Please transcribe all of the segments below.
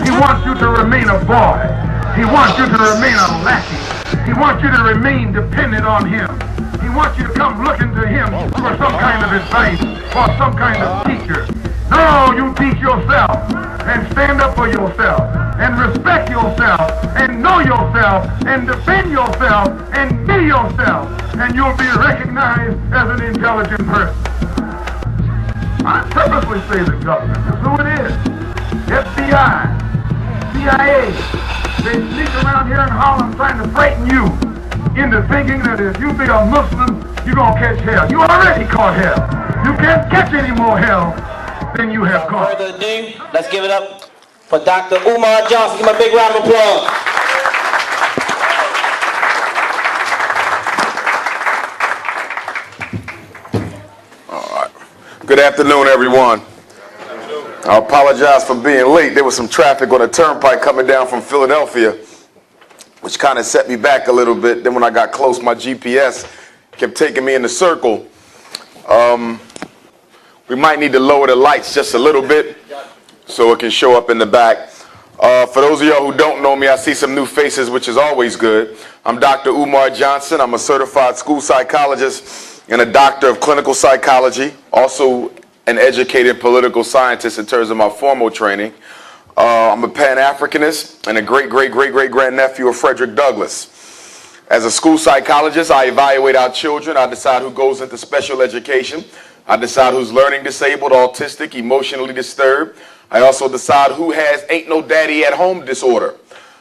He wants you to remain a boy. He wants you to remain a lackey. He wants you to remain dependent on him. He wants you to come looking to him for some kind of advice or some kind of teacher. No, you teach yourself and stand up for yourself and respect yourself and know yourself and defend yourself and be yourself, and you'll be recognized as an intelligent person. I purposely say the government. That's who it is. FBI, CIA. They sneak around here in Holland trying to frighten you into thinking that if you be a Muslim, you're going to catch hell. You already caught hell. You can't catch any more hell than you have caught. Without further ado, let's give it up for Dr. Umar Johnson. Give him a big round of applause. Good afternoon, everyone. I apologize for being late. There was some traffic on the turnpike coming down from Philadelphia, which kind of set me back a little bit. Then when I got close, my GPS kept taking me in the circle. We might need to lower the lights just a little bit so it can show up in the back. For those of y'all who don't know me, I see some new faces, which is always good. I'm Dr. Umar Johnson. I'm a certified school psychologist and a doctor of clinical psychology, also an educated political scientist in terms of my formal training. I'm a Pan-Africanist and a great-great-great-great-grandnephew of Frederick Douglass. As a school psychologist, I evaluate our children. I decide who goes into special education. I decide who's learning disabled, autistic, emotionally disturbed. I also decide who has ain't no daddy at home disorder.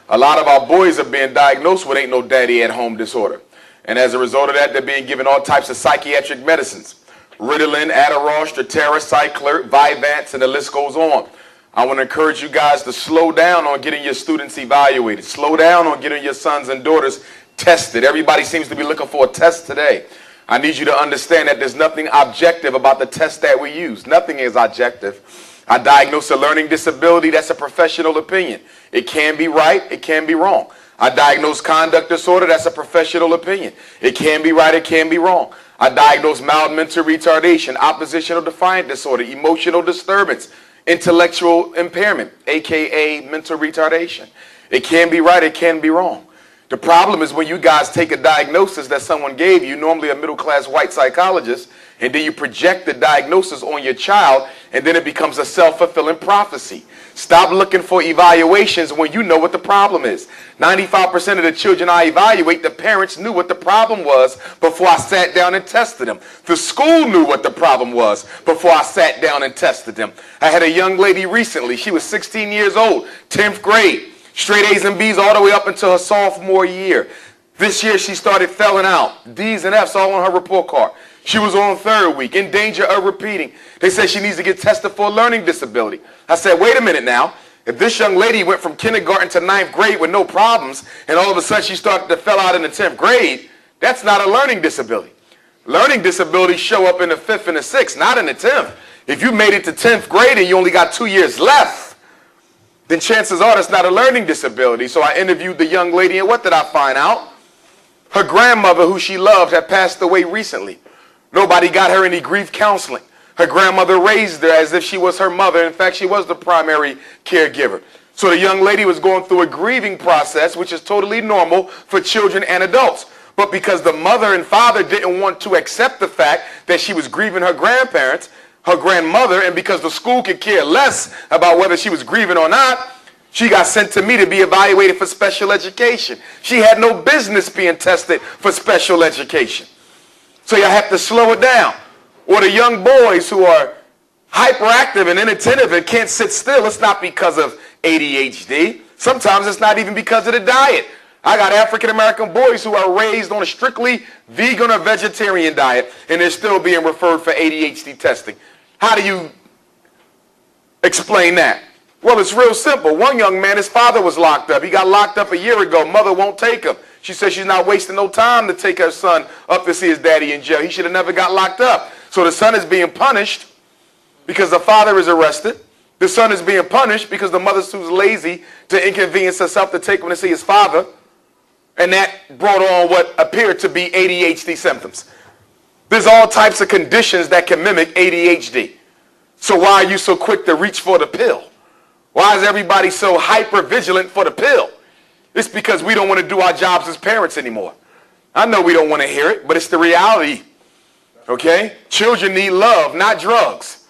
A lot of our boys are being diagnosed with ain't no daddy at home disorder. And as a result of that, they're being given all types of psychiatric medicines. Ritalin, Adderall, Strattera, Cyclert, Vyvanse, and the list goes on. I want to encourage you guys to slow down on getting your students evaluated. Slow down on getting your sons and daughters tested. Everybody seems to be looking for a test today. I need you to understand that there's nothing objective about the test that we use. Nothing is objective. I diagnose a learning disability. That's a professional opinion. It can be right. It can be wrong. I diagnose conduct disorder. That's a professional opinion. It can be right. It can be wrong. I diagnose mild mental retardation, oppositional defiant disorder, emotional disturbance, intellectual impairment, aka mental retardation. It can be right. It can be wrong. The problem is when you guys take a diagnosis that someone gave you, normally a middle-class white psychologist, and then you project the diagnosis on your child, and then it becomes a self-fulfilling prophecy. Stop looking for evaluations when you know what the problem is. 95% of the children I evaluate, the parents knew what the problem was before I sat down and tested them. The school knew what the problem was before I sat down and tested them. I had a young lady recently. She was 16 years old, 10th grade. Straight A's and B's all the way up until her sophomore year. This year she started failing out. D's and F's all on her report card. She was on third week, in danger of repeating. They said she needs to get tested for a learning disability. I said, wait a minute now. If this young lady went from kindergarten to 9th grade with no problems, and all of a sudden she started to fail out in the 10th grade, that's not a learning disability. Learning disabilities show up in the 5th and the 6th, not in the 10th. If you made it to 10th grade and you only got 2 years left, then chances are that's not a learning disability. So I interviewed the young lady, and what did I find out? Her grandmother, who she loved, had passed away recently. Nobody got her any grief counseling. Her grandmother raised her as if she was her mother. In fact, she was the primary caregiver. So the young lady was going through a grieving process, which is totally normal for children and adults. But because the mother and father didn't want to accept the fact that she was grieving her grandparents, her grandmother, and because the school could care less about whether she was grieving or not, she got sent to me to be evaluated for special education. She had no business being tested for special education. So you have to slow it down. Or the young boys who are hyperactive and inattentive and can't sit still, it's not because of ADHD. Sometimes it's not even because of the diet. I got African-American boys who are raised on a strictly vegan or vegetarian diet, and they're still being referred for ADHD testing. How do you explain that? Well, it's real simple. One young man, his father was locked up. He got locked up a year ago. Mother won't take him. She says she's not wasting no time to take her son up to see his daddy in jail. He should have never got locked up. So the son is being punished because the father is arrested. The son is being punished because the mother's too lazy to inconvenience herself to take him to see his father. And that brought on what appeared to be ADHD symptoms. There's all types of conditions that can mimic ADHD. So why are you so quick to reach for the pill? Why is everybody so hyper vigilant for the pill? It's because we don't want to do our jobs as parents anymore. I know we don't want to hear it, but it's the reality. Okay? Children need love, not drugs.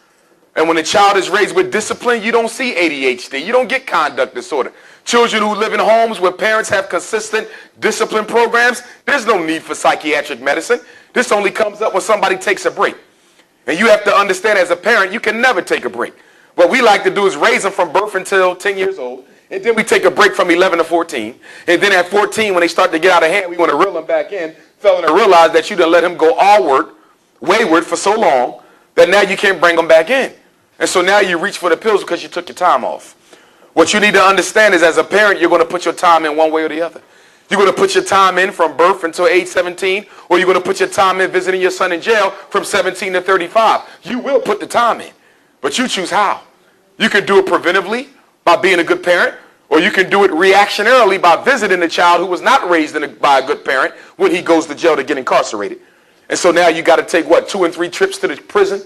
And when a child is raised with discipline, you don't see ADHD. You don't get conduct disorder. Children who live in homes where parents have consistent discipline programs, there's no need for psychiatric medicine. This only comes up when somebody takes a break. And you have to understand as a parent, you can never take a break. What we like to do is raise them from birth until 10 years old. And then we take a break from 11 to 14. And then at 14, when they start to get out of hand, we want to reel them back in, failing to realize that you done let him go wayward for so long that now you can't bring them back in. And so now you reach for the pills because you took your time off. What you need to understand is as a parent, you're going to put your time in one way or the other. You're going to put your time in from birth until age 17, or you're going to put your time in visiting your son in jail from 17 to 35. You will put the time in, but you choose how. You can do it preventively by being a good parent, or you can do it reactionarily by visiting a child who was not raised by a good parent when he goes to jail to get incarcerated. And so now you got to take, 2 and 3 trips to the prison,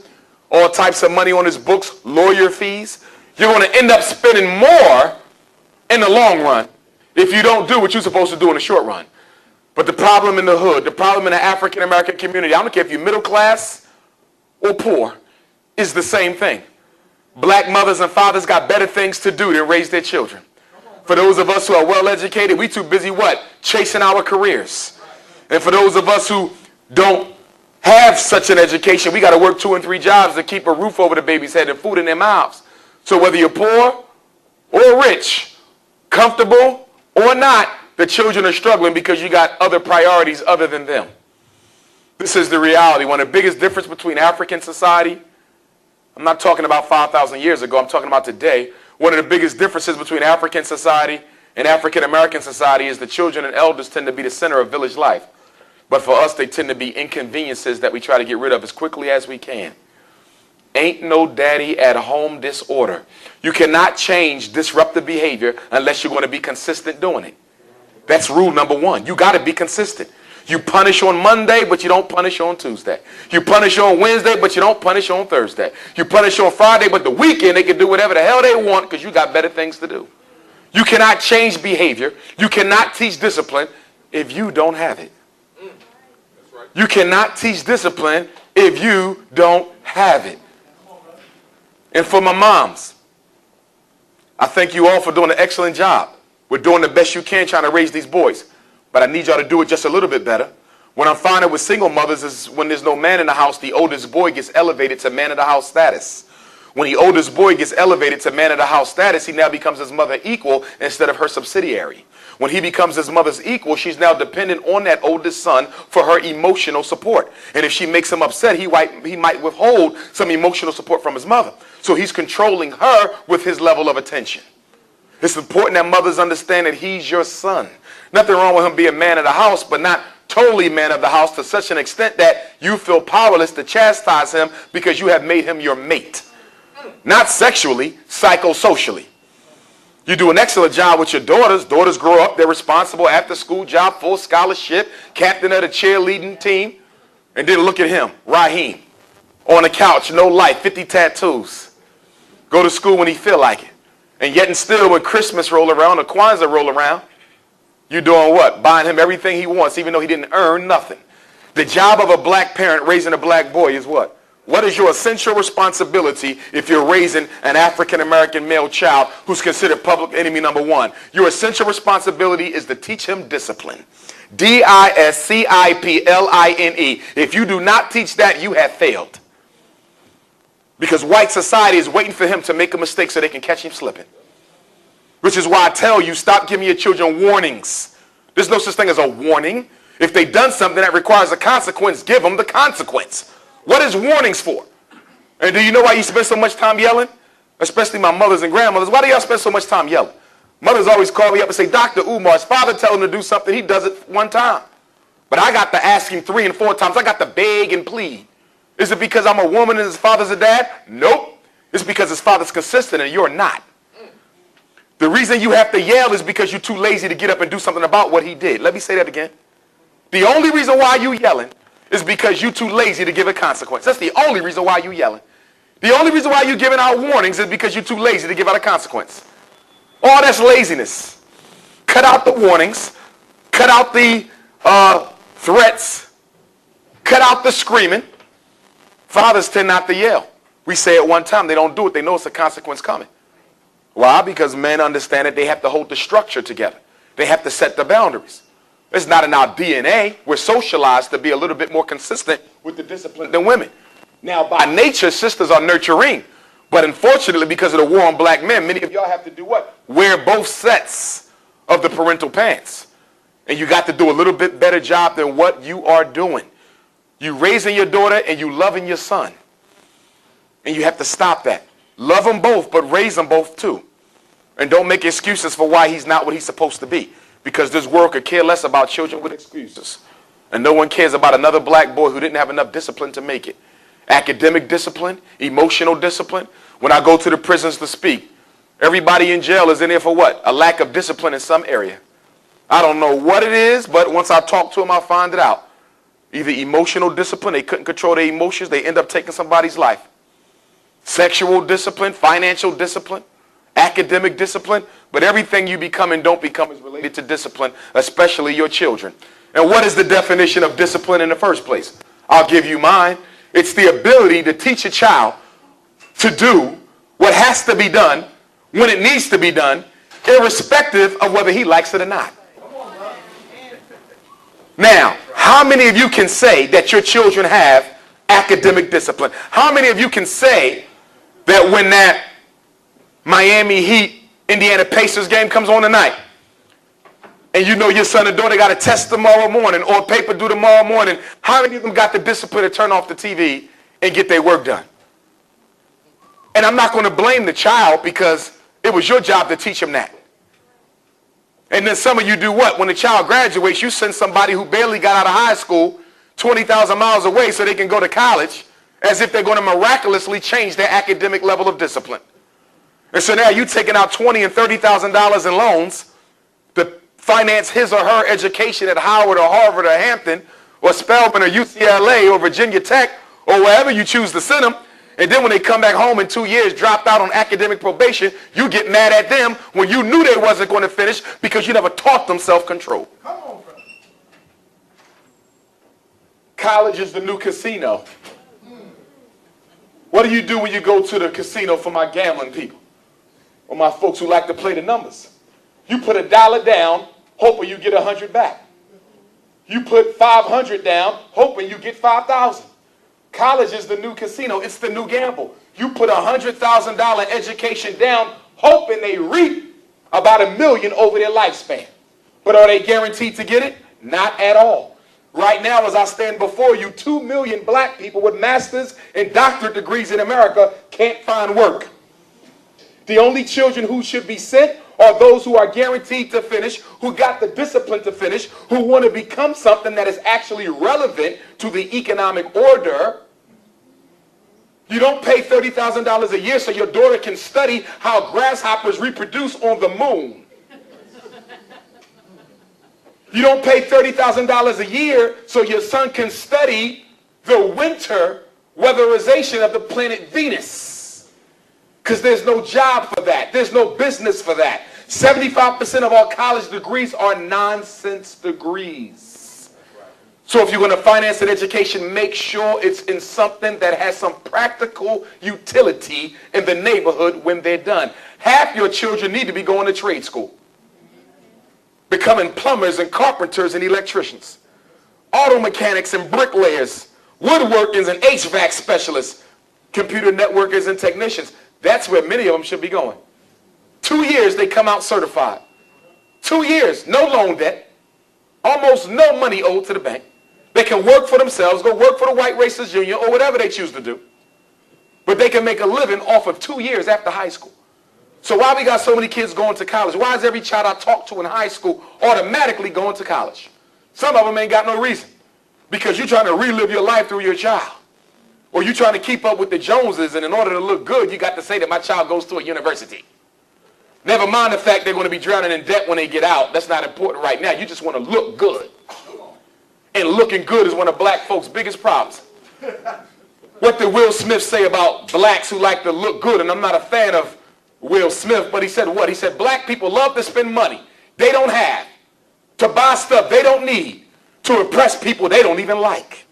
all types of money on his books, lawyer fees. You're going to end up spending more in the long run if you don't do what you're supposed to do in the short run. But the problem in the hood, the problem in the African American community, I don't care if you're middle class or poor, is the same thing. Black mothers and fathers got better things to do than raise their children. For those of us who are well educated, we too busy chasing our careers. And for those of us who don't have such an education, we got to work 2 and 3 jobs to keep a roof over the baby's head and food in their mouths. So whether you're poor or rich, comfortable or not, the children are struggling because you got other priorities other than them. This is the reality. One of the biggest differences between African society, I'm not talking about 5,000 years ago, I'm talking about today. One of the biggest differences between African society and African American society is the children and elders tend to be the center of village life. But for us, they tend to be inconveniences that we try to get rid of as quickly as we can. Ain't no daddy at home disorder. You cannot change disruptive behavior unless you're going to be consistent doing it. That's rule number 1. You got to be consistent. You punish on Monday, but you don't punish on Tuesday. You punish on Wednesday, but you don't punish on Thursday. You punish on Friday, but the weekend they can do whatever the hell they want because you got better things to do. You cannot change behavior. You cannot teach discipline if you don't have it. You cannot teach discipline if you don't have it. And for my moms, I thank you all for doing an excellent job. We're doing the best you can trying to raise these boys. But I need y'all to do it just a little bit better. What I'm finding with single mothers is when there's no man in the house, the oldest boy gets elevated to man of the house status. When the oldest boy gets elevated to man of the house status, he now becomes his mother equal instead of her subsidiary. When he becomes his mother's equal, she's now dependent on that oldest son for her emotional support. And if she makes him upset, he might withhold some emotional support from his mother. So he's controlling her with his level of attention. It's important that mothers understand that he's your son. Nothing wrong with him being man of the house, but not totally man of the house to such an extent that you feel powerless to chastise him because you have made him your mate. Not sexually, psychosocially. You do an excellent job with your daughters. Daughters grow up, they're responsible, after school job, full scholarship, captain of the cheerleading team. And then look at him, Raheem, on the couch, no life, 50 tattoos. Go to school when he feel like it. And yet and still when Christmas roll around or Kwanzaa roll around, you're doing what? Buying him everything he wants, even though he didn't earn nothing. The job of a black parent raising a black boy is what? What is your essential responsibility if you're raising an African-American male child who's considered public enemy number 1? Your essential responsibility is to teach him discipline. D-I-S-C-I-P-L-I-N-E. If you do not teach that, you have failed. Because white society is waiting for him to make a mistake so they can catch him slipping. Which is why I tell you, stop giving your children warnings. There's no such thing as a warning. If they've done something that requires a consequence, give them the consequence. What is warnings for? And do you know why you spend so much time yelling? Especially my mothers and grandmothers. Why do y'all spend so much time yelling? Mothers always call me up and say, Dr. Umar, his father tell him to do something. He does it one time. But I got to ask him 3 and 4 times. I got to beg and plead. Is it because I'm a woman and his father's a dad? Nope. It's because his father's consistent and you're not. The reason you have to yell is because you're too lazy to get up and do something about what he did. Let me say that again. The only reason why you yelling is because you're too lazy to give a consequence. That's the only reason why you yelling. The only reason why you're giving out warnings is because you're too lazy to give out a consequence. All that's laziness. Cut out the warnings. Cut out the threats. Cut out the screaming. Fathers tend not to yell. We say it one time. They don't do it. They know it's a consequence coming. Why? Because men understand that they have to hold the structure together. They have to set the boundaries. It's not in our DNA. We're socialized to be a little bit more consistent with the discipline than women. Now, by nature, sisters are nurturing. But unfortunately, because of the war on black men, many of y'all have to do what? Wear both sets of the parental pants. And you got to do a little bit better job than what you are doing. You raising your daughter and you loving your son. And you have to stop that. Love them both, but raise them both too. And don't make excuses for why he's not what he's supposed to be. Because this world could care less about children with excuses. And no one cares about another black boy who didn't have enough discipline to make it. Academic discipline, emotional discipline. When I go to the prisons to speak, everybody in jail is in there for what? A lack of discipline in some area. I don't know what it is, but once I talk to them, I'll find it out. Either emotional discipline, they couldn't control their emotions, they end up taking somebody's life. Sexual discipline, financial discipline, academic discipline, but everything you become and don't become is related to discipline, especially your children. And what is the definition of discipline in the first place? I'll give you mine. It's the ability to teach a child to do what has to be done when it needs to be done, irrespective of whether he likes it or not. Now, how many of you can say that your children have academic discipline? How many of you can say that when that Miami Heat Indiana Pacers game comes on tonight, and you know your son or daughter got a test tomorrow morning or paper due tomorrow morning, how many of them got the discipline to turn off the TV and get their work done? And I'm not going to blame the child because it was your job to teach them that. And then some of you do what? When the child graduates, you send somebody who barely got out of high school 20,000 miles away so they can go to college as if they're going to miraculously change their academic level of discipline. And so now you're taking out $20,000 and $30,000 in loans to finance his or her education at Howard or Harvard or Hampton or Spelman or UCLA or Virginia Tech or wherever you choose to send them. And then when they come back home in 2 years, dropped out on academic probation, you get mad at them when you knew they wasn't going to finish because you never taught them self-control. Come on, brother. College is the new casino. What do you do when you go to the casino for my gambling people or my folks who like to play the numbers? You put $1 down, hoping you get 100 back. You put 500 down, hoping you get 5,000. College is the new casino. It's the new gamble. You put $100,000 education down, hoping they reap about $1 million over their lifespan. But are they guaranteed to get it? Not at all. Right now, as I stand before you, 2 million black people with master's and doctorate degrees in America can't find work. The only children who should be sent are those who are guaranteed to finish, who got the discipline to finish, who want to become something that is actually relevant to the economic order. You don't pay $30,000 a year so your daughter can study how grasshoppers reproduce on the moon. You don't pay $30,000 a year so your son can study the winter weatherization of the planet Venus. Because there's no job for that. There's no business for that. 75% of all college degrees are nonsense degrees. So if you're going to finance an education, make sure it's in something that has some practical utility in the neighborhood when they're done. Half your children need to be going to trade school, becoming plumbers and carpenters and electricians, auto mechanics and bricklayers, woodworkers and HVAC specialists, computer networkers and technicians. That's where many of them should be going. 2 years, they come out certified. 2 years, no loan debt, almost no money owed to the bank. They can work for themselves, go work for the White Racers Union or whatever they choose to do. But they can make a living off of 2 years after high school. So why we got so many kids going to college? Why is every child I talk to in high school automatically going to college? Some of them ain't got no reason. Because you're trying to relive your life through your child. Or you're trying to keep up with the Joneses, and in order to look good, you got to say that my child goes to a university. Never mind the fact they're going to be drowning in debt when they get out. That's not important right now. You just want to look good. And looking good is one of black folks' biggest problems. What did Will Smith say about blacks who like to look good? And I'm not a fan of Will Smith, but he said what? He said black people love to spend money they don't have, to buy stuff they don't need, to impress people they don't even like.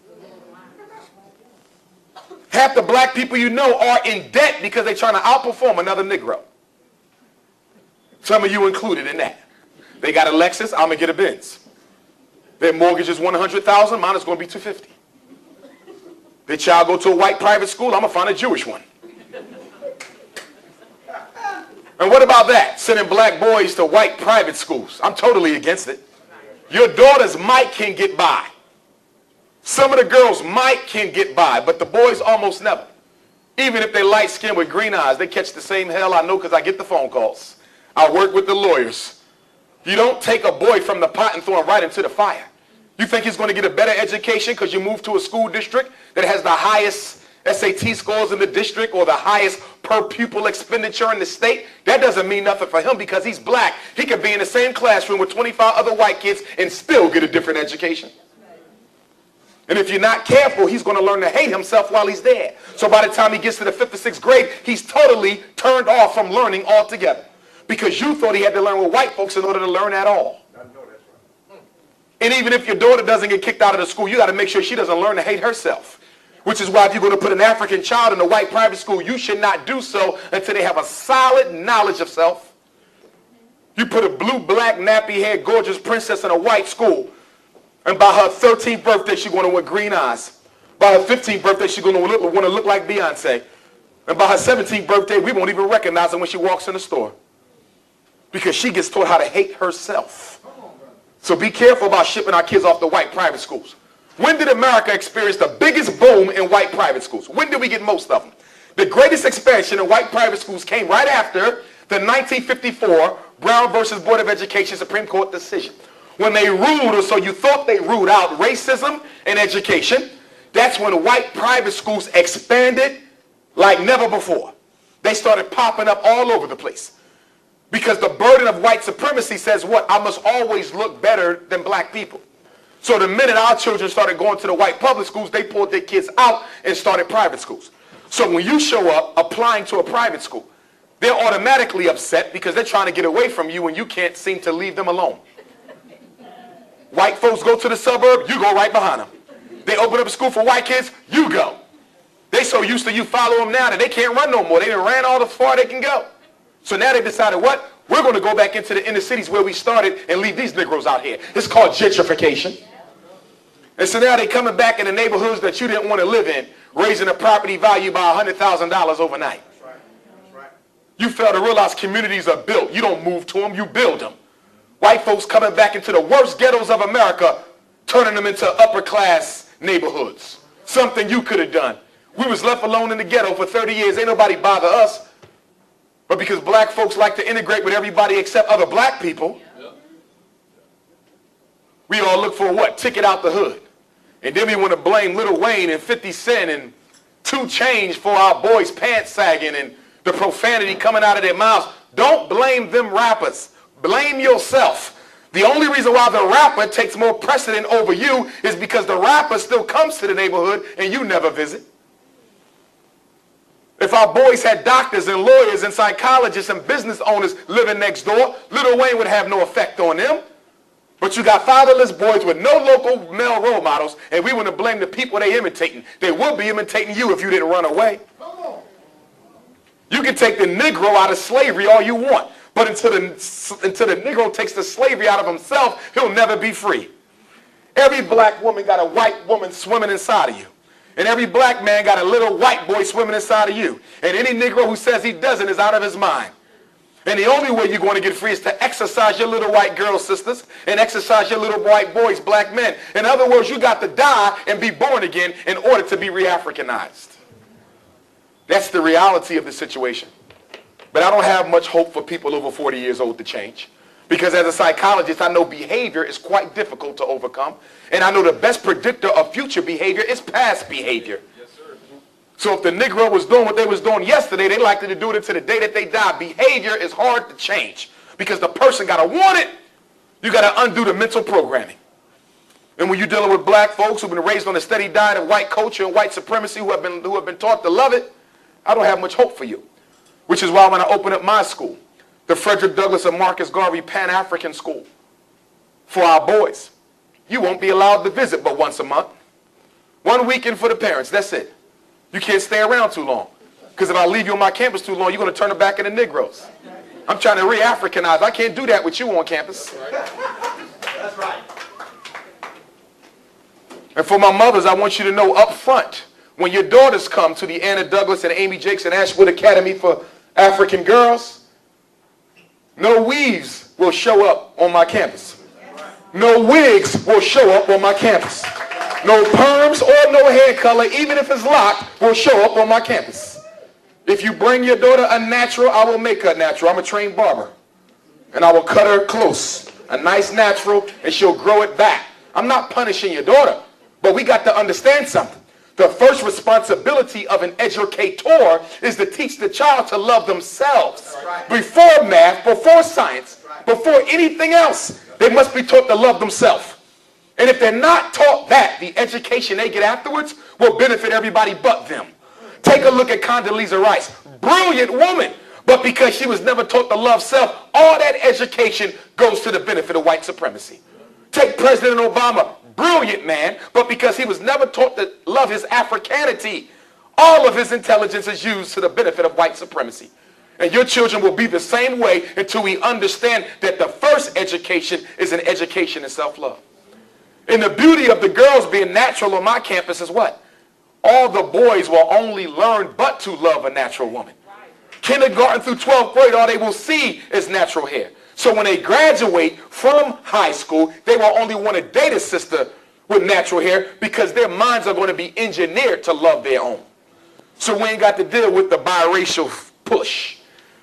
Half the black people you know are in debt because they're trying to outperform another Negro. Some of you included in that. They got a Lexus, I'm going to get a Benz. Their mortgage is $100,000, mine is going to be $250,000. Their child go to a white private school, I'm going to find a Jewish one. And what about that? Sending black boys to white private schools. I'm totally against it. Your daughters might can get by. Some of the girls might can get by, but the boys almost never. Even if they light skinned with green eyes, they catch the same hell. I know because I get the phone calls. I work with the lawyers. You don't take a boy from the pot and throw him right into the fire. You think he's going to get a better education because you move to a school district that has the highest SAT scores in the district or the highest per pupil expenditure in the state? That doesn't mean nothing for him because he's black. He could be in the same classroom with 25 other white kids and still get a different education. And if you're not careful, he's going to learn to hate himself while he's there. So by the time he gets to the 5th or 6th grade, he's totally turned off from learning altogether. Because you thought he had to learn with white folks in order to learn at all. And even if your daughter doesn't get kicked out of the school, you got to make sure she doesn't learn to hate herself. Which is why if you're going to put an African child in a white private school, you should not do so until they have a solid knowledge of self. You put a blue, black, nappy-haired, gorgeous princess in a white school, and by her 13th birthday, she's going to wear green eyes. By her 15th birthday, she's going to want to look like Beyonce. And by her 17th birthday, we won't even recognize her when she walks in the store. Because she gets taught how to hate herself. So be careful about shipping our kids off to white private schools. When did America experience the biggest boom in white private schools? When did we get most of them? The greatest expansion in white private schools came right after the 1954 Brown versus Board of Education Supreme Court decision. When they ruled, or so you thought they ruled out racism in education, that's when white private schools expanded like never before. They started popping up all over the place. Because the burden of white supremacy says what? I must always look better than black people. So the minute our children started going to the white public schools, they pulled their kids out and started private schools. So when you show up applying to a private school, they're automatically upset because they're trying to get away from you and you can't seem to leave them alone. White folks go to the suburb, you go right behind them. They open up a school for white kids, you go. They so used to you follow them now that they can't run no more. They done ran all the far they can go. So now they decided what? We're going to go back into the inner cities where we started and leave these Negroes out here. It's called gentrification. And so now they're coming back in the neighborhoods that you didn't want to live in, raising the property value by $100,000 overnight. That's right. That's right. You fail to realize communities are built. You don't move to them, you build them. White folks coming back into the worst ghettos of America, turning them into upper class neighborhoods. Something you could have done. We was left alone in the ghetto for 30 years. Ain't nobody bother us. But because black folks like to integrate with everybody except other black people, we all look for what? Ticket out the hood. And then we want to blame Lil Wayne and 50 Cent and 2 Chainz for our boys' pants sagging and the profanity coming out of their mouths. Don't blame them rappers. Blame yourself. The only reason why the rapper takes more precedent over you is because the rapper still comes to the neighborhood and you never visit. If our boys had doctors and lawyers and psychologists and business owners living next door, Lil Wayne would have no effect on them. But you got fatherless boys with no local male role models, and we want to blame the people they imitating. They would be imitating you if you didn't run away. You can take the Negro out of slavery all you want, but until the Negro takes the slavery out of himself, he'll never be free. Every black woman got a white woman swimming inside of you. And every black man got a little white boy swimming inside of you. And any Negro who says he doesn't is out of his mind. And the only way you're going to get free is to exercise your little white girl sisters and exercise your little white boys, black men. In other words, you got to die and be born again in order to be re-Africanized. That's the reality of the situation. But I don't have much hope for people over 40 years old to change. Because as a psychologist, I know behavior is quite difficult to overcome. And I know the best predictor of future behavior is past behavior. Yes, sir. So if the Negro was doing what they was doing yesterday, they likely to do it until the day that they die. Behavior is hard to change because the person got to want it. You got to undo the mental programming. And when you're dealing with black folks who've been raised on a steady diet of white culture and white supremacy, who have been taught to love it, I don't have much hope for you. Which is why when I open up my school, the Frederick Douglass and Marcus Garvey Pan-African School, for our boys, you won't be allowed to visit but once a month. One weekend for the parents, that's it. You can't stay around too long. Because if I leave you on my campus too long, you're going to turn it back into Negroes. I'm trying to re-Africanize. I can't do that with you on campus. That's right. And for my mothers, I want you to know up front, when your daughters come to the Anna Douglas and Amy Jakes and Ashwood Academy for African Girls, no weaves will show up on my campus. No wigs will show up on my campus. No perms or no hair color, even if it's locked, will show up on my campus. If you bring your daughter a natural, I will make her natural. I'm a trained barber. And I will cut her close. A nice natural, and she'll grow it back. I'm not punishing your daughter, but we got to understand something. The first responsibility of an educator is to teach the child to love themselves. Right. Before math, before science, before anything else, they must be taught to love themselves. And if they're not taught that, the education they get afterwards will benefit everybody but them. Take a look at Condoleezza Rice. Brilliant woman. But because she was never taught to love self, all that education goes to the benefit of white supremacy. Take President Obama. Brilliant man, but because he was never taught to love his Africanity, all of his intelligence is used to the benefit of white supremacy. And your children will be the same way until we understand that the first education is an education in self-love. And the beauty of the girls being natural on my campus is what? All the boys will only learn but to love a natural woman. Kindergarten through 12th grade, all they will see is natural hair. So when they graduate from high school, they will only want to date a sister with natural hair because their minds are going to be engineered to love their own. So we ain't got to deal with the biracial push.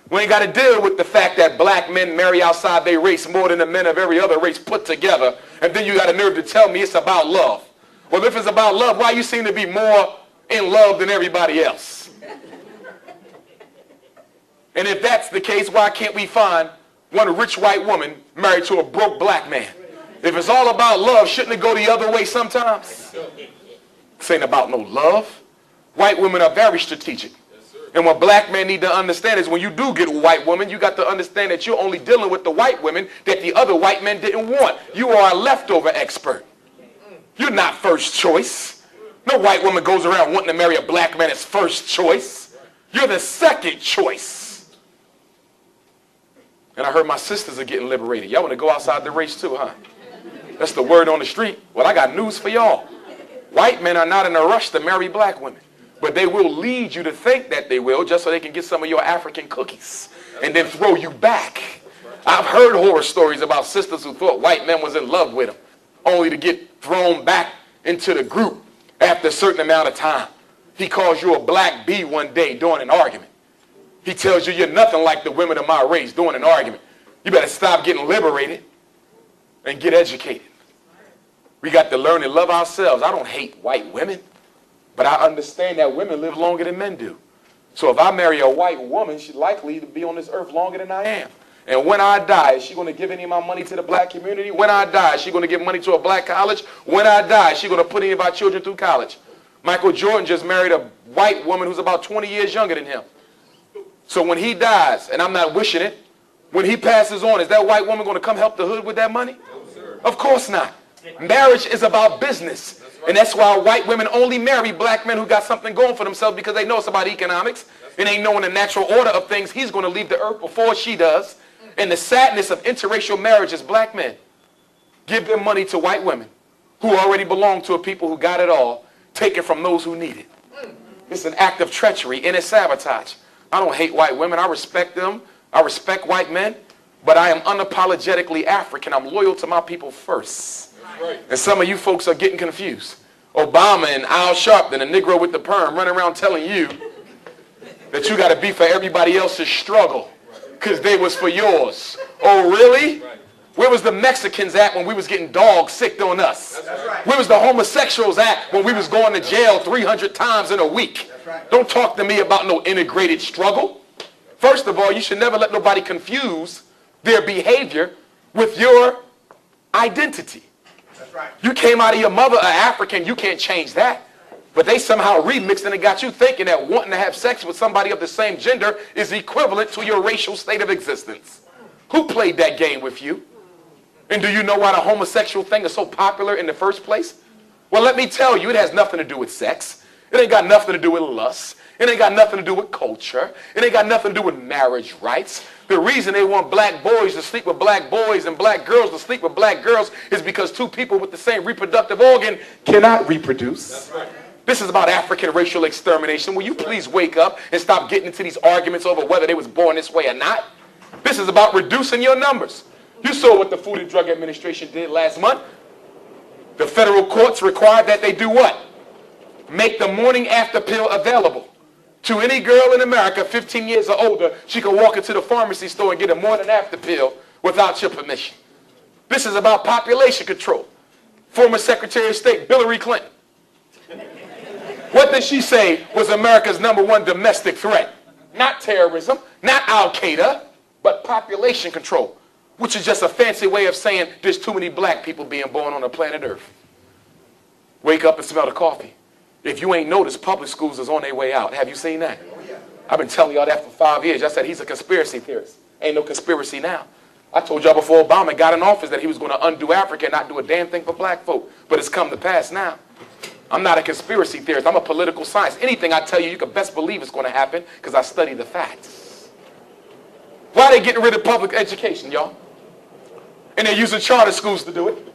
We ain't got to deal with the fact that black men marry outside their race more than the men of every other race put together. And then you got a nerve to tell me it's about love. Well, if it's about love, why you seem to be more in love than everybody else? And if that's the case, why can't we find one rich white woman married to a broke black man? If it's all about love, shouldn't it go the other way sometimes? This ain't about no love. White women are very strategic. And what black men need to understand is when you do get a white woman, you got to understand that you're only dealing with the white women that the other white men didn't want. You are a leftover expert. You're not first choice. No white woman goes around wanting to marry a black man as first choice. You're the second choice. And I heard my sisters are getting liberated. Y'all want to go outside the race too, huh? That's the word on the street. Well, I got news for y'all. White men are not in a rush to marry black women. But they will lead you to think that they will just so they can get some of your African cookies and then throw you back. I've heard horror stories about sisters who thought white men was in love with them only to get thrown back into the group after a certain amount of time. He calls you a black bee one day during an argument. He tells you you're nothing like the women of my race during an argument. You better stop getting liberated and get educated. We got to learn to love ourselves. I don't hate white women, but I understand that women live longer than men do. So if I marry a white woman, she's likely to be on this earth longer than I am. And when I die, is she going to give any of my money to the black community? When I die, is she going to give money to a black college? When I die, is she going to put any of our children through college? Michael Jordan just married a white woman who's about 20 years younger than him. So when he dies, and I'm not wishing it, when he passes on, is that white woman going to come help the hood with that money? No, sir. Of course not. Marriage is about business. That's right. And that's why white women only marry black men who got something going for themselves because they know it's about economics. And they know in the natural order of things, he's going to leave the earth before she does. And the sadness of interracial marriage is black men give their money to white women who already belong to a people who got it all, taken from those who need it. It's an act of treachery and it's sabotage. I don't hate white women. I respect them. I respect white men. But I am unapologetically African. I'm loyal to my people first. Right. And some of you folks are getting confused. Obama and Al Sharpton, the Negro with the perm, running around telling you that you got to be for everybody else's struggle because they was for yours. Oh, really? Right. Where was the Mexicans at when we was getting dog sick on us? That's right. Where was the homosexuals at when we was going to jail 300 times in a week? Right. Don't talk to me about no integrated struggle. First of all, you should never let nobody confuse their behavior with your identity. You came out of your mother an African, you can't change that. But they somehow remixed and got you thinking that wanting to have sex with somebody of the same gender is equivalent to your racial state of existence. Who played that game with you? And do you know why the homosexual thing is so popular in the first place? Well, let me tell you, it has nothing to do with sex. It ain't got nothing to do with lust. It ain't got nothing to do with culture. It ain't got nothing to do with marriage rights. The reason they want black boys to sleep with black boys and black girls to sleep with black girls is because two people with the same reproductive organ cannot reproduce. That's right. This is about African racial extermination. Will you please wake up and stop getting into these arguments over whether they was born this way or not? This is about reducing your numbers. You saw what the Food and Drug Administration did last month. The federal courts required that they do what? Make the morning after pill available to any girl in America 15 years or older. She can walk into the pharmacy store and get a morning after pill without your permission. This is about population control. Former Secretary of State Hillary Clinton. What did she say was America's #1 domestic threat? Not terrorism, not Al-Qaeda, but population control, which is just a fancy way of saying there's too many black people being born on the planet Earth. Wake up and smell the coffee. If you ain't noticed, public schools is on their way out. Have you seen that? I've been telling y'all that for 5 years. I said he's a conspiracy theorist. Ain't no conspiracy now. I told y'all before Obama got in office that he was going to undo Africa and not do a damn thing for black folk. But it's come to pass now. I'm not a conspiracy theorist. I'm a political science. Anything I tell you, you can best believe it's going to happen because I study the facts. Why are they getting rid of public education, y'all? And they're using charter schools to do it.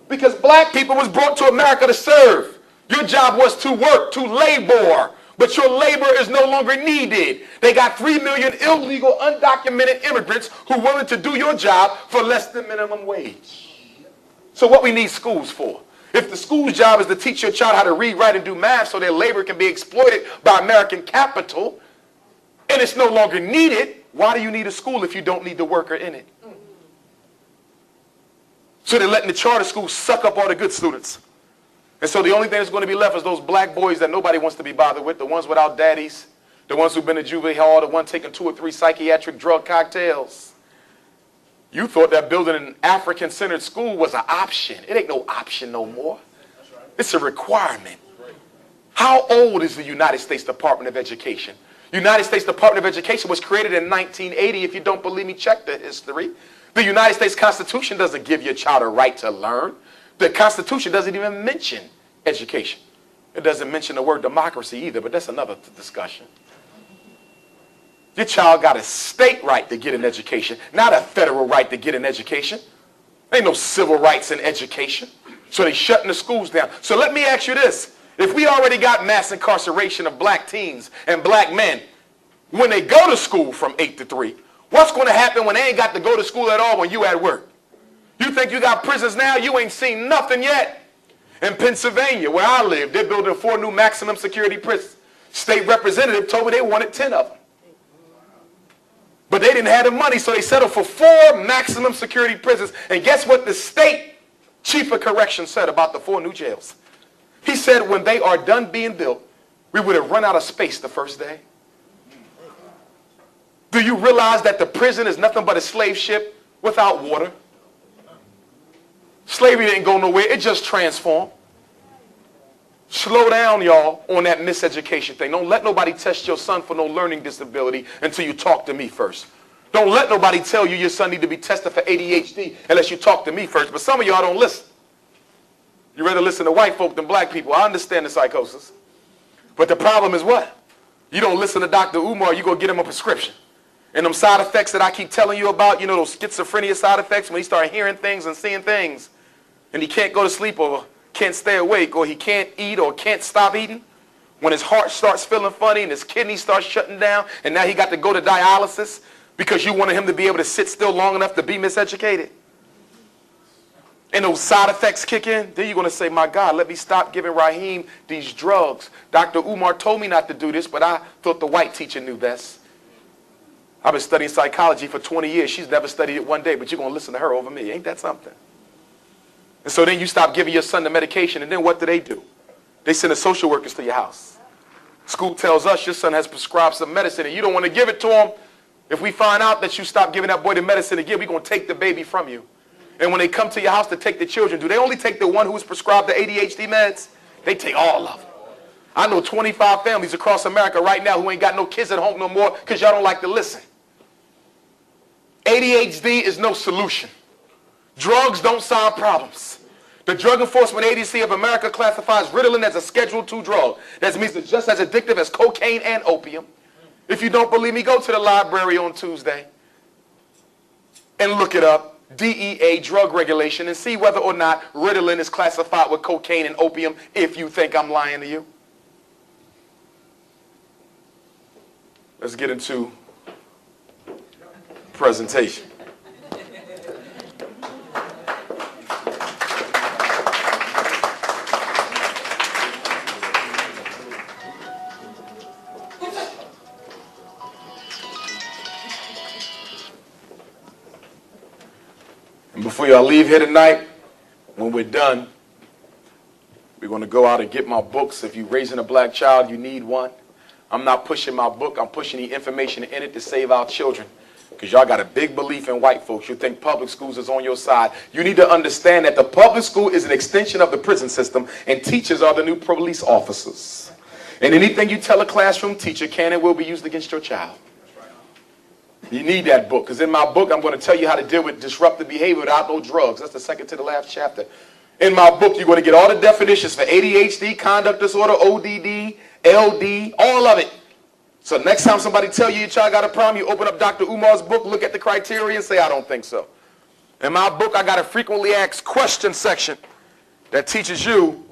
Because black people was brought to America to serve. Your job was to work, to labor. But your labor is no longer needed. They got 3 million illegal, undocumented immigrants who are willing to do your job for less than minimum wage. So what we need schools for? If the school's job is to teach your child how to read, write, and do math so their labor can be exploited by American capital, and it's no longer needed, why do you need a school if you don't need the worker in it? So they're letting the charter schools suck up all the good students. And so the only thing that's going to be left is those black boys that nobody wants to be bothered with, the ones without daddies, the ones who've been to juvie hall, the ones taking 2 or 3 psychiatric drug cocktails. You thought that building an African-centered school was an option. It ain't no option no more. It's a requirement. How old is the United States Department of Education? United States Department of Education was created in 1980. If you don't believe me, check the history. The United States Constitution doesn't give your child a right to learn. The Constitution doesn't even mention education. It doesn't mention the word democracy either, but that's another discussion. Your child got a state right to get an education, not a federal right to get an education. There ain't no civil rights in education. So they shutting the schools down. So let me ask you this. If we already got mass incarceration of black teens and black men when they go to school from 8 to 3, what's going to happen when they ain't got to go to school at all when you at work? You think you got prisons now? You ain't seen nothing yet. In Pennsylvania, where I live, they're building 4 new maximum security prisons. State representative told me they wanted 10 of them. But they didn't have the money, so they settled for 4 maximum security prisons. And guess what the state chief of corrections said about the 4 new jails? He said when they are done being built, we would have run out of space the first day. Do you realize that the prison is nothing but a slave ship without water? Slavery didn't go nowhere. It just transformed. Slow down, y'all, on that miseducation thing. Don't let nobody test your son for no learning disability until you talk to me first. Don't let nobody tell you your son need to be tested for ADHD unless you talk to me first. But some of y'all don't listen. You rather listen to white folk than black people. I understand the psychosis. But the problem is what? You don't listen to Dr. Umar, you go get him a prescription. And them side effects that I keep telling you about, you know, those schizophrenia side effects when he start hearing things and seeing things. And he can't go to sleep or can't stay awake or he can't eat or can't stop eating. When his heart starts feeling funny and his kidneys start shutting down and now he got to go to dialysis because you wanted him to be able to sit still long enough to be miseducated. And those side effects kick in, then you're going to say, my God, let me stop giving Raheem these drugs. Dr. Umar told me not to do this, but I thought the white teacher knew best. I've been studying psychology for 20 years. She's never studied it one day, but you're going to listen to her over me. Ain't that something? And so then you stop giving your son the medication, and then what do? They send the social workers to your house. School tells us your son has prescribed some medicine, and you don't want to give it to him. If we find out that you stop giving that boy the medicine again, we're going to take the baby from you. And when they come to your house to take the children, do they only take the one who's prescribed the ADHD meds? They take all of them. I know 25 families across America right now who ain't got no kids at home no more because y'all don't like to listen. ADHD is no solution. Drugs don't solve problems. The Drug Enforcement Agency of America classifies Ritalin as a Schedule II drug. That means it's just as addictive as cocaine and opium. If you don't believe me, go to the library on Tuesday and look it up, DEA drug regulation, and see whether or not Ritalin is classified with cocaine and opium if you think I'm lying to you. Let's get into presentation. And before y'all leave here tonight, when we're done, we're going to go out and get my books. If you're raising a black child, you need one. I'm not pushing my book. I'm pushing the information in it to save our children. Because y'all got a big belief in white folks. You think public schools is on your side. You need to understand that the public school is an extension of the prison system, and teachers are the new police officers. And anything you tell a classroom teacher can and will be used against your child. You need that book, because in my book, I'm going to tell you how to deal with disruptive behavior without no drugs. That's the second to the last chapter. In my book, you're going to get all the definitions for ADHD, conduct disorder, ODD, LD, all of it. So next time somebody tell you your child got a problem, you open up Dr. Umar's book, look at the criteria, and say, I don't think so. In my book, I got a frequently asked questions section that teaches you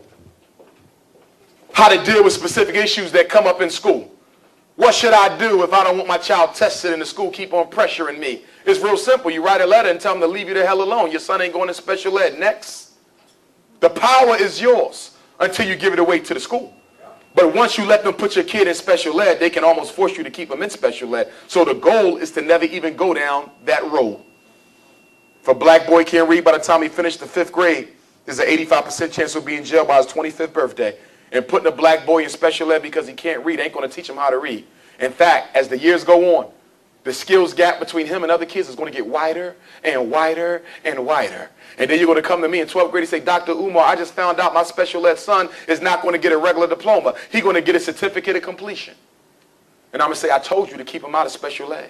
how to deal with specific issues that come up in school. What should I do if I don't want my child tested and the school keep on pressuring me? It's real simple. You write a letter and tell them to leave you the hell alone. Your son ain't going to special ed. Next. The power is yours until you give it away to the school. But once you let them put your kid in special ed, they can almost force you to keep them in special ed. So the goal is to never even go down that road. If a black boy can't read by the time he finished the 5th grade, there's an 85% chance he'll be in jail by his 25th birthday. And putting a black boy in special ed because he can't read ain't going to teach him how to read. In fact, as the years go on, the skills gap between him and other kids is going to get wider and wider and wider. And then you're going to come to me in 12th grade and say, Dr. Umar, I just found out my special ed son is not going to get a regular diploma. He's going to get a certificate of completion. And I'm going to say, I told you to keep him out of special ed.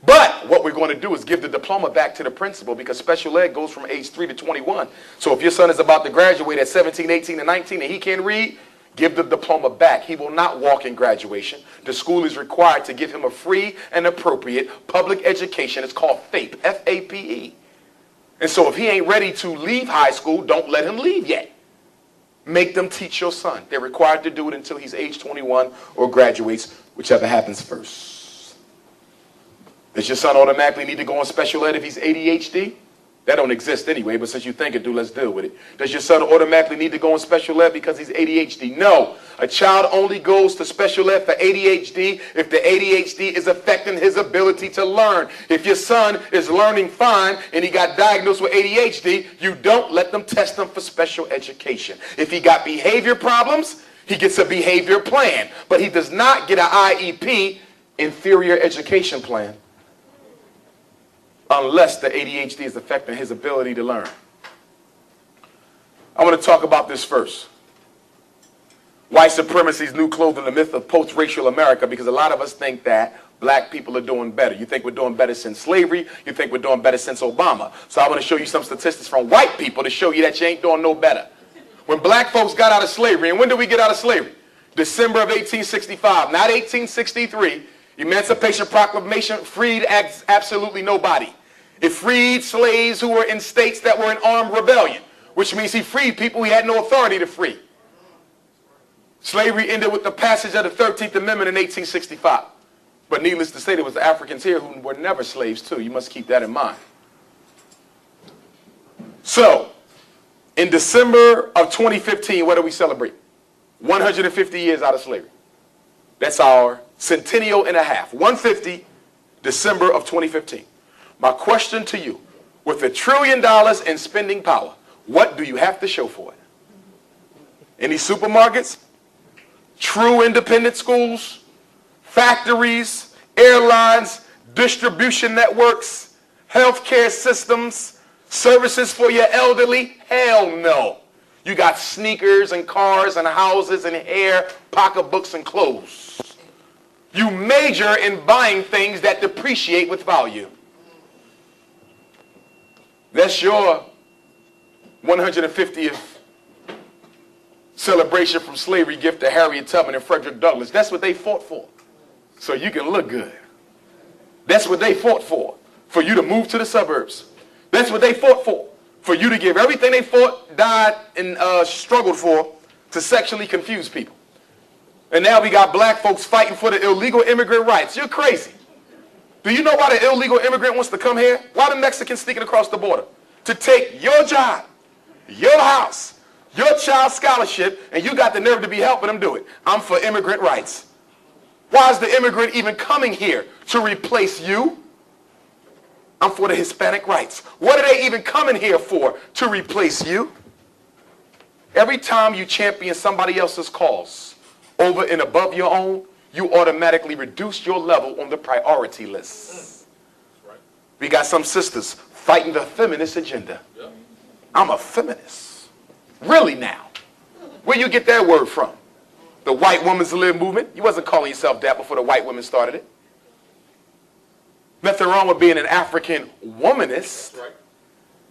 But what we're going to do is give the diploma back to the principal, because special ed goes from age 3 to 21. So if your son is about to graduate at 17, 18, and 19 and he can't read, give the diploma back. He will not walk in graduation. The school is required to give him a free and appropriate public education. It's called FAPE, F-A-P-E. And so if he ain't ready to leave high school, don't let him leave yet. Make them teach your son. They're required to do it until he's age 21 or graduates, whichever happens first. Does your son automatically need to go on special ed if he's ADHD? That don't exist anyway, but since you think it do, let's deal with it. Does your son automatically need to go on special ed because he's ADHD? No. A child only goes to special ed for ADHD if the ADHD is affecting his ability to learn. If your son is learning fine and he got diagnosed with ADHD, you don't let them test him for special education. If he got behavior problems, he gets a behavior plan, but he does not get an IEP, inferior education plan, unless the ADHD is affecting his ability to learn. I want to talk about this first. White supremacy's new clothing, the myth of post-racial America, because a lot of us think that black people are doing better. You think we're doing better since slavery. You think we're doing better since Obama. So I want to show you some statistics from white people to show you that you ain't doing no better. When black folks got out of slavery, and when did we get out of slavery? December of 1865, not 1863. Emancipation Proclamation freed absolutely nobody. It freed slaves who were in states that were in armed rebellion, which means he freed people he had no authority to free. Slavery ended with the passage of the 13th Amendment in 1865. But needless to say, there was Africans here who were never slaves too. You must keep that in mind. So, in December of 2015, what do we celebrate? 150 years out of slavery. That's our centennial and a half. 150, December of 2015. My question to you, with $1 trillion in spending power, what do you have to show for it? Any supermarkets? True independent schools? Factories? Airlines? Distribution networks? Healthcare systems? Services for your elderly? Hell no. You got sneakers and cars and houses and hair, pocketbooks and clothes. You major in buying things that depreciate with value. That's your 150th celebration from slavery gift to Harriet Tubman and Frederick Douglass. That's what they fought for. So you can look good. That's what they fought for you to move to the suburbs. That's what they fought for you to give everything they fought, died, and struggled for to sexually confuse people. And now we got black folks fighting for the illegal immigrant rights. You're crazy. Do you know why the illegal immigrant wants to come here? Why the Mexicans sneaking across the border? To take your job, your house, your child's scholarship, and you got the nerve to be helping them do it. I'm for immigrant rights. Why is the immigrant even coming here? To replace you? I'm for the Hispanic rights. What are they even coming here for? To replace you? Every time you champion somebody else's cause over and above your own, you automatically reduce your level on the priority list. We got some sisters fighting the feminist agenda. I'm a feminist. Really now? Where you get that word from? The white woman's live movement? You wasn't calling yourself that before the white women started it. Nothing wrong with being an African womanist.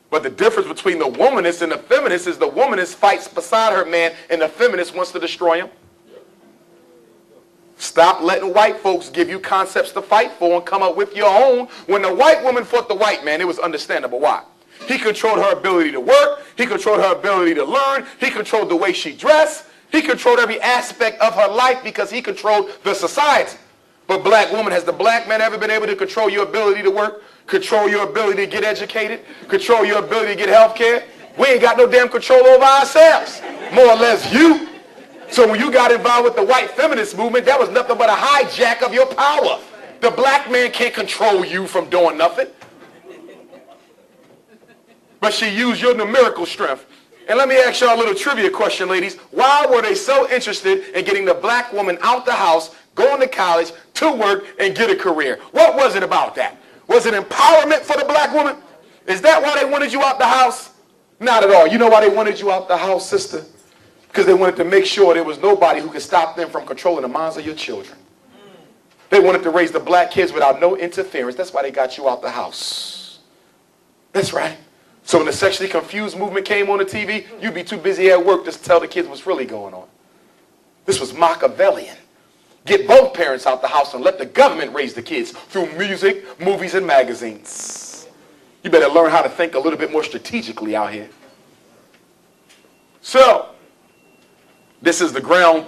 But the difference between the womanist and the feminist is the womanist fights beside her man and the feminist wants to destroy him. Stop letting white folks give you concepts to fight for and come up with your own. When the white woman fought the white man, it was understandable. Why? He controlled her ability to work. He controlled her ability to learn. He controlled the way she dressed. He controlled every aspect of her life because he controlled the society. But black woman, has the black man ever been able to control your ability to work? Control your ability to get educated? Control your ability to get health care? We ain't got no damn control over ourselves. More or less you. So when you got involved with the white feminist movement, that was nothing but a hijack of your power. The black man can't control you from doing nothing. But she used your numerical strength. And let me ask y'all a little trivia question, ladies. Why were they so interested in getting the black woman out the house, going to college, to work, and get a career? What was it about that? Was it empowerment for the black woman? Is that why they wanted you out the house? Not at all. You know why they wanted you out the house, sister? Because they wanted to make sure there was nobody who could stop them from controlling the minds of your children. They wanted to raise the black kids without no interference. That's why they got you out the house. That's right. So when the sexually confused movement came on the TV, you'd be too busy at work just to tell the kids what's really going on. This was Machiavellian. Get both parents out the house and let the government raise the kids through music, movies, and magazines. You better learn how to think a little bit more strategically out here. So, this is the ground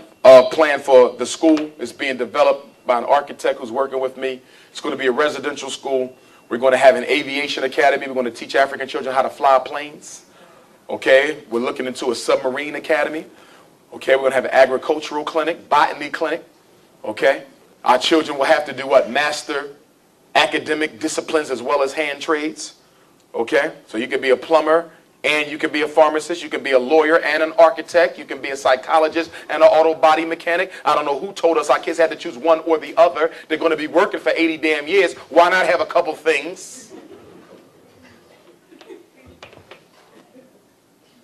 plan for the school. It's being developed by an architect who's working with me. It's going to be a residential school. We're going to have an aviation academy. We're going to teach African children how to fly planes. Okay, we're looking into a submarine academy. Okay, we're going to have an agricultural clinic, botany clinic. Okay, our children will have to do what? Master academic disciplines as well as hand trades. Okay, so you can be a plumber and you can be a pharmacist. You can be a lawyer and an architect. You can be a psychologist and an auto body mechanic. I don't know who told us our kids had to choose one or the other. They're going to be working for 80 damn years. Why not have a couple things?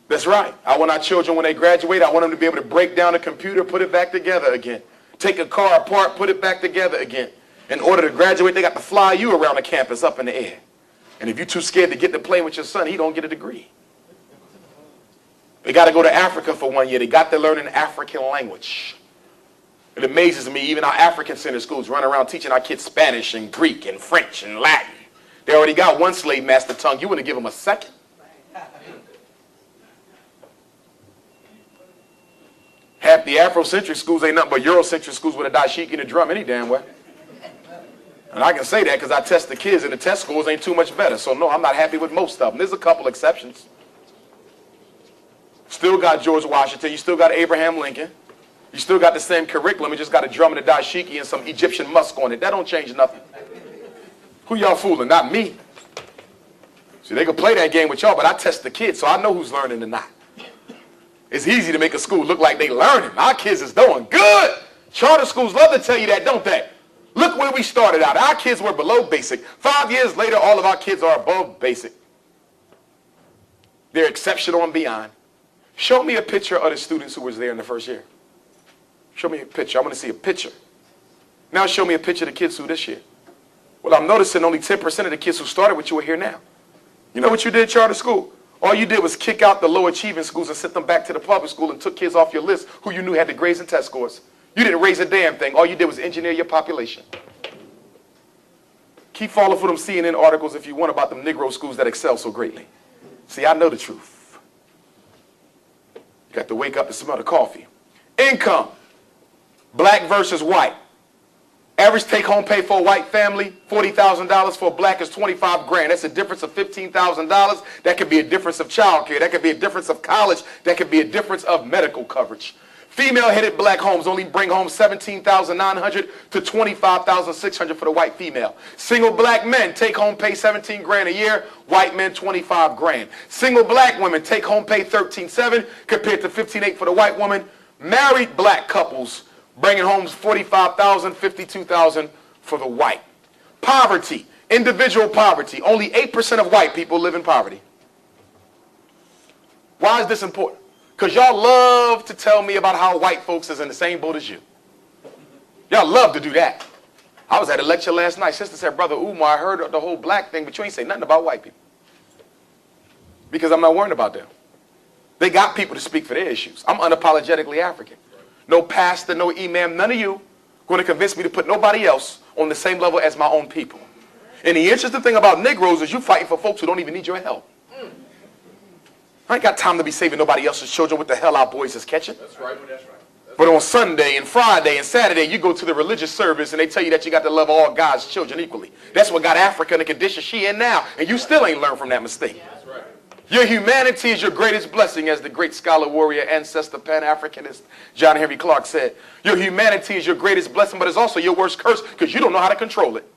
That's right. I want our children, when they graduate, I want them to be able to break down a computer, put it back together again. Take a car apart, put it back together again. In order to graduate, they got to fly you around the campus up in the air. And if you're too scared to get to play with your son, he don't get a degree. They got to go to Africa for 1 year. They got to learn an African language. It amazes me, even our African center schools run around teaching our kids Spanish and Greek and French and Latin. They already got one slave master tongue. You want to give them a second? Half the Afrocentric schools ain't nothing but Eurocentric schools with a dashiki and a drum any damn way. And I can say that because I test the kids and the test scores ain't too much better. So no, I'm not happy with most of them. There's a couple exceptions. Still got George Washington. You still got Abraham Lincoln. You still got the same curriculum. You just got a drum and a dashiki and some Egyptian musk on it. That don't change nothing. Who y'all fooling? Not me. See, they can play that game with y'all, but I test the kids, so I know who's learning and not. It's easy to make a school look like they learning. Our kids is doing good. Charter schools love to tell you that, don't they? Look where we started out. Our kids were below basic. 5 years later, all of our kids are above basic. They're exceptional and beyond. Show me a picture of the students who was there in the first year. Show me a picture. I want to see a picture. Now show me a picture of the kids who this year. Well, I'm noticing only 10% of the kids who started with you are here now. You know what you did, charter school? All you did was kick out the low achieving schools and send them back to the public school and took kids off your list who you knew had the grades and test scores. You didn't raise a damn thing. All you did was engineer your population. Keep following for them CNN articles if you want about them Negro schools that excel so greatly. See, I know the truth. You got to wake up and smell the coffee. Income. Black versus white. Average take-home pay for a white family, $40,000. For a black is $25,000. That's a difference of $15,000. That could be a difference of child care. That could be a difference of college. That could be a difference of medical coverage. Female-headed black homes only bring home $17,900 to $25,600 for the white female. Single black men take home pay $17,000 a year. White men $25,000. Single black women take home pay $13,700 compared to $15,800 for the white woman. Married black couples bringing home $45,000, $52,000 for the white. Poverty, individual poverty. Only 8% of white people live in poverty. Why is this important? Because y'all love to tell me about how white folks is in the same boat as you. Y'all love to do that. I was at a lecture last night. Sister said, Brother Umar, I heard the whole black thing, but you ain't say nothing about white people. Because I'm not worried about them. They got people to speak for their issues. I'm unapologetically African. No pastor, no imam, none of you going to convince me to put nobody else on the same level as my own people. And the interesting thing about Negroes is you fighting for folks who don't even need your help. I ain't got time to be saving nobody else's children. What the hell our boys is catching. That's right. That's right. But on Sunday and Friday and Saturday, you go to the religious service and they tell you that you got to love all God's children equally. That's what got Africa in the condition she in now. And you still ain't learned from that mistake. That's right. Your humanity is your greatest blessing, as the great scholar, warrior, ancestor, Pan-Africanist John Henry Clark said. Your humanity is your greatest blessing, but it's also your worst curse because you don't know how to control it.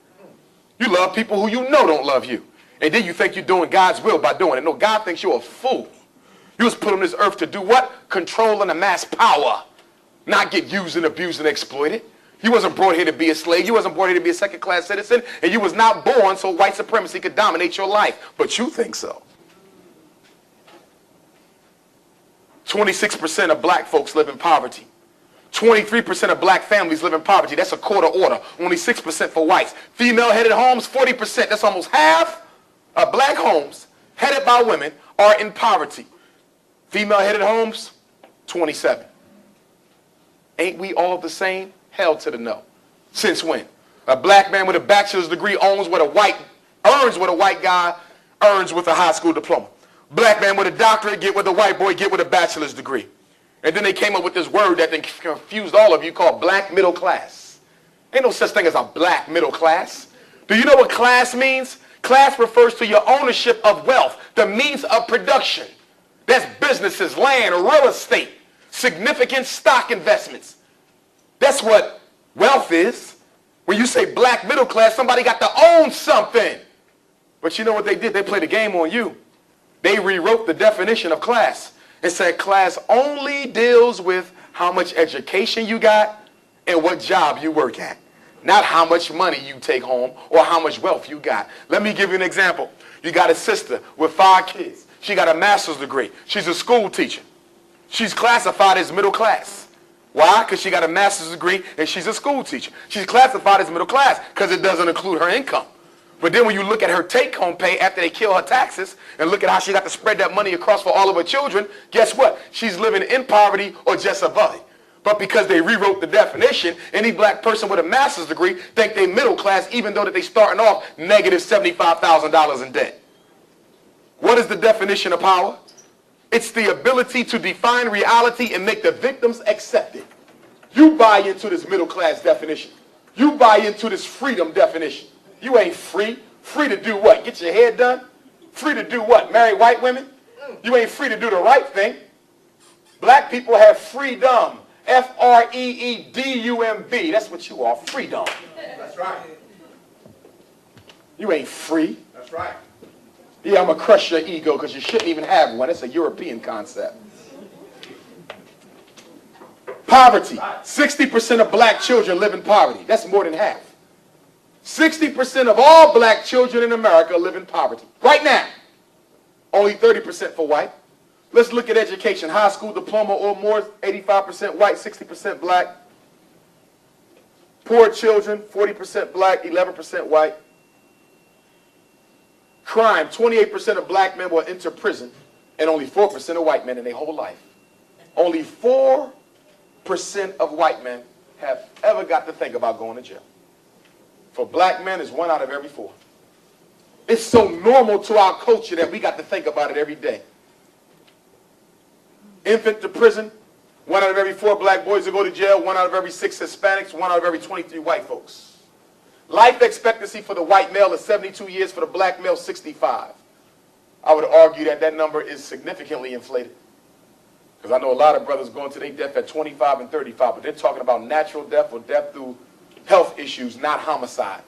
You love people who you know don't love you. And then you think you're doing God's will by doing it. No, God thinks you're a fool. You was put on this earth to do what? Control and amass power. Not get used and abused and exploited. You wasn't brought here to be a slave. You wasn't brought here to be a second-class citizen. And you was not born so white supremacy could dominate your life. But you think so. 26% of black folks live in poverty. 23% of black families live in poverty. That's a quarter order. Only 6% for whites. Female-headed homes, 40%. That's almost half of black homes headed by women are in poverty. Female-headed homes, 27. Ain't we all the same? Hell to the no. Since when? A black man with a bachelor's degree earns what a white guy earns with a high school diploma. Black man with a doctorate get what the white boy get with a bachelor's degree. And then they came up with this word that confused all of you called black middle class. Ain't no such thing as a black middle class. Do you know what class means? Class refers to your ownership of wealth, the means of production. That's businesses, land, real estate, significant stock investments. That's what wealth is. When you say black middle class, somebody got to own something. But you know what they did? They played a game on you. They rewrote the definition of class and said class only deals with how much education you got and what job you work at, not how much money you take home or how much wealth you got. Let me give you an example. You got a sister with 5 kids. She got a master's degree. She's a school teacher. She's classified as middle class. Why? Because she got a master's degree and she's a school teacher. She's classified as middle class because it doesn't include her income. But then when you look at her take-home pay after they kill her taxes and look at how she got to spread that money across for all of her children, guess what? She's living in poverty or just above it. But because they rewrote the definition, any black person with a master's degree think they middle class even though that they starting off negative $75,000 in debt. What is the definition of power? It's the ability to define reality and make the victims accept it. You buy into this middle class definition. You buy into this freedom definition. You ain't free. Free to do what? Get your hair done? Free to do what? Marry white women? You ain't free to do the right thing. Black people have freedom. F-R-E-E-D-U-M-B. That's what you are. Freedom. That's right. You ain't free. That's right. Yeah, I'm going to crush your ego because you shouldn't even have one. It's a European concept. Poverty. 60% of black children live in poverty. That's more than half. 60% of all black children in America live in poverty. Right now. only 30% for white. Let's look at education. High school diploma or more, 85% white, 60% black. Poor children, 40% black, 11% white. Crime, 28% of black men will enter prison and only 4% of white men in their whole life. Only 4% of white men have ever got to think about going to jail. For black men, it's 1 out of every 4. It's so normal to our culture that we got to think about it every day. Infant to prison, 1 out of every 4 black boys will go to jail, 1 out of every 6 Hispanics, 1 out of every 23 white folks. Life expectancy for the white male is 72 years, for the black male 65. I would argue that that number is significantly inflated. Because I know a lot of brothers going to their death at 25 and 35, but they're talking about natural death or death through health issues, not homicide.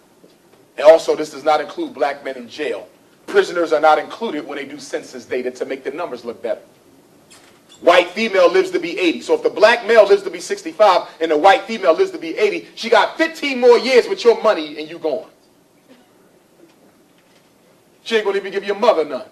And also, this does not include black men in jail. Prisoners are not included when they do census data to make the numbers look better. White female lives to be 80. So if the black male lives to be 65 and the white female lives to be 80, she got 15 more years with your money and you gone. She ain't going to even give your mother none.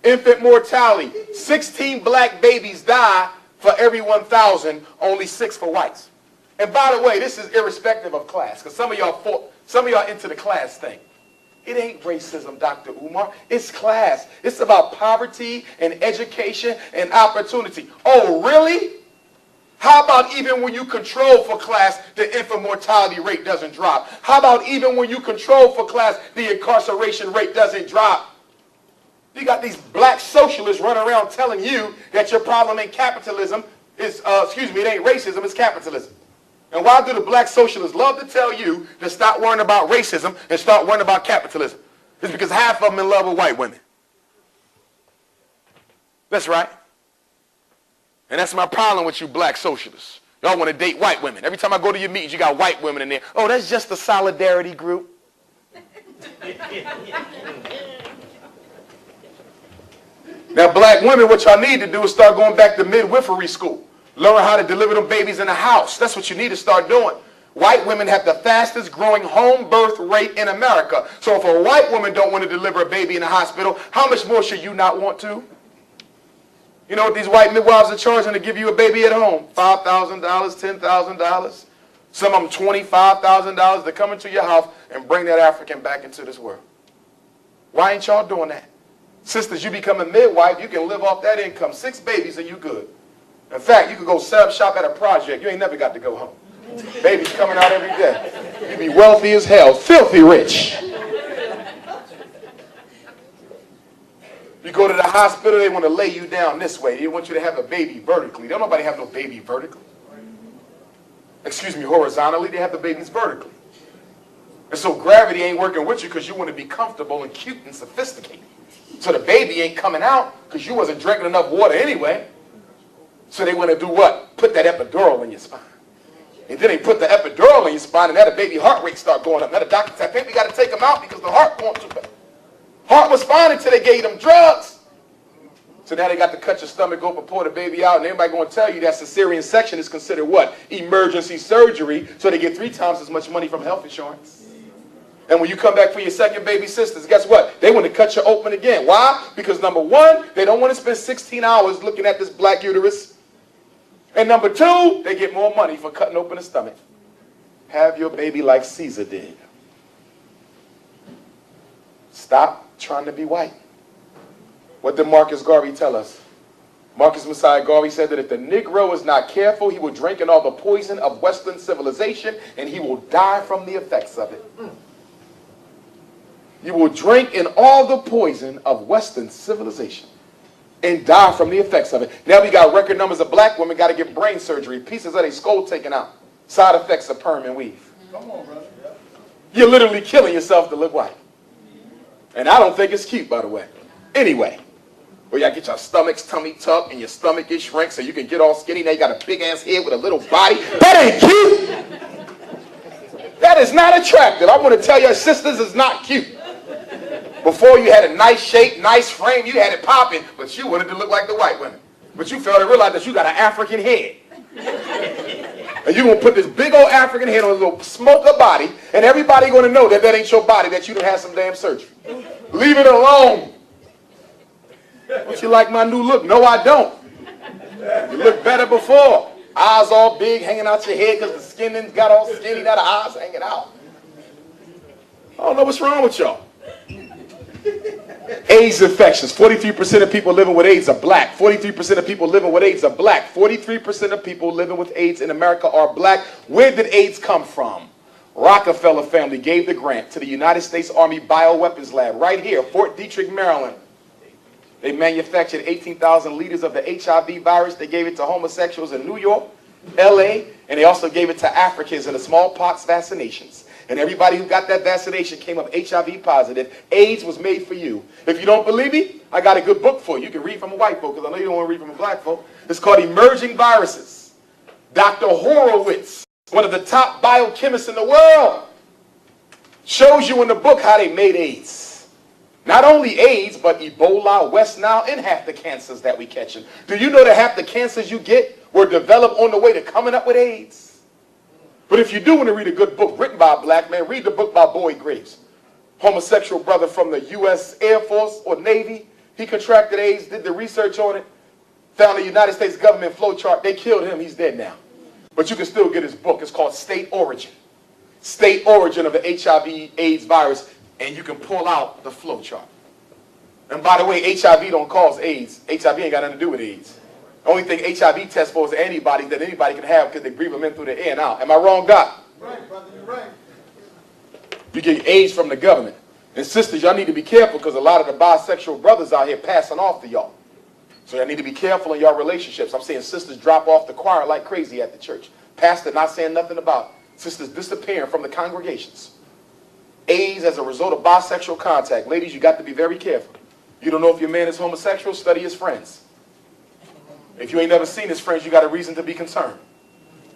Infant mortality. 16 black babies die for every 1,000, only 6 for whites. And by the way, this is irrespective of class, because some of y'all into the class thing. It ain't racism, Dr. Umar. It's class. It's about poverty and education and opportunity. Oh, really? How about even when you control for class, the infant mortality rate doesn't drop? How about even when you control for class, the incarceration rate doesn't drop? You got these black socialists running around telling you that your problem ain't capitalism, it ain't racism, it's capitalism. And why do the black socialists love to tell you to stop worrying about racism and start worrying about capitalism? It's because half of them in love with white women. That's right. And that's my problem with you black socialists. Y'all want to date white women. Every time I go to your meetings, you got white women in there. Oh, that's just a solidarity group. Now, black women, what y'all need to do is start going back to midwifery school. Learn how to deliver them babies in the house. That's what you need to start doing. White women have the fastest growing home birth rate in America. So if a white woman don't want to deliver a baby in the hospital, how much more should you not want to? You know what these white midwives are charging to give you a baby at home? $5,000, $10,000. Some of them $25,000 to come into your house and bring that African back into this world. Why ain't y'all doing that? Sisters, you become a midwife, you can live off that income. 6 babies and you good. In fact, you could go set up shop at a project. You ain't never got to go home. Babies coming out every day. You be wealthy as hell, filthy rich. You go to the hospital, they want to lay you down this way. They want you to have a baby vertically. Don't nobody have no baby vertically. Excuse me, horizontally. They have the babies vertically. And so gravity ain't working with you because you want to be comfortable and cute and sophisticated. So the baby ain't coming out because you wasn't drinking enough water anyway. So they want to do what? Put that epidural in your spine. And then they put the epidural in your spine and now the baby heart rate start going up. Now the doctor said, baby, got to take him out because the heart going too fast. Heart was fine until they gave them drugs. So now they got to cut your stomach open, pour the baby out, and everybody going to tell you that cesarean section is considered what? Emergency surgery. So they get 3 times as much money from health insurance. And when you come back for your second baby sisters, guess what? They want to cut you open again. Why? Because number 1, they don't want to spend 16 hours looking at this black uterus. And number 2, they get more money for cutting open the stomach. Have your baby like Caesar did. Stop trying to be white. What did Marcus Garvey tell us? Marcus Messiah Garvey said that if the Negro is not careful, he will drink in all the poison of Western civilization and he will die from the effects of it. You will drink in all the poison of Western civilization and die from the effects of it. Now we got record numbers of black women got to get brain surgery, pieces of their skull taken out, side effects of perm and weave. Come on, brother. You're literally killing yourself to look white. And I don't think it's cute, by the way. Anyway, where y'all get your stomach's tummy tucked and your stomach gets shrink so you can get all skinny. Now you got a big ass head with a little body. That ain't cute. That is not attractive. I want to tell your sisters it's not cute. Before you had a nice shape, nice frame, you had it popping, but you wanted to look like the white women. But you failed to realize that you got an African head. And you're going to put this big old African head on a little smoker body, and everybody going to know that that ain't your body, that you done had some damn surgery. Leave it alone. Don't you like my new look? No, I don't. You look better before. Eyes all big, hanging out your head because the skin then got all skinny, now the eyes hanging out. I don't know what's wrong with y'all. AIDS infections. 43% of people living with AIDS are black. 43% of people living with AIDS are black. 43% of people living with AIDS in America are black. Where did AIDS come from? Rockefeller family gave the grant to the United States Army Bioweapons Lab right here, Fort Detrick, Maryland. They manufactured 18,000 liters of the HIV virus. They gave it to homosexuals in New York, LA, and they also gave it to Africans in the smallpox vaccinations. And everybody who got that vaccination came up HIV positive. AIDS was made for you. If you don't believe me, I got a good book for you. You can read from a white book, because I know you don't want to read from a black folk. It's called Emerging Viruses. Dr. Horowitz, one of the top biochemists in the world, shows you in the book how they made AIDS. Not only AIDS, but Ebola, West Nile, and half the cancers that we catching. Do you know that half the cancers you get were developed on the way to coming up with AIDS? But if you do want to read a good book written by a black man, read the book by Boyd Graves. Homosexual brother from the U.S. Air Force or Navy. He contracted AIDS, did the research on it, found the United States government flow chart. They killed him. He's dead now. But you can still get his book. It's called State Origin. State Origin of the HIV AIDS virus. And you can pull out the flow chart. And by the way, HIV don't cause AIDS. HIV ain't got nothing to do with AIDS. The only thing HIV tests for is antibodies that anybody can have because they breathe them in through the air and out. Am I wrong, Doc? Right, brother, you're right. You get AIDS from the government. And sisters, y'all need to be careful because a lot of the bisexual brothers out here passing off to y'all. So y'all need to be careful in your relationships. I'm saying sisters drop off the choir like crazy at the church. Pastor not saying nothing about it. Sisters disappearing from the congregations. AIDS as a result of bisexual contact. Ladies, you got to be very careful. You don't know if your man is homosexual, study his friends. If you ain't never seen his friends, you got a reason to be concerned.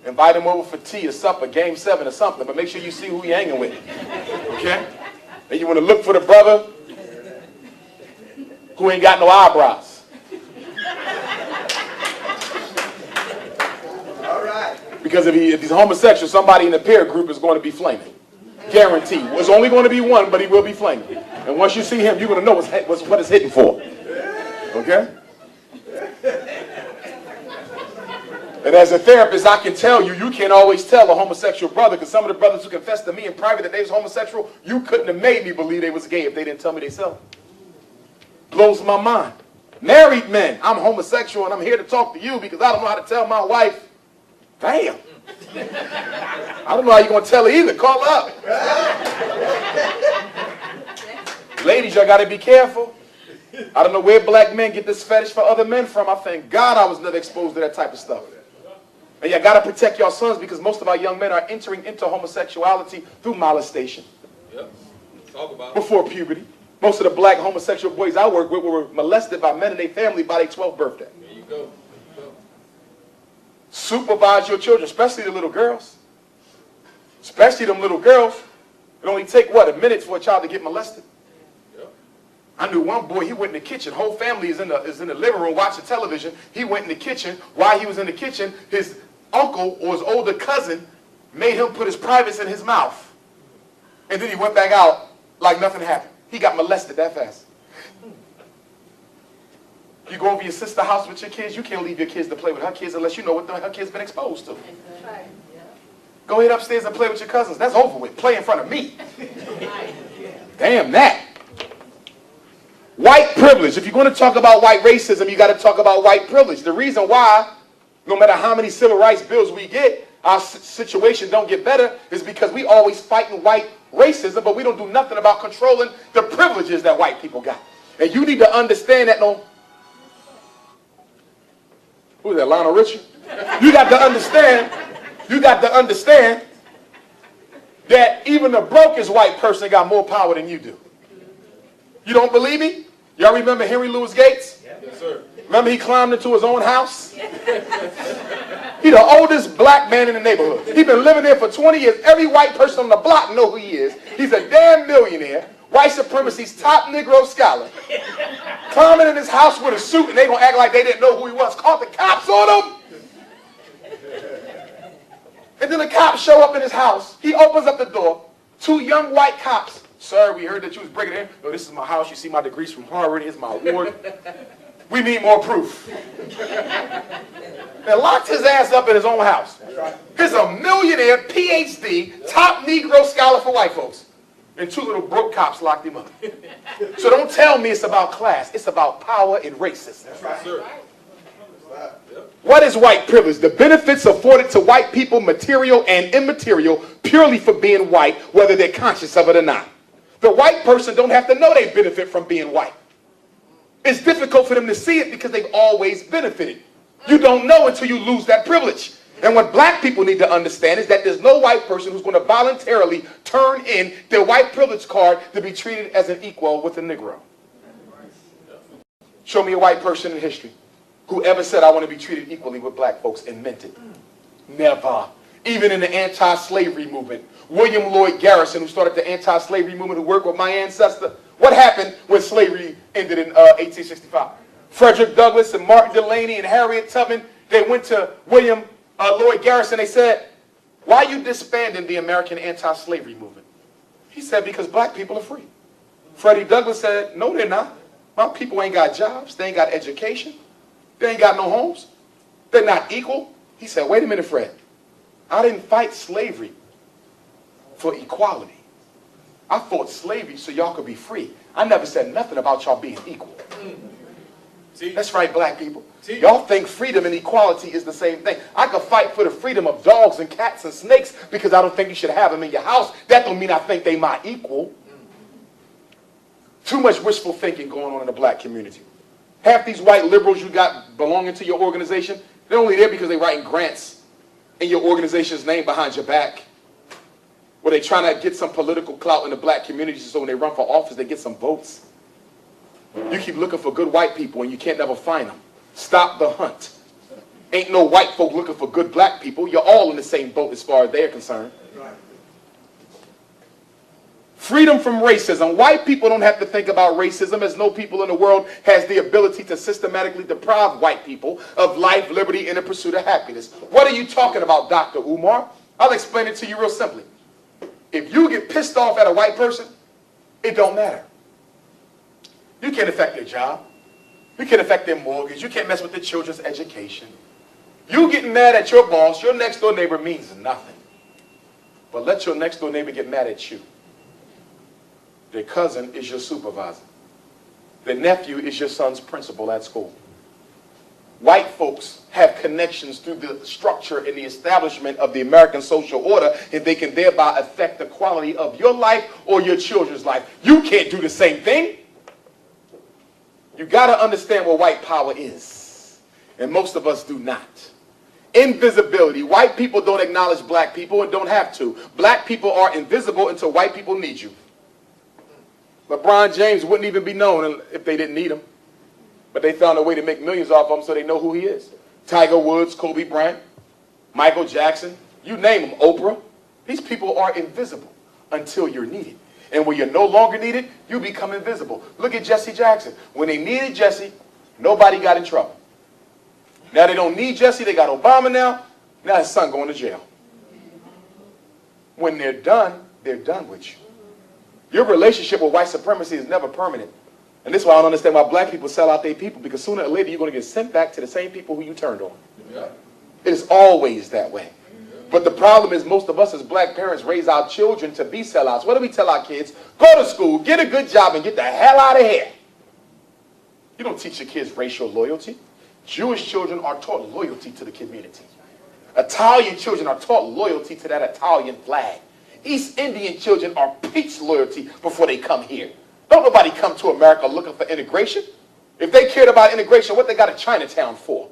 Invite him over for tea or supper, game 7 or something, but make sure you see who you're hanging with. Okay? And you want to look for the brother who ain't got no eyebrows. All right. Because if he's homosexual, somebody in the peer group is going to be flaming. Guaranteed. There's only going to be one, but he will be flaming. And once you see him, you're going to know what it's hitting for. Okay? And as a therapist, I can tell you, you can't always tell a homosexual brother, because some of the brothers who confessed to me in private that they was homosexual, you couldn't have made me believe they was gay if they didn't tell me themselves. Blows my mind. Married men, I'm homosexual and I'm here to talk to you because I don't know how to tell my wife. Damn. I don't know how you're going to tell her either. Call her up. Ladies, y'all got to be careful. I don't know where black men get this fetish for other men from. I thank God I was never exposed to that type of stuff. And you got to protect your sons because most of our young men are entering into homosexuality through molestation. Yep. Talk about it. Before puberty. Most of the black homosexual boys I work with were molested by men in their family by their 12th birthday. There you go. Supervise your children, especially the little girls. Especially them little girls. It only take, what, a minute for a child to get molested? Yep. I knew one boy, he went in the kitchen. Whole family is in the living room watching television. He went in the kitchen. While he was in the kitchen, his uncle or his older cousin made him put his privates in his mouth. And then he went back out like nothing happened. He got molested that fast. You go over your sister's house with your kids, you can't leave your kids to play with her kids unless you know what her kids been exposed to. Right. Go ahead upstairs and play with your cousins. That's over with. Play in front of me. Damn that. White privilege. If you're going to talk about white racism, you got to talk about white privilege. The reason why, no matter how many civil rights bills we get, our situation don't get better is because we always fighting white racism, but we don't do nothing about controlling the privileges that white people got. And you need to understand that. No, who is that, Lionel Richie? You got to understand that even the brokest white person got more power than you do. You don't believe me? Y'all remember Henry Louis Gates? Yes, sir. Remember he climbed into his own house? He the oldest black man in the neighborhood. He been living there for 20 years. Every white person on the block know who he is. He's a damn millionaire. White supremacy's top Negro scholar. Climbing in his house with a suit and they gonna act like they didn't know who he was. Called the cops on him. And then the cops show up in his house. He opens up the door. 2 young white cops. Sir, we heard that you was breaking in. No, this is my house. You see my degrees from Harvard. Here's my award. We need more proof. And locked his ass up in his own house. He's a millionaire, PhD, top Negro scholar for white folks. And 2 little broke cops locked him up. So don't tell me it's about class. It's about power and racism. That's right, sir. What is white privilege? The benefits afforded to white people, material and immaterial, purely for being white, whether they're conscious of it or not. The white person don't have to know they benefit from being white. It's difficult for them to see it because they've always benefited. You don't know until you lose that privilege. And what black people need to understand is that there's no white person who's going to voluntarily turn in their white privilege card to be treated as an equal with a Negro. Show me a white person in history who ever said, I want to be treated equally with black folks and meant it. Never. Even in the anti-slavery movement. William Lloyd Garrison, who started the anti-slavery movement, who worked with my ancestor. What happened when slavery ended in 1865? Frederick Douglass and Martin Delany and Harriet Tubman, they went to William Lloyd Garrison. They said, why are you disbanding the American anti-slavery movement? He said, because black people are free. Freddie Douglass said, no, they're not. My people ain't got jobs. They ain't got education. They ain't got no homes. They're not equal. He said, wait a minute, Fred. I didn't fight slavery for equality. I fought slavery so y'all could be free. I never said nothing about y'all being equal. See? That's right, black people. Y'all think freedom and equality is the same thing. I could fight for the freedom of dogs and cats and snakes because I don't think you should have them in your house. That don't mean I think they my equal. Too much wishful thinking going on in the black community. Half these white liberals you got belonging to your organization, they're only there because they're writing grants in your organization's name behind your back. Where they're trying to get some political clout in the black community so when they run for office, they get some votes. You keep looking for good white people and you can't never find them. Stop the hunt. Ain't no white folk looking for good black people. You're all in the same boat as far as they're concerned. Freedom from racism. White people don't have to think about racism, as no people in the world has the ability to systematically deprive white people of life, liberty, and the pursuit of happiness. What are you talking about, Dr. Umar? I'll explain it to you real simply. If you get pissed off at a white person, it don't matter. You can't affect their job. You can't affect their mortgage. You can't mess with their children's education. You getting mad at your boss, your next door neighbor means nothing. But let your next door neighbor get mad at you. Their cousin is your supervisor. Their nephew is your son's principal at school. White folks have connections through the structure and the establishment of the American social order, and they can thereby affect the quality of your life or your children's life. You can't do the same thing. You got to understand what white power is, and most of us do not. Invisibility. White people don't acknowledge black people and don't have to. Black people are invisible until white people need you. LeBron James wouldn't even be known if they didn't need him. But they found a way to make millions off of him so they know who he is. Tiger Woods, Kobe Bryant, Michael Jackson, you name them, Oprah. These people are invisible until you're needed. And when you're no longer needed, you become invisible. Look at Jesse Jackson. When they needed Jesse, nobody got in trouble. Now they don't need Jesse, they got Obama now. Now his son going to jail. When they're done with you. Your relationship with white supremacy is never permanent. And this is why I don't understand why black people sell out their people, because sooner or later you're going to get sent back to the same people who you turned on. Yeah. It is always that way. Yeah. But the problem is most of us as black parents raise our children to be sellouts. What do we tell our kids? Go to school, get a good job, and get the hell out of here. You don't teach your kids racial loyalty. Jewish children are taught loyalty to the community. Italian children are taught loyalty to that Italian flag. East Indian children are preached loyalty before they come here. Don't nobody come to America looking for integration. If they cared about integration, what they got a Chinatown for?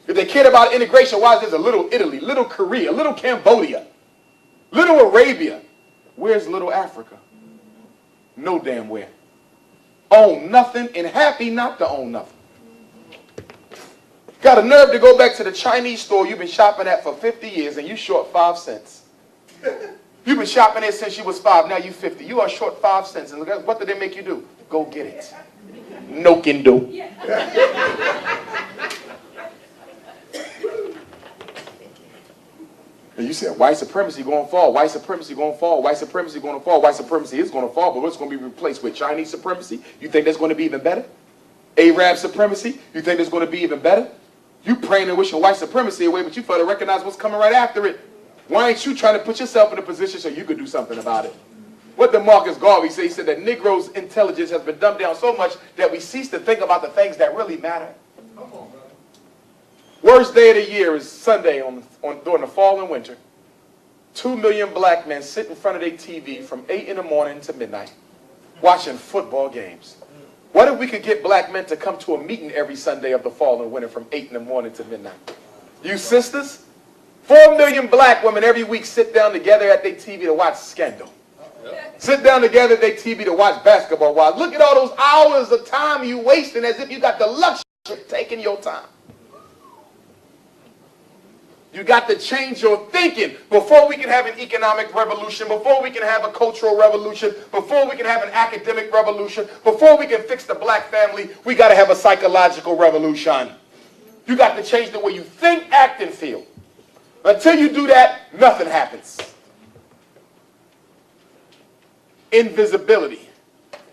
If they cared about integration, why is there a little Italy, little Korea, little Cambodia, little Arabia? Where's little Africa? No damn where. Own nothing and happy not to own nothing. Got a nerve to go back to the Chinese store you've been shopping at for 50 years and you short 5 cents. You've been shopping there since you was 5, now you 50. You are short 5 cents. And what did they make you do? Go get it. No can do. And you said white supremacy going to fall, white supremacy going to fall, white supremacy going to fall, white supremacy is going to fall, but what's going to be replaced with? Chinese supremacy? You think that's going to be even better? Arab supremacy? You think that's going to be even better? You praying and wishing white supremacy away, but you fail to recognize what's coming right after it. Why ain't you trying to put yourself in a position so you could do something about it? What did Marcus Garvey say? He said that Negroes' intelligence has been dumbed down so much that we cease to think about the things that really matter. Worst day of the year is Sunday during the fall and winter. 2 million black men sit in front of their TV from 8 in the morning to midnight watching football games. What if we could get black men to come to a meeting every Sunday of the fall and winter from 8 in the morning to midnight? You sisters, 4 million black women every week sit down together at their TV to watch Scandal. Sit down together at their TV to watch basketball. While look at all those hours of time you wasting as if you got the luxury of taking your time. You got to change your thinking before we can have an economic revolution, before we can have a cultural revolution, before we can have an academic revolution, before we can fix the black family. We got to have a psychological revolution. You got to change the way you think, act, and feel. Until you do that, nothing happens. Invisibility.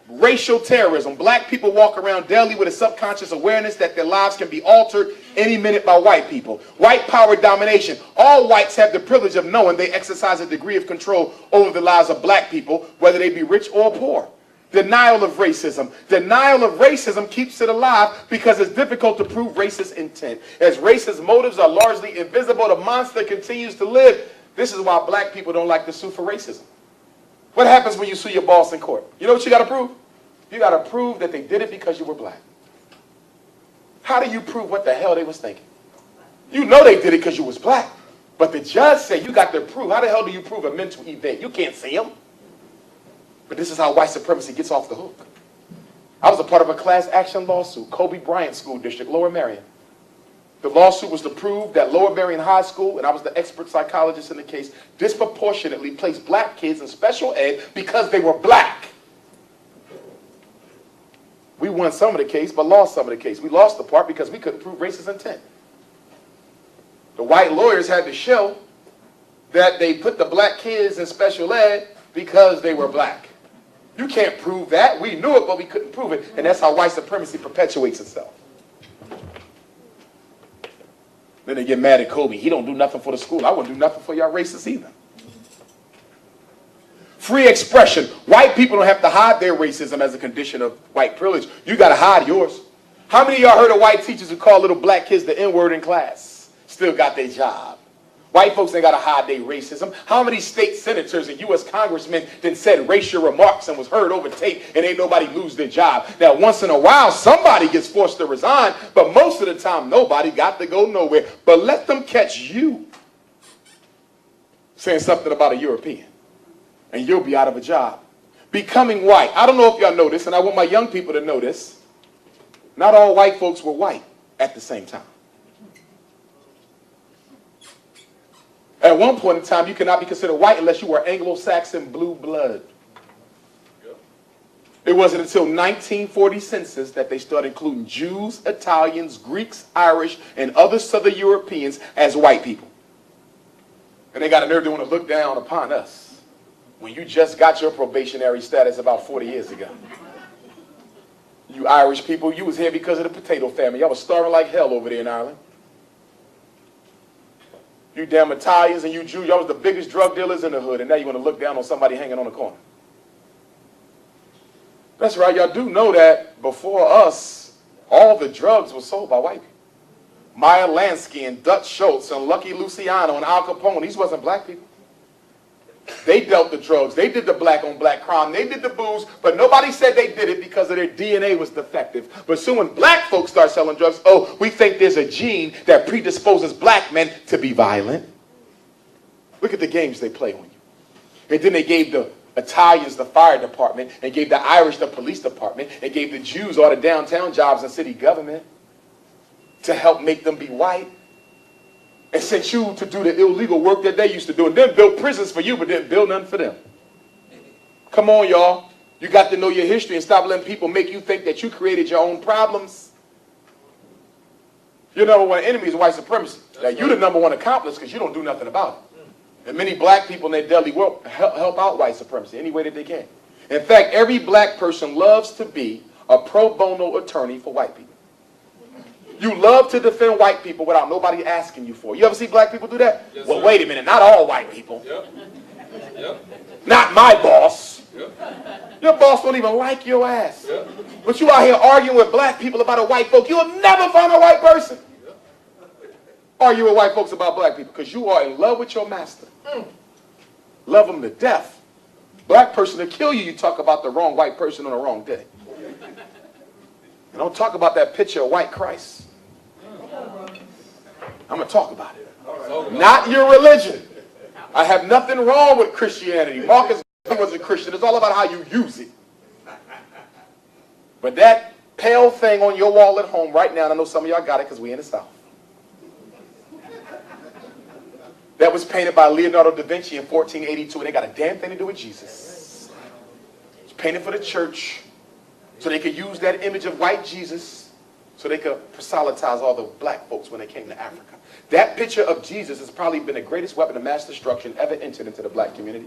Racial terrorism. Black people walk around daily with a subconscious awareness that their lives can be altered any minute by white people. White power domination. All whites have the privilege of knowing they exercise a degree of control over the lives of black people, whether they be rich or poor. Denial of racism. Denial of racism keeps it alive because it's difficult to prove racist intent. As racist motives are largely invisible, the monster continues to live. This is why black people don't like to sue for racism. What happens when you sue your boss in court? You know what you got to prove? You got to prove that they did it because you were black. How do you prove what the hell they was thinking? You know they did it because you was black. But the judge said you got to prove. How the hell do you prove a mental event? You can't see them. But this is how white supremacy gets off the hook. I was a part of a class action lawsuit, Kobe Bryant School District, Lower Merion. The lawsuit was to prove that Lower Merion High School, and I was the expert psychologist in the case, disproportionately placed black kids in special ed because they were black. We won some of the case, but lost some of the case. We lost the part because we couldn't prove racist intent. The white lawyers had to show that they put the black kids in special ed because they were black. You can't prove that. We knew it, but we couldn't prove it. And that's how white supremacy perpetuates itself. Then they get mad at Kobe. He don't do nothing for the school. I wouldn't do nothing for y'all racists either. Free expression. White people don't have to hide their racism as a condition of white privilege. You got to hide yours. How many of y'all heard of white teachers who call little black kids the N-word in class? Still got their job. White folks ain't got to hide their racism. How many state senators and U.S. congressmen then said racial remarks and was heard over tape and ain't nobody lose their job? Now, once in a while, somebody gets forced to resign, but most of the time, nobody got to go nowhere. But let them catch you saying something about a European, and you'll be out of a job. Becoming white. I don't know if y'all know this, and I want my young people to know this. Not all white folks were white at the same time. At one point in time, you cannot be considered white unless you were Anglo-Saxon blue blood. It wasn't until 1940 census that they started including Jews, Italians, Greeks, Irish, and other Southern Europeans as white people. And they got a nerve to want to look down upon us when you just got your probationary status about 40 years ago. You Irish people, you was here because of the potato famine. Y'all was starving like hell over there in Ireland. You damn Italians and you Jews, y'all was the biggest drug dealers in the hood, and now you want to look down on somebody hanging on the corner. That's right, y'all do know that before us, all the drugs were sold by white people. Meyer Lansky and Dutch Schultz and Lucky Luciano and Al Capone, these wasn't black people. They dealt the drugs. They did the black on black crime. They did the booze, but nobody said they did it because of their DNA was defective. But soon when black folks start selling drugs, oh, we think there's a gene that predisposes black men to be violent. Look at the games they play on you. And then they gave the Italians the fire department, and gave the Irish the police department, and gave the Jews all the downtown jobs in city government to help make them be white. And sent you to do the illegal work that they used to do. And then built prisons for you, but didn't build none for them. Come on, y'all. You got to know your history and stop letting people make you think that you created your own problems. Your number one enemy is white supremacy. Now, you're the number one accomplice because you don't do nothing about it. And many black people in their daily work help out white supremacy any way that they can. In fact, every black person loves to be a pro bono attorney for white people. You love to defend white people without nobody asking you for it. You ever see black people do that? Yes, well, sir. wait a minute, not all white people. Yep. Yep. Not my boss. Yep. Your boss don't even like your ass. Yep. But you out here arguing with black people about a white folk. You'll never find a white person. Argue with white folks about black people because you are in love with your master. Love them to death. Black person to kill you, you talk about the wrong white person on the wrong day. And don't talk about that picture of white Christ. I'm going to talk about it. Not your religion. I have nothing wrong with Christianity. Marcus was a Christian. It's all about how you use it. But that pale thing on your wall at home right now, and I know some of y'all got it because we in the South. That was painted by Leonardo da Vinci in 1482, and they got a damn thing to do with Jesus. It's painted for the church so they could use that image of white Jesus so they could proselytize all the black folks when they came to Africa. That picture of Jesus has probably been the greatest weapon of mass destruction ever entered into the black community.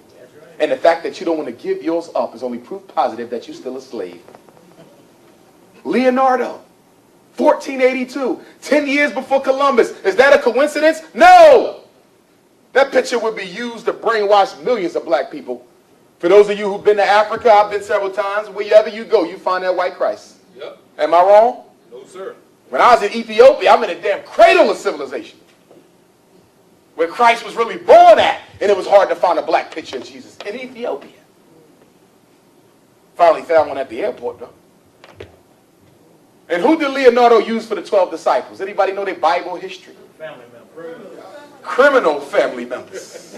And the fact that you don't want to give yours up is only proof positive that you're still a slave. Leonardo, 1482, 10 years before Columbus. Is that a coincidence? No! That picture would be used to brainwash millions of black people. For those of you who've been to Africa, I've been several times, wherever you go, you find that white Christ. Yep. Am I wrong? No, sir. When I was in Ethiopia, I'm in a damn cradle of civilization. Where Christ was really born at. And it was hard to find a black picture of Jesus in Ethiopia. Finally found one at the airport, though. And who did Leonardo use for the 12 disciples? Anybody know their Bible history? Family member. Criminal family members.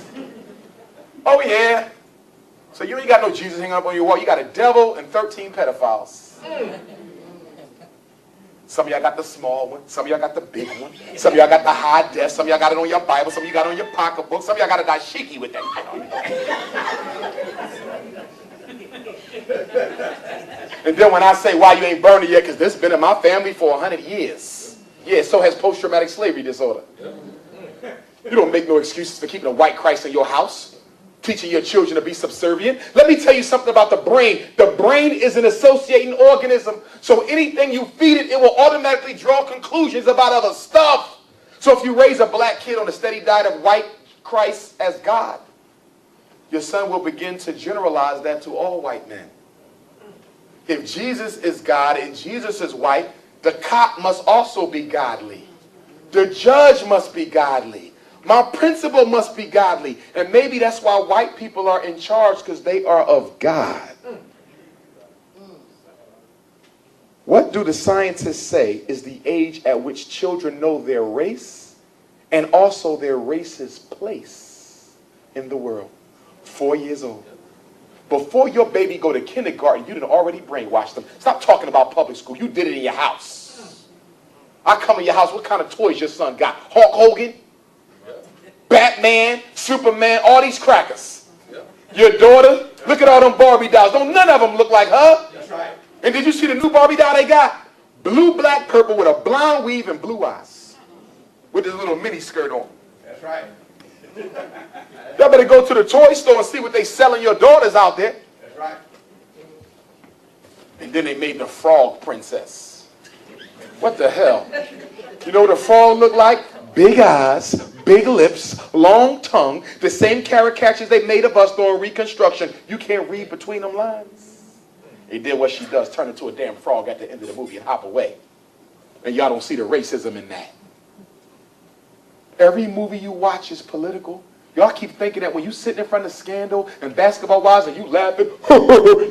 Oh, yeah. So you ain't got no Jesus hanging up on your wall. You got a devil and 13 pedophiles. Some of y'all got the small one. Some of y'all got the big one. Some of y'all got the high def. Some of y'all got it on your Bible. Some of you got it on your pocketbook. Some of y'all got a dashiki with that. And then when I say why you ain't burned it yet, because this has been in my family for 100 years. Yeah, so has post-traumatic slavery disorder. You don't make no excuses for keeping a white Christ in your house, teaching your children to be subservient. Let me tell you something about the brain. The brain is an associating organism. So anything you feed it, it will automatically draw conclusions about other stuff. So if you raise a black kid on a steady diet of white Christ as God, your son will begin to generalize that to all white men. If Jesus is God and Jesus is white, the cop must also be godly. The judge must be godly. My principal must be godly. And maybe that's why white people are in charge, because they are of God. What do the scientists say is the age at which children know their race and also their race's place in the world? 4 years old. Before your baby go to kindergarten, you done already brainwashed them. Stop talking about public school. You did it in your house. I come in your house, what kind of toys your son got? Hulk Hogan? Batman, Superman, all these crackers. Your daughter, look at all them Barbie dolls. Don't none of them look like her. That's right. And did you see the new Barbie doll they got? Blue, black, purple with a blonde weave and blue eyes. With this little mini skirt on. That's right. Y'all better go to the toy store and see what they selling your daughters out there. That's right. And then they made the frog princess. What the hell? You know what a frog looked like? Big eyes, big lips, long tongue, the same caricatures they made of us during Reconstruction. You can't read between them lines. He did what she does, turn into a damn frog at the end of the movie and hop away. And y'all don't see the racism in that. Every movie you watch is political. Y'all keep thinking that when you sitting in front of Scandal and Basketball Wives and you laughing,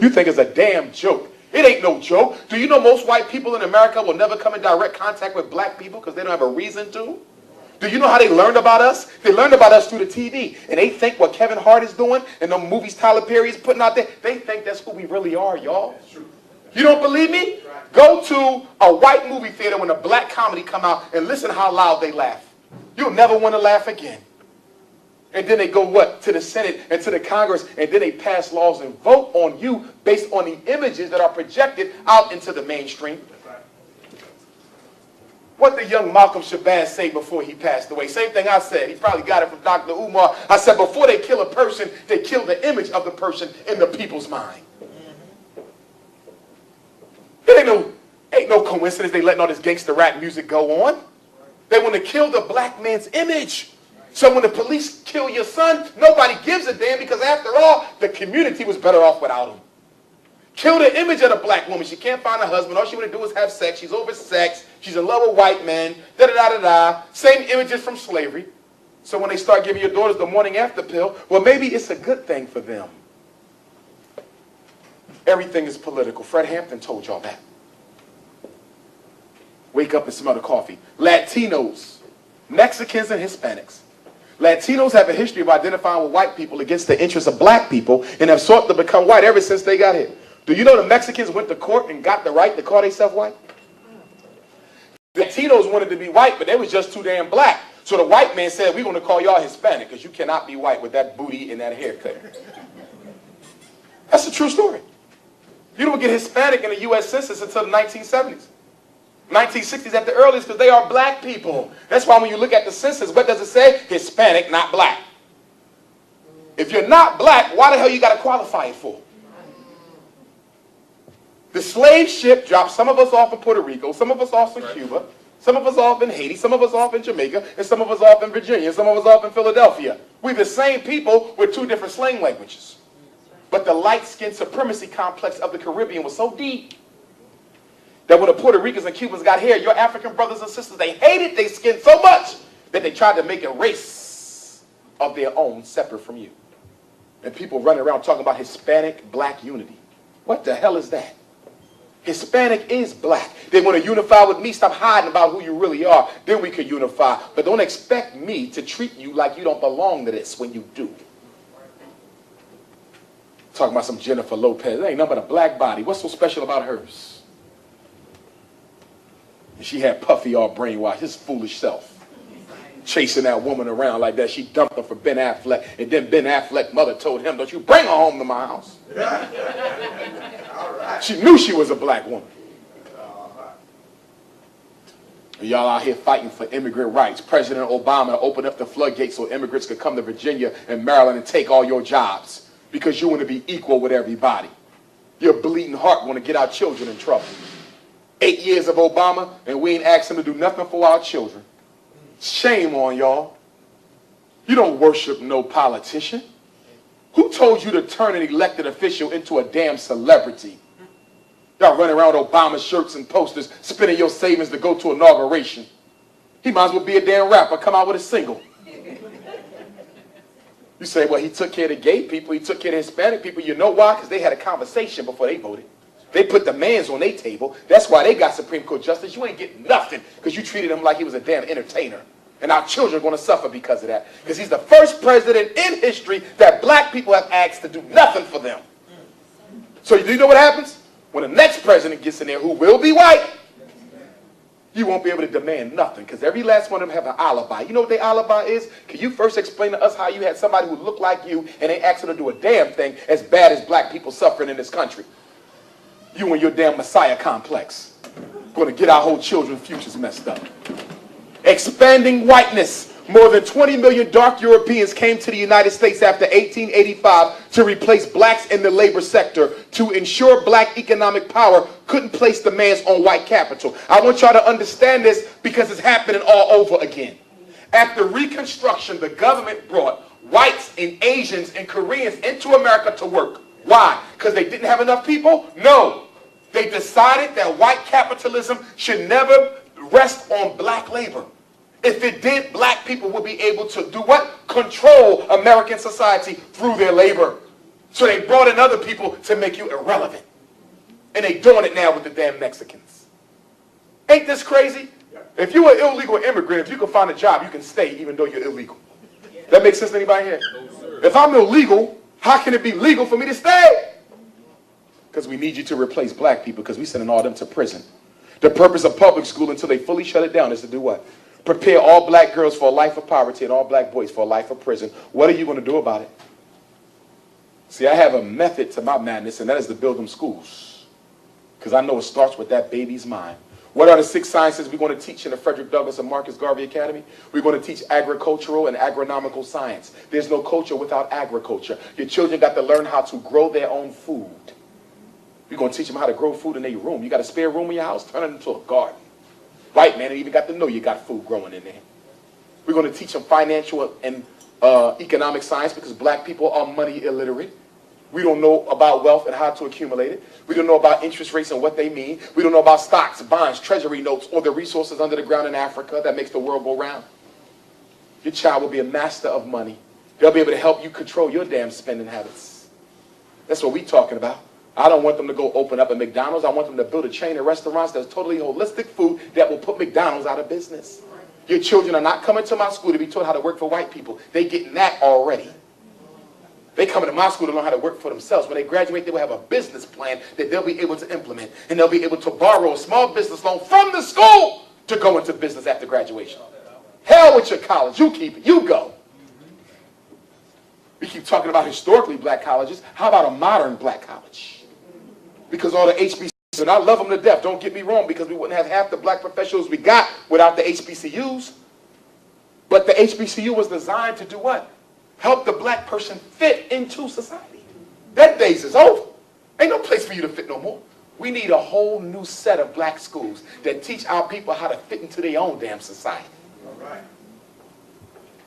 you think it's a damn joke. It ain't no joke. Do you know most white people in America will never come in direct contact with black people because they don't have a reason to? Do you know how they learned about us? They learned about us through the TV. And they think what Kevin Hart is doing and the movies Tyler Perry is putting out there, they think that's who we really are, y'all. You don't believe me? Go to a white movie theater when a black comedy come out and listen how loud they laugh. You'll never want to laugh again. And then they go what? To the Senate and to the Congress, and then they pass laws and vote on you based on the images that are projected out into the mainstream. What did young Malcolm Shabazz say before he passed away? Same thing I said. He probably got it from Dr. Umar. I said, before they kill a person, they kill the image of the person in the people's mind. It ain't no coincidence they letting all this gangster rap music go on. They want to kill the black man's image. So when the police kill your son, nobody gives a damn because after all, the community was better off without him. Kill the image of the black woman. She can't find a husband. All she want to do is have sex. She's oversexed. She's in love with white men. Da-da-da-da-da. Same images from slavery. So when they start giving your daughters the morning after pill, well, maybe it's a good thing for them. Everything is political. Fred Hampton told y'all that. Wake up and smell the coffee. Latinos, Mexicans, and Hispanics. Latinos have a history of identifying with white people against the interests of black people and have sought to become white ever since they got here. Do you know the Mexicans went to court and got the right to call themselves white? The Latinos wanted to be white, but they was just too damn black. So the white man said, we're going to call y'all Hispanic because you cannot be white with that booty and that haircut. That's a true story. You don't get Hispanic in the U.S. Census until the 1970s. 1960s at the earliest because they are black people. That's why when you look at the census, what does it say? Hispanic, not black. If you're not black, why the hell you got to qualify it for? The slave ship dropped some of us off in Puerto Rico, some of us off in Cuba, some of us off in Haiti, some of us off in Jamaica, and some of us off in Virginia, some of us off in Philadelphia. We're the same people with two different slang languages. But the light-skinned supremacy complex of the Caribbean was so deep that when the Puerto Ricans and Cubans got here, your African brothers and sisters, they hated their skin so much that they tried to make a race of their own separate from you. And people running around talking about Hispanic black unity. What the hell is that? Hispanic is black. They want to unify with me. Stop hiding about who you really are. Then we can unify. But don't expect me to treat you like you don't belong to this when you do. Talking about some Jennifer Lopez. It ain't nothing but a black body. What's so special about hers? And she had Puffy all brainwashed, his foolish self. Chasing that woman around like that. She dumped her for Ben Affleck. And then Ben Affleck's mother told him, don't you bring her home to my house. She knew she was a black woman. Y'all out here fighting for immigrant rights. President Obama opened up the floodgates so immigrants could come to Virginia and Maryland and take all your jobs because you want to be equal with everybody. Your bleeding heart want to get our children in trouble. 8 years of Obama, and we ain't asked him to do nothing for our children. Shame on y'all. You don't worship no politician. Who told you to turn an elected official into a damn celebrity? Y'all running around with Obama shirts and posters, spending your savings to go to inauguration. He might as well be a damn rapper, come out with a single. You say, well, he took care of the gay people, he took care of the Hispanic people. You know why? Because they had a conversation before they voted. They put demands on their table. That's why they got Supreme Court justice. You ain't getting nothing because you treated him like he was a damn entertainer. And our children are going to suffer because of that. Because he's the first president in history that black people have asked to do nothing for them. So do you know what happens? When the next president gets in there who will be white, you won't be able to demand nothing because every last one of them have an alibi. You know what their alibi is? Can you first explain to us how you had somebody who looked like you and they asked her to do a damn thing as bad as black people suffering in this country? You and your damn Messiah complex. Going to get our whole children's futures messed up. Expanding whiteness. More than 20 million dark Europeans came to the United States after 1885 to replace blacks in the labor sector to ensure black economic power couldn't place demands on white capital. I want y'all to understand this because it's happening all over again. After Reconstruction, the government brought whites and Asians and Koreans into America to work. Why? Because they didn't have enough people? No. They decided that white capitalism should never rest on black labor. If it did, black people would be able to do what? Control American society through their labor. So they brought in other people to make you irrelevant. And they doing it now with the damn Mexicans. Ain't this crazy? If you're an illegal immigrant, if you can find a job, you can stay even though you're illegal. That makes sense to anybody here? If I'm illegal, how can it be legal for me to stay? Because we need you to replace black people because we're sending all them to prison. The purpose of public school until they fully shut it down is to do what? Prepare all black girls for a life of poverty and all black boys for a life of prison. What are you going to do about it? See, I have a method to my madness, and that is to build them schools. Because I know it starts with that baby's mind. What are the 6 sciences we're going to teach in the Frederick Douglass and Marcus Garvey Academy? We're going to teach agricultural and agronomical science. There's no culture without agriculture. Your children got to learn how to grow their own food. We're going to teach them how to grow food in their room. You got a spare room in your house? Turn it into a garden. White man ain't even got to know you got food growing in there. We're going to teach them financial and economic science because black people are money illiterate. We don't know about wealth and how to accumulate it. We don't know about interest rates and what they mean. We don't know about stocks, bonds, treasury notes, or the resources under the ground in Africa that makes the world go round. Your child will be a master of money. They'll be able to help you control your damn spending habits. That's what we're talking about. I don't want them to go open up a McDonald's. I want them to build a chain of restaurants that's totally holistic food that will put McDonald's out of business. Your children are not coming to my school to be taught how to work for white people. They're getting that already. They come into my school to learn how to work for themselves. When they graduate, they will have a business plan that they'll be able to implement. And they'll be able to borrow a small business loan from the school to go into business after graduation. Hell with your college. You keep it. You go. We keep talking about historically black colleges. How about a modern black college? Because all the HBCUs, and I love them to death, don't get me wrong, because we wouldn't have half the black professionals we got without the HBCUs. But the HBCU was designed to do what? Help the black person fit into society. That days is over. Ain't no place for you to fit no more. We need a whole new set of black schools that teach our people how to fit into their own damn society. All right.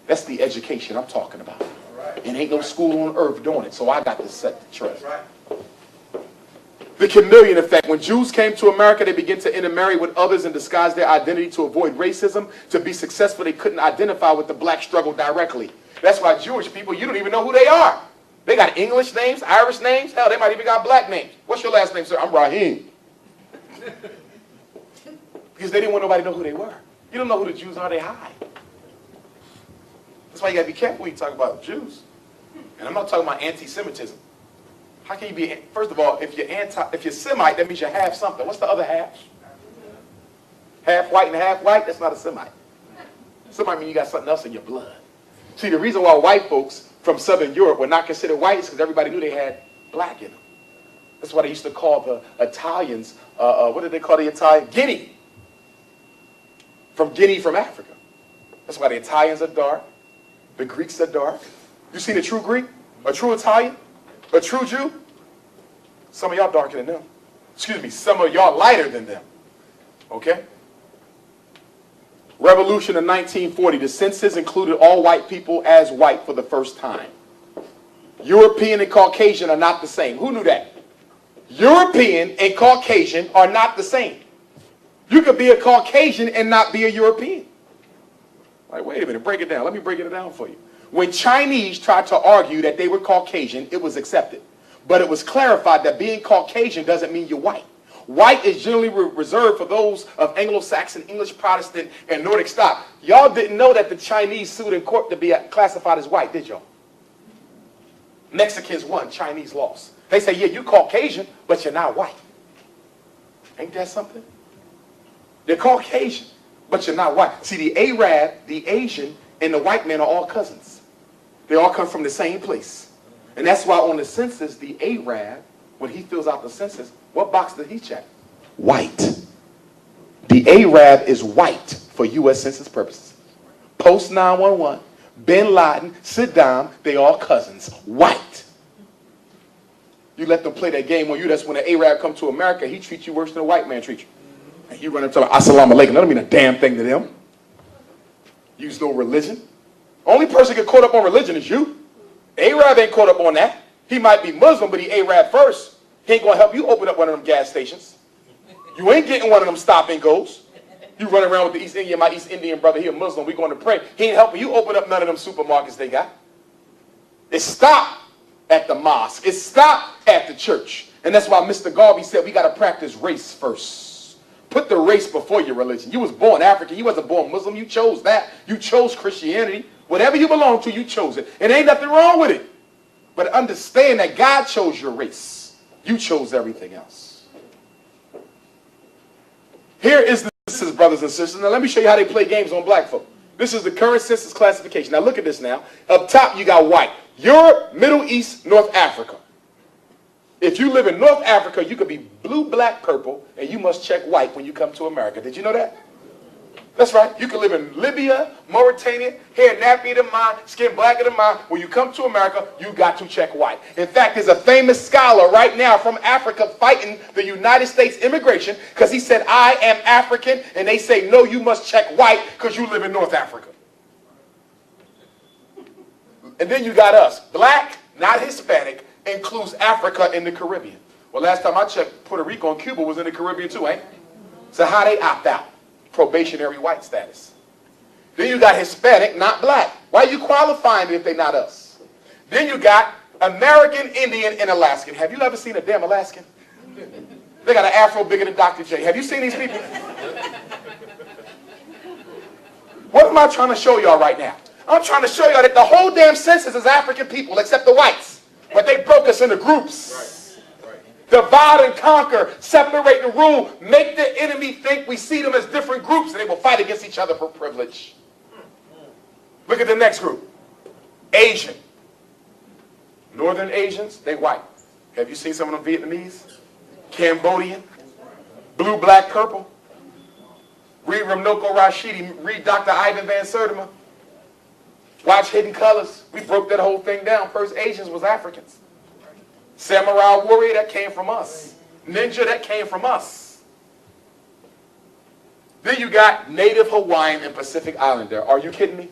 That's the education I'm talking about. All right. And ain't no school on earth doing it, so I got to set the trend. That's right. The chameleon effect. When Jews came to America, they began to intermarry with others and disguise their identity to avoid racism. To be successful, they couldn't identify with the black struggle directly. That's why Jewish people, you don't even know who they are. They got English names, Irish names. Hell, they might even got black names. What's your last name, sir? I'm Raheem. Because they didn't want nobody to know who they were. You don't know who the Jews are, they hide. That's why you got to be careful when you talk about Jews. And I'm not talking about anti-Semitism. How can you be, first of all, if you're Semite, that means you're half something. What's the other half? Half white and half white? That's not a Semite. Semite means you got something else in your blood. See, the reason why white folks from Southern Europe were not considered white is because everybody knew they had black in them. That's why they used to call the Italians, what did they call the Italian? Guinea. From Guinea, from Africa. That's why the Italians are dark. The Greeks are dark. You seen a true Greek? A true Italian? A true Jew? Some of y'all darker than them. Excuse me, some of y'all lighter than them. Okay? Revolution in 1940, the census included all white people as white for the first time. European and Caucasian are not the same. Who knew that? European and Caucasian are not the same. You could be a Caucasian and not be a European. Like, wait a minute, break it down. Let me break it down for you. When Chinese tried to argue that they were Caucasian, it was accepted. But it was clarified that being Caucasian doesn't mean you're white. White is generally reserved for those of Anglo-Saxon, English, Protestant, and Nordic stock. Y'all didn't know that the Chinese sued in court to be classified as white, did y'all? Mexicans won, Chinese lost. They say, yeah, you Caucasian, but you're not white. Ain't that something? They're Caucasian, but you're not white. See, the Arab, the Asian, and the white man are all cousins. They all come from the same place. And that's why on the census, the Arab, when he fills out the census, what box did he check? White. The Arab is white for U.S. Census purposes. Post 9/11, Bin Laden, Saddam, they all cousins. White. You let them play that game on you, that's when the Arab come to America, he treats you worse than a white man treats you. And you run up to him, assalamu alaikum, that don't mean a damn thing to them. Use no religion. Only person get caught up on religion is you. Arab ain't caught up on that. He might be Muslim, but he Arab first. He ain't going to help you open up one of them gas stations. You ain't getting one of them stop and goes. You run around with the East Indian, my East Indian brother, he a Muslim, we going to pray. He ain't helping you open up none of them supermarkets they got. It stopped at the mosque. It stopped at the church. And that's why Mr. Garvey said we got to practice race first. Put the race before your religion. You was born African. You wasn't born Muslim. You chose that. You chose Christianity. Whatever you belong to, you chose it. And ain't nothing wrong with it. But understand that God chose your race. You chose everything else. Here is the census, brothers and sisters. Now let me show you how they play games on black folk. This is the current census classification. Now look at this now. Up top you got white. Europe, Middle East, North Africa. If you live in North Africa, you could be blue, black, purple, and you must check white when you come to America. Did you know that? That's right. You can live in Libya, Mauritania, hair nappier than mine, skin blacker than mine. When you come to America, you got to check white. In fact, there's a famous scholar right now from Africa fighting the United States immigration because he said, I am African, and they say, no, you must check white because you live in North Africa. And then you got us. Black, not Hispanic, includes Africa in the Caribbean. Well, last time I checked, Puerto Rico and Cuba was in the Caribbean too, ain't? So how they opt out? Probationary white status. Then you got Hispanic, not black. Why are you qualifying if they're not us? Then you got American, Indian, and Alaskan. Have you ever seen a damn Alaskan? They got an afro bigger than Dr. J. Have you seen these people? What am I trying to show y'all right now? I'm trying to show y'all that the whole damn census is African people except the whites. But they broke us into groups. Right. Divide and conquer, separate and rule, make the enemy think we see them as different groups and they will fight against each other for privilege. Look at the next group. Asian. Northern Asians, they white. Have you seen some of them Vietnamese? Cambodian. Blue, black, purple. Read Ramnoko Rashidi. Read Dr. Ivan Van Sertima. Watch Hidden Colors. We broke that whole thing down. First Asians was Africans. Samurai warrior, that came from us. Ninja, that came from us. Then you got Native Hawaiian and Pacific Islander. Are you kidding me?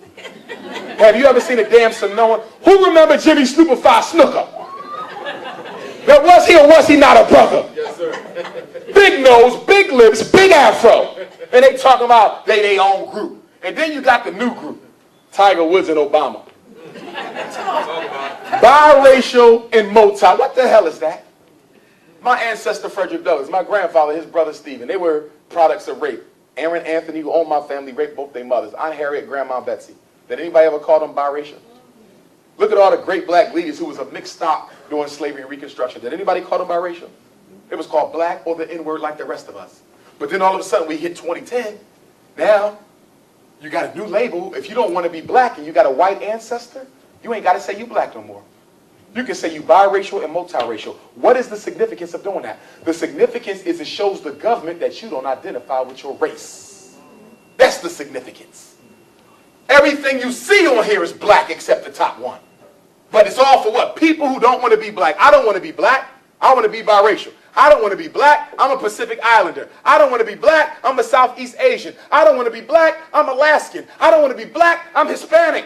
Have you ever seen a damn Samoan? Who remember Jimmy Stupefy Snooker? Now, was he or was he not a brother? Yes, sir. Big nose, big lips, big afro. And they talking about their own group. And then you got the new group. Tiger Woods and Obama. Biracial and multi. What the hell is that? My ancestor Frederick Douglass, my grandfather, his brother Stephen, they were products of rape. Aaron Anthony, who owned my family, raped both their mothers. Aunt Harriet, Grandma Betsy. Did anybody ever call them biracial? Look at all the great black leaders who was of mixed stock during slavery and Reconstruction. Did anybody call them biracial? It was called black or the N-word like the rest of us. But then all of a sudden we hit 2010. Now you got a new label. If you don't want to be black and you got a white ancestor, you ain't got to say you black no more. You can say you biracial and multiracial. What is the significance of doing that? The significance is it shows the government that you don't identify with your race. That's the significance. Everything you see on here is black except the top one. But it's all for what? People who don't want to be black. I don't want to be black. I want to be biracial. I don't want to be black. I'm a Pacific Islander. I don't want to be black. I'm a Southeast Asian. I don't want to be black. I'm Alaskan. I don't want to be black. I'm Hispanic.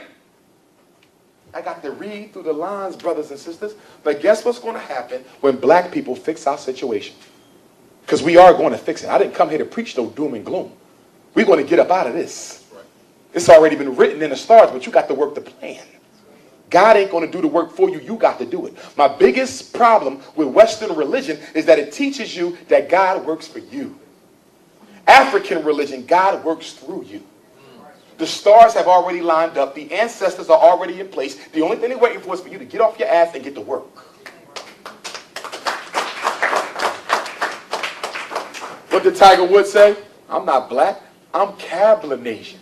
I got to read through the lines, brothers and sisters. But guess what's going to happen when black people fix our situation? Because we are going to fix it. I didn't come here to preach no doom and gloom. We're going to get up out of this. Right. It's already been written in the stars, but you got to work the plan. God ain't going to do the work for you. You got to do it. My biggest problem with Western religion is that it teaches you that God works for you. African religion, God works through you. The stars have already lined up. The ancestors are already in place. The only thing they're waiting for is for you to get off your ass and get to work. What did Tiger Woods say? I'm not black. I'm Cablinasian.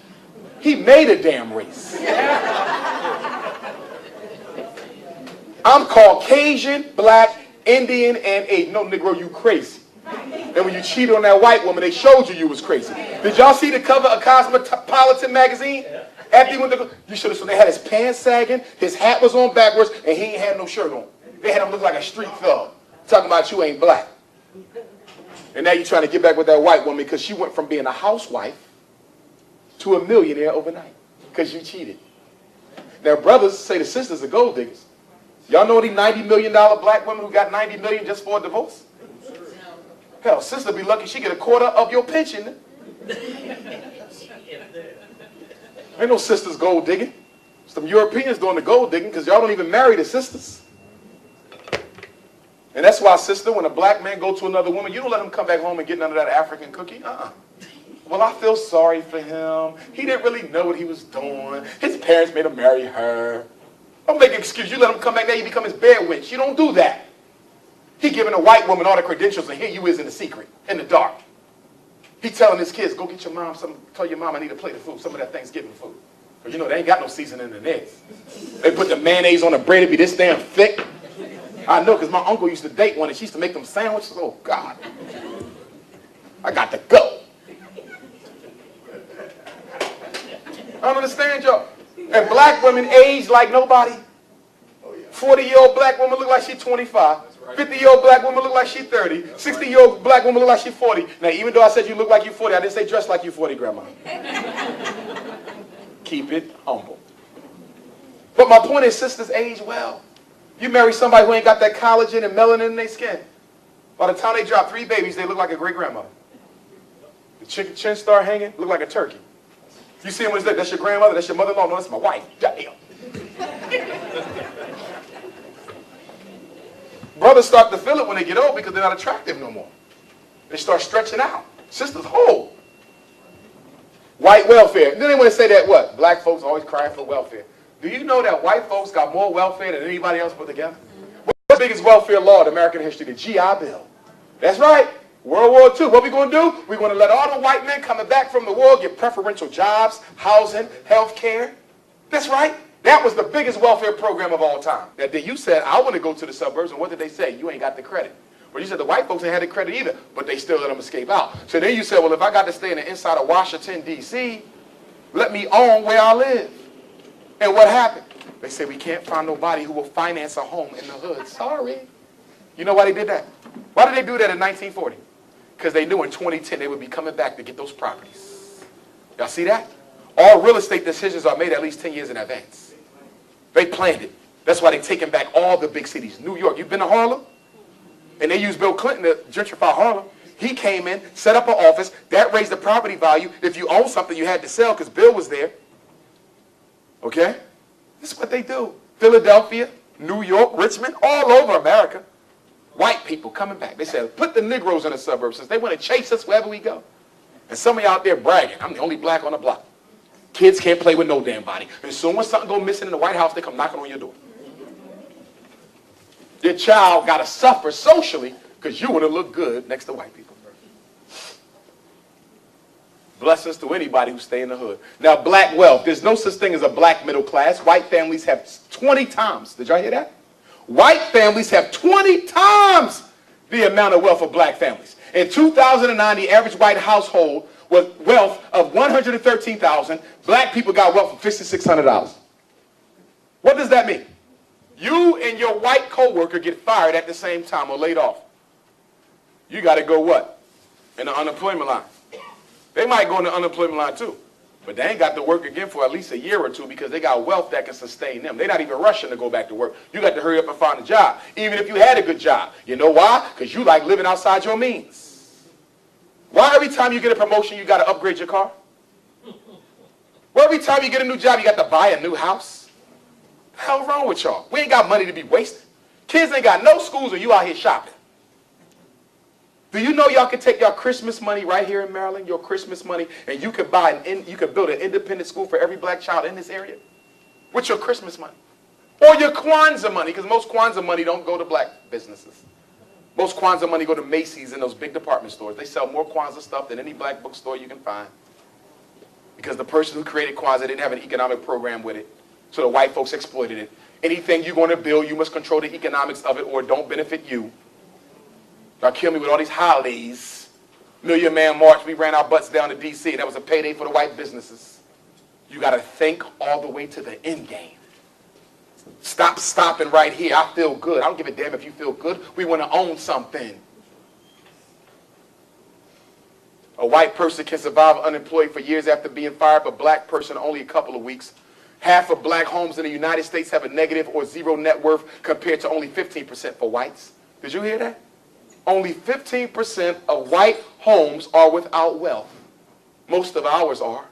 He made a damn race. I'm Caucasian, black, Indian, and Asian. No, Negro, you crazy. And when you cheated on that white woman, they showed you was crazy. Did y'all see the cover of Cosmopolitan magazine? After he went to, you should have seen they had his pants sagging, his hat was on backwards, and he ain't had no shirt on. They had him look like a street thug. Talking about you ain't black. And now you're trying to get back with that white woman because she went from being a housewife to a millionaire overnight because you cheated. Now brothers say the sisters are gold diggers. Y'all know these $90 million black women who got $90 million just for a divorce? Hell, sister be lucky she get a quarter of your pension. Ain't no sisters gold digging. Some Europeans doing the gold digging because y'all don't even marry the sisters. And that's why, sister, when a black man go to another woman, you don't let him come back home and get none of that African cookie. Well, I feel sorry for him. He didn't really know what he was doing. His parents made him marry her. Don't make an excuse. You let him come back there, you become his bed wench. You don't do that. He giving a white woman all the credentials, and here you is in the secret, in the dark. He telling his kids, go get your mom some, tell your mom I need a plate of food, some of that Thanksgiving food. But you know, they ain't got no seasoning in their eggs. They put the mayonnaise on the bread, it be this damn thick. I know, because my uncle used to date one and she used to make them sandwiches. Oh, God. I got to go. I don't understand y'all. And black women age like nobody. 40-year-old black woman look like she's 25. 50-year-old black woman look like she's 30. 60-year-old black woman look like she's 40. Now, even though I said you look like you're 40, I didn't say dress like you're 40, Grandma. Keep it humble. But my point is, sisters age well. You marry somebody who ain't got that collagen and melanin in their skin. By the time they drop 3 babies, they look like a great-grandmother. The chin start hanging, look like a turkey. You see them when it's like, that's your grandmother, that's your mother-in-law, no, that's my wife. Damn. Brothers start to feel it when they get old because they're not attractive no more. They start stretching out. Sisters hold. White welfare. Then they want to say that what? Black folks always crying for welfare. Do you know that white folks got more welfare than anybody else put together? What's the biggest welfare law in American history? The GI Bill. That's right. World War II. What we going to do? We're going to let all the white men coming back from the war get preferential jobs, housing, health care. That's right. That was the biggest welfare program of all time. Now, then you said, I want to go to the suburbs, and what did they say? You ain't got the credit. Well, you said the white folks ain't had the credit either, but they still let them escape out. So then you said, well, if I got to stay in the inside of Washington, D.C., let me own where I live. And what happened? They said, we can't find nobody who will finance a home in the hood. Sorry. You know why they did that? Why did they do that in 1940? Because they knew in 2010 they would be coming back to get those properties. Y'all see that? All real estate decisions are made at least 10 years in advance. They planned it. That's why they're taking back all the big cities. New York, you've been to Harlem? And they used Bill Clinton to gentrify Harlem. He came in, set up an office. That raised the property value. If you own something, you had to sell because Bill was there. Okay? This is what they do. Philadelphia, New York, Richmond, all over America. White people coming back. They said, put the Negroes in the suburbs since they want to chase us wherever we go. And some of y'all out there bragging, I'm the only black on the block. Kids can't play with no damn body. And soon as something go missing in the White House, they come knocking on your door. Your child got to suffer socially because you want to look good next to white people. Blessings to anybody who stay in the hood. Now, black wealth. There's no such thing as a black middle class. White families have 20 times. Did y'all hear that? White families have 20 times the amount of wealth of black families. In 2009, the average white household was wealth of $113,000. Black people got wealth of $5,600. What does that mean? You and your white coworker get fired at the same time or laid off. You got to go what? In the unemployment line. They might go in the unemployment line too, but they ain't got to work again for at least a year or two because they got wealth that can sustain them. They're not even rushing to go back to work. You got to hurry up and find a job, even if you had a good job. You know why? Because you like living outside your means. Why every time you get a promotion, you got to upgrade your car? Why every time you get a new job, you got to buy a new house? What the hell wrong with y'all? We ain't got money to be wasted. Kids ain't got no schools and you out here shopping. Do you know y'all can take your Christmas money right here in Maryland, your Christmas money, and you can you can build an independent school for every black child in this area with your Christmas money. Or your Kwanzaa money, because most Kwanzaa money don't go to black businesses. Most Kwanzaa money go to Macy's and those big department stores. They sell more Kwanzaa stuff than any black bookstore you can find. Because the person who created Kwanzaa didn't have an economic program with it. So the white folks exploited it. Anything you're going to build, you must control the economics of it or it don't benefit you. Y'all kill me with all these holidays. Million Man March, we ran our butts down to D.C. That was a payday for the white businesses. You got to think all the way to the end game. Stop stopping right here. I feel good. I don't give a damn if you feel good. We want to own something. A white person can survive unemployed for years after being fired, but a black person only a couple of weeks. Half of black homes in the United States have a negative or zero net worth compared to only 15% for whites. Did you hear that? Only 15% of white homes are without wealth. Most of ours are.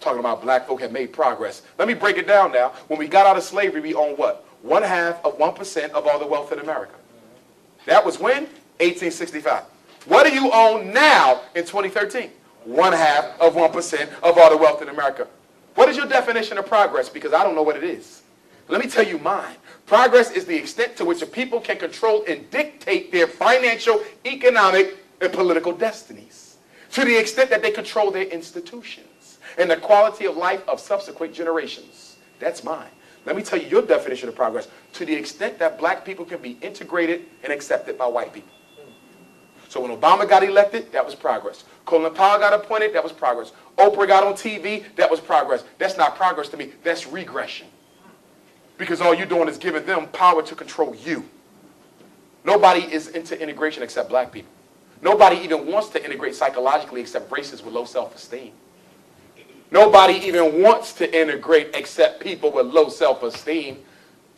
Talking about black folk have made progress. Let me break it down now. When we got out of slavery, we owned what? 1/2% of all the wealth in America. That was when? 1865. What do you own now in 2013? 1/2% of all the wealth in America. What is your definition of progress? Because I don't know what it is. Let me tell you mine. Progress is the extent to which a people can control and dictate their financial, economic, and political destinies. To the extent that they control their institutions and the quality of life of subsequent generations. That's mine. Let me tell you your definition of progress. To the extent that black people can be integrated and accepted by white people. So when Obama got elected, that was progress. Colin Powell got appointed, that was progress. Oprah got on TV, that was progress. That's not progress to me, that's regression. Because all you're doing is giving them power to control you. Nobody is into integration except black people. Nobody even wants to integrate psychologically except racists with low self-esteem. Nobody even wants to integrate except people with low self-esteem.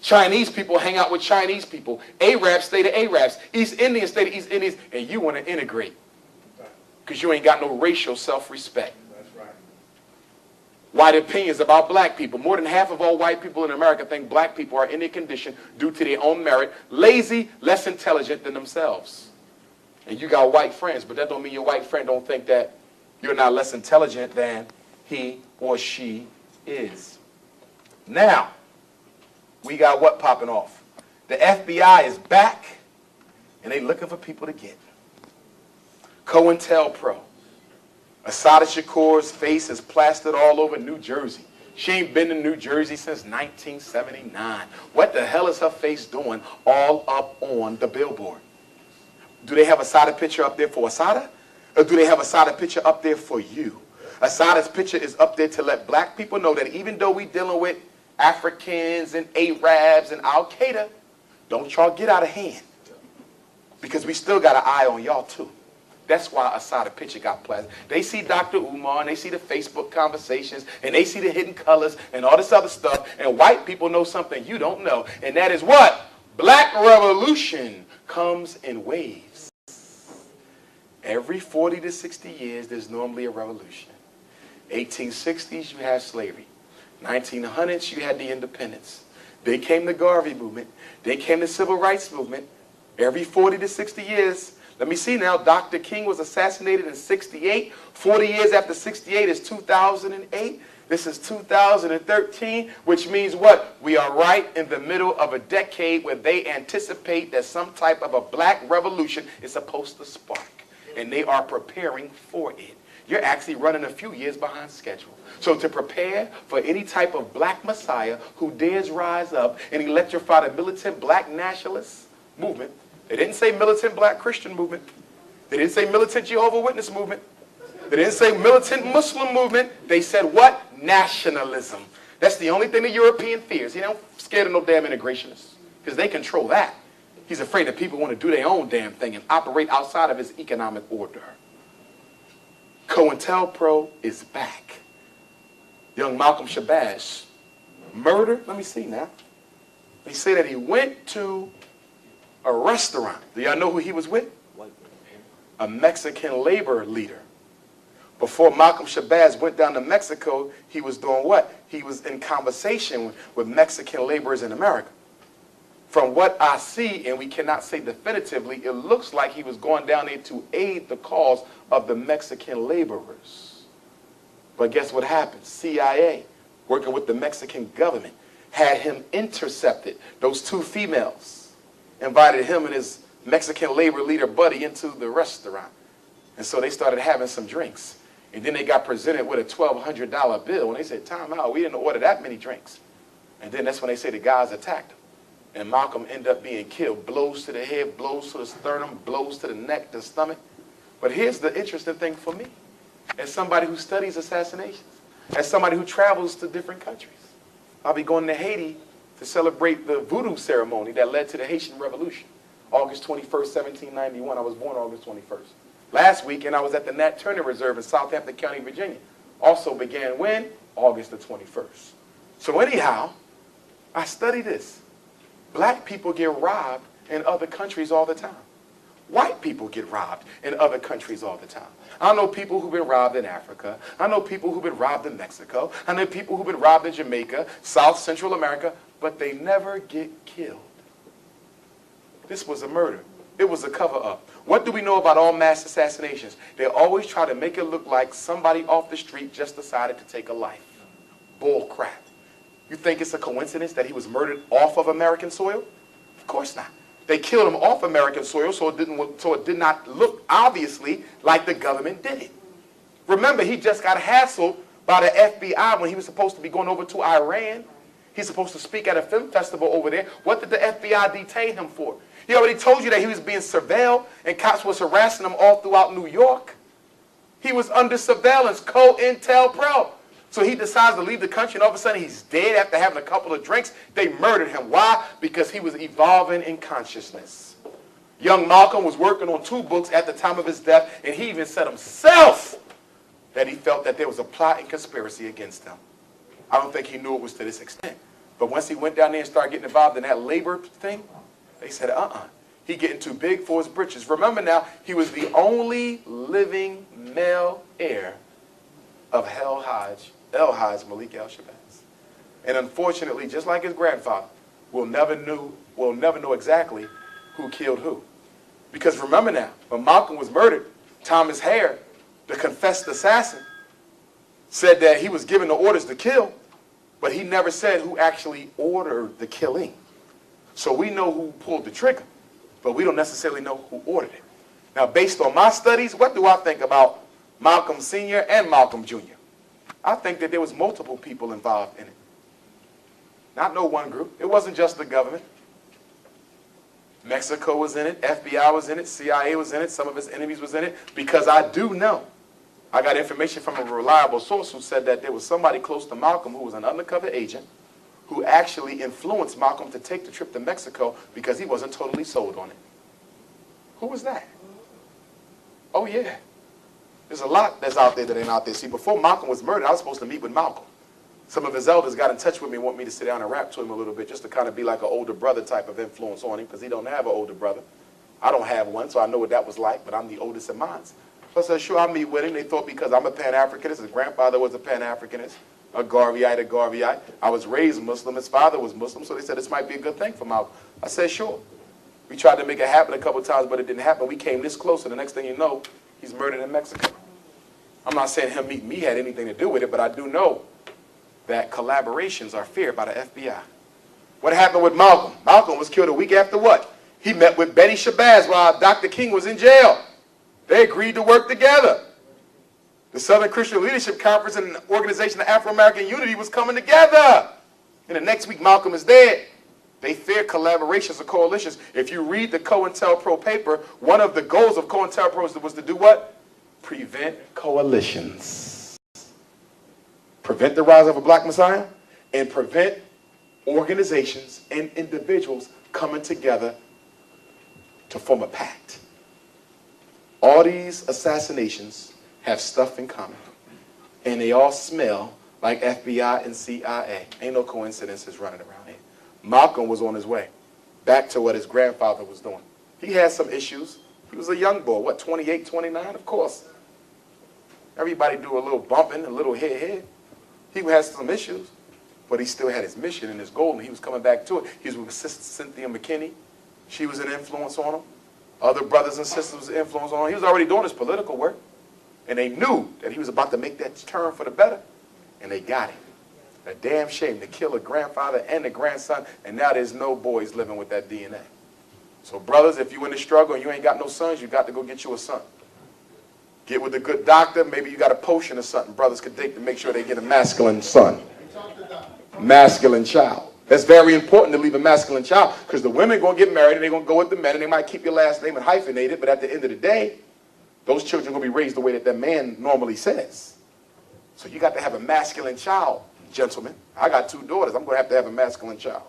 Chinese people hang out with Chinese people. Arabs stay to Arabs. East Indians stay to East Indians. And you want to integrate. Because you ain't got no racial self-respect. That's right. White opinions about black people. More than half of all white people in America think black people are in their condition due to their own merit, lazy, less intelligent than themselves. And you got white friends, but that don't mean your white friend don't think that you're not less intelligent than he or she is. Now, we got what popping off? The FBI is back, and they looking for people to get. COINTELPRO. Assata Shakur's face is plastered all over New Jersey. She ain't been in New Jersey since 1979. What the hell is her face doing all up on the billboard? Do they have Assata picture up there for Assata? Or do they have Assata picture up there for you? Assata's picture is up there to let black people know that even though we dealing with Africans and Arabs and Al-Qaeda, don't y'all get out of hand. Because we still got an eye on y'all too. That's why Assata picture got plastered. They see Dr. Umar and they see the Facebook conversations and they see the hidden colors and all this other stuff. And white people know something you don't know. And that is what? Black revolution comes in waves. Every 40 to 60 years, there's normally a revolution. 1860s, you had slavery. 1900s, you had the independence. Then came the Garvey movement. Then came the civil rights movement. Every 40 to 60 years. Let me see now. Dr. King was assassinated in 68. 40 years after 68 is 2008. This is 2013, which means what? We are right in the middle of a decade where they anticipate that some type of a black revolution is supposed to spark. And they are preparing for it. You're actually running a few years behind schedule. So to prepare for any type of black messiah who dares rise up and electrify the militant black nationalist movement, they didn't say militant black Christian movement. They didn't say militant Jehovah's Witness movement. They didn't say militant Muslim movement. They said what? Nationalism. That's the only thing the European fears. He don't scared of no damn integrationists because they control that. He's afraid that people want to do their own damn thing and operate outside of his economic order. COINTELPRO is back. Young Malcolm Shabazz. Murder? Let me see now. They say that he went to a restaurant. Do y'all know who he was with? A Mexican labor leader. Before Malcolm Shabazz went down to Mexico, he was doing what? He was in conversation with Mexican laborers in America. From what I see, and we cannot say definitively, it looks like he was going down there to aid the cause of the Mexican laborers. But guess what happened? CIA, working with the Mexican government, had him intercepted. Those two females invited him and his Mexican labor leader buddy into the restaurant. And so they started having some drinks. And then they got presented with a $1,200 bill. And they said, time out, we didn't order that many drinks. And then that's when they say the guys attacked him. And Malcolm ended up being killed. Blows to the head, blows to the sternum, blows to the neck, the stomach. But here's the interesting thing for me. As somebody who studies assassinations, as somebody who travels to different countries, I'll be going to Haiti to celebrate the voodoo ceremony that led to the Haitian Revolution. August 21st, 1791. I was born August 21st. Last weekend, I was at the Nat Turner Reserve in Southampton County, Virginia. Also began when? August the 21st. So anyhow, I study this. Black people get robbed in other countries all the time. White people get robbed in other countries all the time. I know people who've been robbed in Africa. I know people who've been robbed in Mexico. I know people who've been robbed in Jamaica, South Central America, but they never get killed. This was a murder. It was a cover-up. What do we know about all mass assassinations? They always try to make it look like somebody off the street just decided to take a life. Bull crap. You think it's a coincidence that he was murdered off of American soil? Of course not. They killed him off American soil so it did not look obviously like the government did it. Remember, he just got hassled by the FBI when he was supposed to be going over to Iran. He's supposed to speak at a film festival over there. What did the FBI detain him for? He already told you that he was being surveilled and cops was harassing him all throughout New York. He was under surveillance, co-intel-pro. So he decides to leave the country, and all of a sudden he's dead after having a couple of drinks. They murdered him. Why? Because he was evolving in consciousness. Young Malcolm was working on 2 books at the time of his death, and he even said himself that he felt that there was a plot and conspiracy against him. I don't think he knew it was to this extent. But once he went down there and started getting involved in that labor thing, they said, he getting too big for his britches. Remember now, he was the only living male heir of El Hajj Malik al-Shabazz. And unfortunately, just like his grandfather, we'll never know exactly who killed who. Because remember now, when Malcolm was murdered, Thomas Hare, the confessed assassin, said that he was given the orders to kill, but he never said who actually ordered the killing. So we know who pulled the trigger, but we don't necessarily know who ordered it. Now, based on my studies, what do I think about Malcolm Sr. and Malcolm Jr.? I think that there was multiple people involved in it. Not no one group. It wasn't just the government. Mexico was in it, FBI was in it, CIA was in it, some of his enemies was in it, because I do know, I got information from a reliable source who said that there was somebody close to Malcolm who was an undercover agent who actually influenced Malcolm to take the trip to Mexico because he wasn't totally sold on it. Who was that? Oh yeah. There's a lot that's out there that ain't out there. See, before Malcolm was murdered, I was supposed to meet with Malcolm. Some of his elders got in touch with me and want me to sit down and rap to him a little bit just to kind of be like an older brother type of influence on him because he don't have an older brother. I don't have one, so I know what that was like, but I'm the oldest of mine. So I said, sure, I'll meet with him. They thought because I'm a Pan-Africanist, his grandfather was a Pan-Africanist, a Garveyite. I was raised Muslim. His father was Muslim, so they said this might be a good thing for Malcolm. I said, sure. We tried to make it happen a couple of times, but it didn't happen. We came this close, and the next thing you know, he's murdered in Mexico. I'm not saying him meeting me had anything to do with it, but I do know that collaborations are feared by the FBI. What happened with Malcolm? Malcolm was killed a week after what? He met with Betty Shabazz while Dr. King was in jail. They agreed to work together. The Southern Christian Leadership Conference and the Organization of Afro-American Unity was coming together. And the next week, Malcolm is dead. They fear collaborations or coalitions. If you read the COINTELPRO paper, one of the goals of COINTELPRO was to do what? Prevent coalitions. Prevent the rise of a black messiah and prevent organizations and individuals coming together to form a pact. All these assassinations have stuff in common, and they all smell like FBI and CIA. Ain't no coincidences running around here. Malcolm was on his way back to what his grandfather was doing. He had some issues. He was a young boy, what, 28, 29? Of course. Everybody do a little bumping, a little hit. He had some issues, but he still had his mission and his goal, and he was coming back to it. He was with Sister Cynthia McKinney. She was an influence on him. Other brothers and sisters was an influence on him. He was already doing his political work, and they knew that he was about to make that turn for the better, and they got him. A damn shame to kill a grandfather and a grandson, and now there's no boys living with that DNA. So brothers, if you're in the struggle and you ain't got no sons, you got to go get you a son. Get with a good doctor. Maybe you got a potion or something brothers could take to make sure they get a masculine son. Masculine child. That's very important to leave a masculine child because the women going to get married and they're going to go with the men and they might keep your last name and hyphenate it, but at the end of the day, those children are going to be raised the way that that man normally says. So you got to have a masculine child, gentlemen. I got 2 daughters. I'm going to have a masculine child.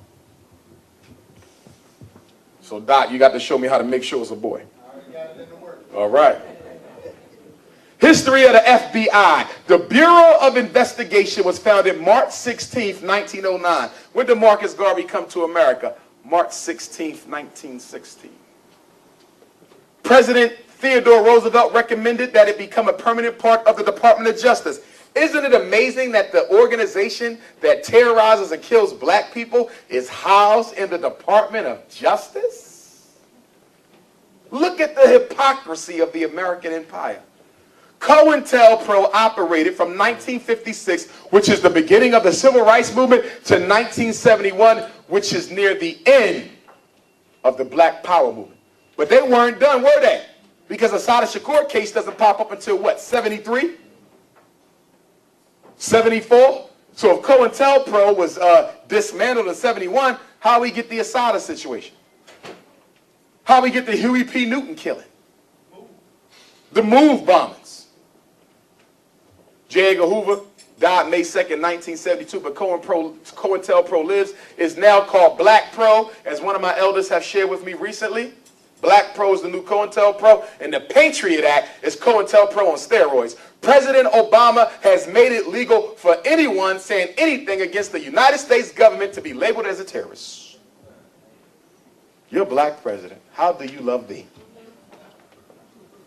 So Doc, you got to show me how to make sure it's a boy. I already got it in the work. All right. History of the FBI. The Bureau of Investigation was founded March 16th, 1909. When did Marcus Garvey come to America? March 16th, 1916. President Theodore Roosevelt recommended that it become a permanent part of the Department of Justice. Isn't it amazing that the organization that terrorizes and kills black people is housed in the Department of Justice? Look at the hypocrisy of the American empire. COINTELPRO operated from 1956, which is the beginning of the Civil Rights Movement, to 1971, which is near the end of the Black Power movement. But they weren't done, were they? Because the Assata Shakur case doesn't pop up until what, 73? 74? So if COINTELPRO was dismantled in 71, how we get the Asada situation? How we get the Huey P. Newton killing? The MOVE bombings. J. Edgar Hoover died May 2nd, 1972, but COINTELPRO lives, is now called Black Pro, as one of my elders have shared with me recently. Black Pro is the new COINTELPRO, and the Patriot Act is COINTELPRO on steroids. President Obama has made it legal for anyone saying anything against the United States government to be labeled as a terrorist. You're black president. How do you love thee?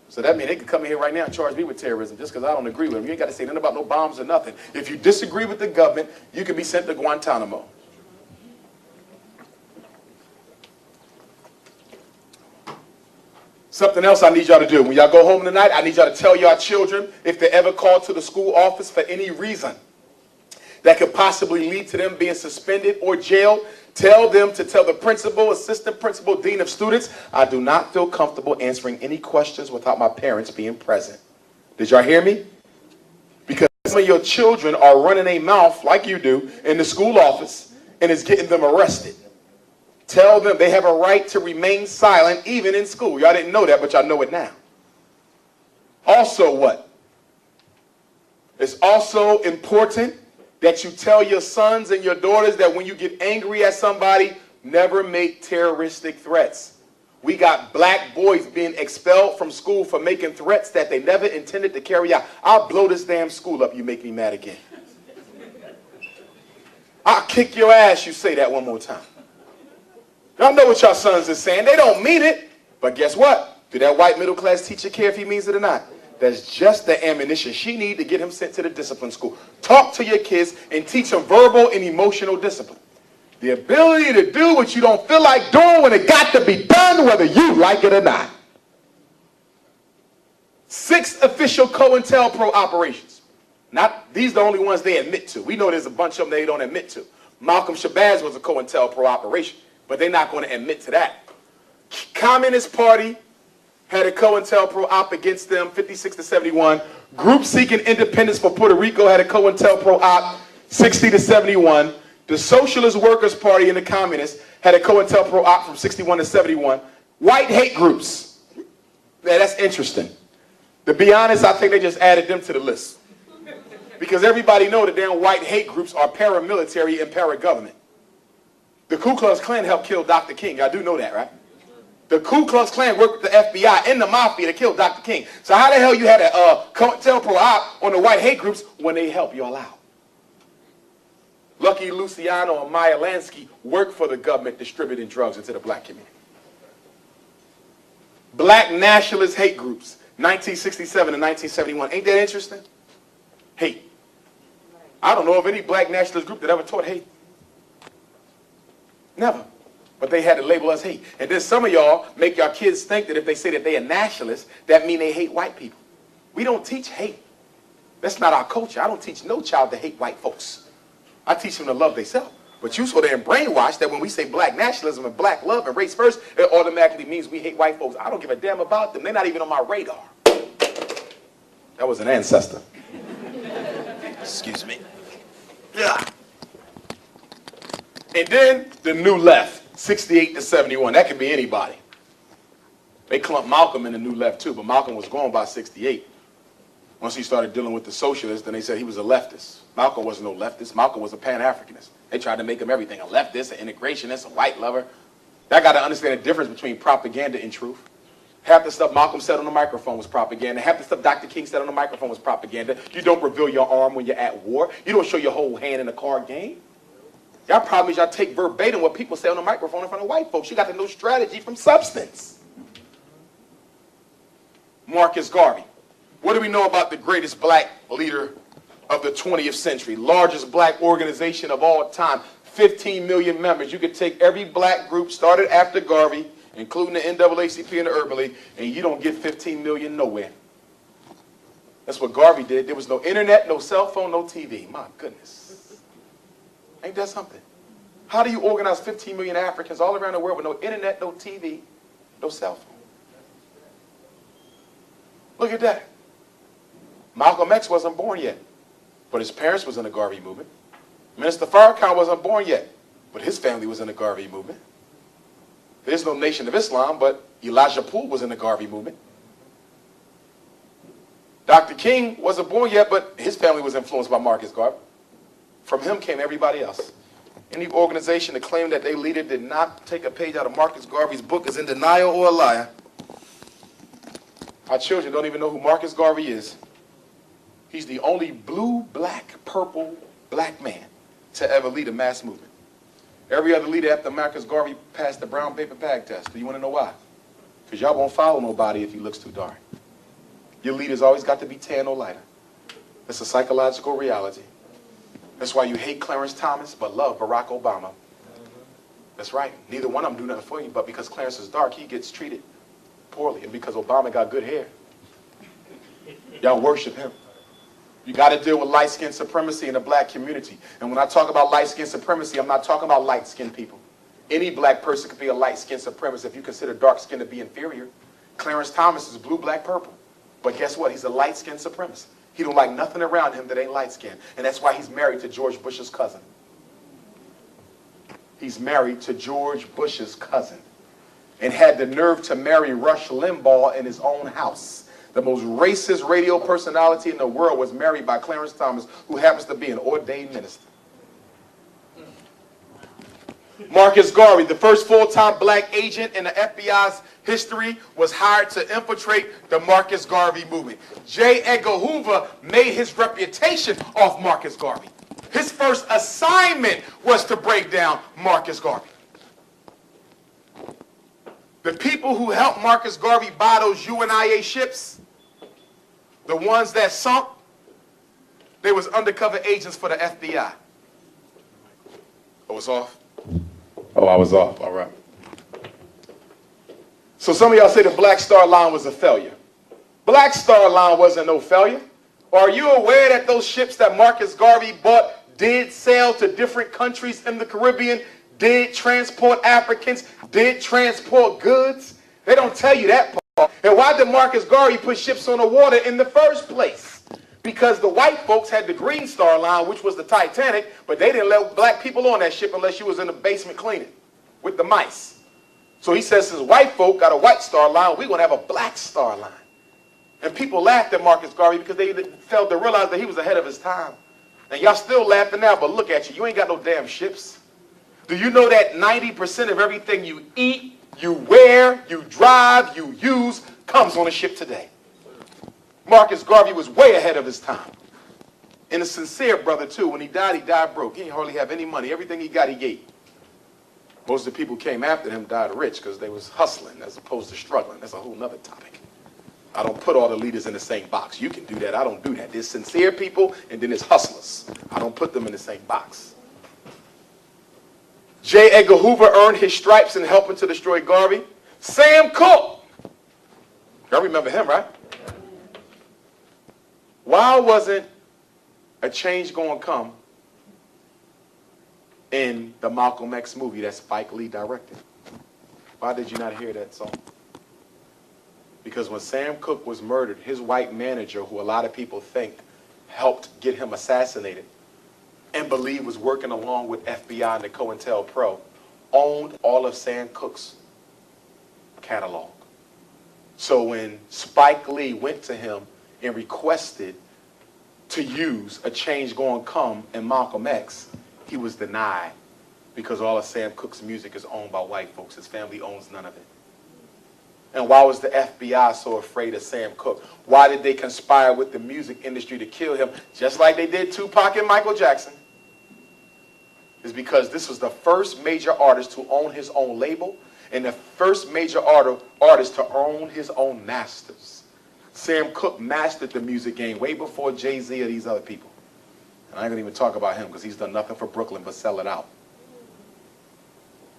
So that means they can come in here right now and charge me with terrorism just because I don't agree with them. You ain't got to say nothing about no bombs or nothing. If you disagree with the government, you can be sent to Guantanamo. Something else I need y'all to do. When y'all go home tonight, I need y'all to tell y'all children, if they ever call to the school office for any reason that could possibly lead to them being suspended or jailed, tell them to tell the principal, assistant principal, dean of students, I do not feel comfortable answering any questions without my parents being present. Did y'all hear me? Because some of your children are running a mouth like you do in the school office and it's getting them arrested. Tell them they have a right to remain silent even in school. Y'all didn't know that, but y'all know it now. Also what? It's also important that you tell your sons and your daughters that when you get angry at somebody, never make terroristic threats. We got black boys being expelled from school for making threats that they never intended to carry out. I'll blow this damn school up, you make me mad again. I'll kick your ass, you say that one more time. Y'all know what y'all sons are saying. They don't mean it. But guess what? Do that white middle class teacher care if he means it or not? That's just the ammunition she needs to get him sent to the discipline school. Talk to your kids and teach them verbal and emotional discipline. The ability to do what you don't feel like doing when it got to be done, whether you like it or not. 6 official COINTELPRO operations. These are the only ones they admit to. We know there's a bunch of them they don't admit to. Malcolm Shabazz was a COINTELPRO operation, but they're not going to admit to that. Communist Party had a COINTELPRO op against them, 56 to 71. Group Seeking Independence for Puerto Rico had a COINTELPRO op, 60 to 71. The Socialist Workers Party and the Communists had a COINTELPRO op from 61 to 71. White hate groups. Yeah, that's interesting. To be honest, I think they just added them to the list. Because everybody knows that damn white hate groups are paramilitary and para-government. The Ku Klux Klan helped kill Dr. King. I do know that, right? The Ku Klux Klan worked with the FBI and the mafia to kill Dr. King. So how the hell you had a COINTELPRO op on the white hate groups when they help y'all out? Lucky Luciano and Maya Lansky worked for the government distributing drugs into the black community. Black nationalist hate groups, 1967 and 1971. Ain't that interesting? Hate. I don't know of any black nationalist group that ever taught hate. Never. But they had to label us hate. And then some of y'all make your kids think that if they say that they are nationalists, that mean they hate white people. We don't teach hate. That's not our culture. I don't teach no child to hate white folks. I teach them to love themselves. But you so damn brainwashed that when we say black nationalism and black love and race first, it automatically means we hate white folks. I don't give a damn about them. They're not even on my radar. That was an ancestor. Excuse me. Yeah. And then the new left, 68 to 71. That could be anybody. They clumped Malcolm in the new left too, but Malcolm was gone by 68. Once he started dealing with the socialists, then they said he was a leftist. Malcolm wasn't no leftist. Malcolm was a Pan-Africanist. They tried to make him everything, a leftist, an integrationist, a white lover. I got to understand the difference between propaganda and truth. Half the stuff Malcolm said on the microphone was propaganda. Half the stuff Dr. King said on the microphone was propaganda. You don't reveal your arm when you're at war. You don't show your whole hand in a card game. Y'all problem is y'all take verbatim what people say on the microphone in front of white folks. You got to know strategy from substance. Marcus Garvey. What do we know about the greatest black leader of the 20th century? Largest black organization of all time. 15 million members. You could take every black group started after Garvey, including the NAACP and the Urban League, and you don't get 15 million nowhere. That's what Garvey did. There was no internet, no cell phone, no TV. My goodness. Ain't that something? How do you organize 15 million Africans all around the world with no internet, no TV, no cell phone? Look at that. Malcolm X wasn't born yet, but his parents was in the Garvey movement. Minister Farrakhan wasn't born yet, but his family was in the Garvey movement. There's no Nation of Islam, but Elijah Poole was in the Garvey movement. Dr. King wasn't born yet, but his family was influenced by Marcus Garvey. From him came everybody else. Any organization that claimed that their leader did not take a page out of Marcus Garvey's book is in denial or a liar. Our children don't even know who Marcus Garvey is. He's the only blue, black, purple, black man to ever lead a mass movement. Every other leader after Marcus Garvey passed the brown paper bag test. Do you want to know why? Because y'all won't follow nobody if he looks too dark. Your leader's always got to be tan or lighter. It's a psychological reality. That's why you hate Clarence Thomas but love Barack Obama. That's right. Neither one of them do nothing for you, but because Clarence is dark, he gets treated poorly. And because Obama got good hair, y'all worship him. You got to deal with light-skinned supremacy in the black community. And when I talk about light-skinned supremacy, I'm not talking about light-skinned people. Any black person could be a light-skinned supremacist if you consider dark skin to be inferior. Clarence Thomas is blue, black, purple. But guess what? He's a light-skinned supremacist. He don't like nothing around him that ain't light-skinned. And that's why he's married to George Bush's cousin. He's married to George Bush's cousin. And had the nerve to marry Rush Limbaugh in his own house. The most racist radio personality in the world was married by Clarence Thomas, who happens to be an ordained minister. Marcus Garvey, the first full-time black agent in the FBI's history, was hired to infiltrate the Marcus Garvey movement. J. Edgar Hoover made his reputation off Marcus Garvey. His first assignment was to break down Marcus Garvey. The people who helped Marcus Garvey buy those UNIA ships, the ones that sunk, they was undercover agents for the FBI. I was off? Oh, I was off. All right. So some of y'all say the Black Star Line was a failure. Black Star Line wasn't no failure. Are you aware that those ships that Marcus Garvey bought did sail to different countries in the Caribbean, did transport Africans, did transport goods? They don't tell you that part. And why did Marcus Garvey put ships on the water in the first place? Because the white folks had the Green Star Line, which was the Titanic, but they didn't let black people on that ship unless you was in the basement cleaning with the mice. So he says, since white folk got a White Star Line, we're going to have a Black Star Line. And people laughed at Marcus Garvey because they failed to realize that he was ahead of his time. And y'all still laughing now, but look at you. You ain't got no damn ships. Do you know that 90% of everything you eat, you wear, you drive, you use, comes on a ship today? Marcus Garvey was way ahead of his time. And a sincere brother, too. When he died broke. He didn't hardly have any money. Everything he got, he gave. Most of the people who came after him died rich because they was hustling as opposed to struggling. That's a whole nother topic. I don't put all the leaders in the same box. You can do that. I don't do that. There's sincere people, and then there's hustlers. I don't put them in the same box. J. Edgar Hoover earned his stripes in helping to destroy Garvey. Sam Cooke. Y'all remember him, right? Why wasn't a change going to come in the Malcolm X movie that Spike Lee directed? Why did you not hear that song? Because when Sam Cooke was murdered, his white manager, who a lot of people think helped get him assassinated and believe was working along with FBI and the COINTELPRO, owned all of Sam Cooke's catalog. So when Spike Lee went to him and requested to use A Change Gonna Come in Malcolm X, he was denied because all of Sam Cooke's music is owned by white folks. His family owns none of it. And why was the FBI so afraid of Sam Cooke? Why did they conspire with the music industry to kill him, just like they did Tupac and Michael Jackson? It's because this was the first major artist to own his own label and the first major artist to own his own masters. Sam Cooke mastered the music game way before Jay-Z or these other people. And I ain't gonna even talk about him because he's done nothing for Brooklyn but sell it out.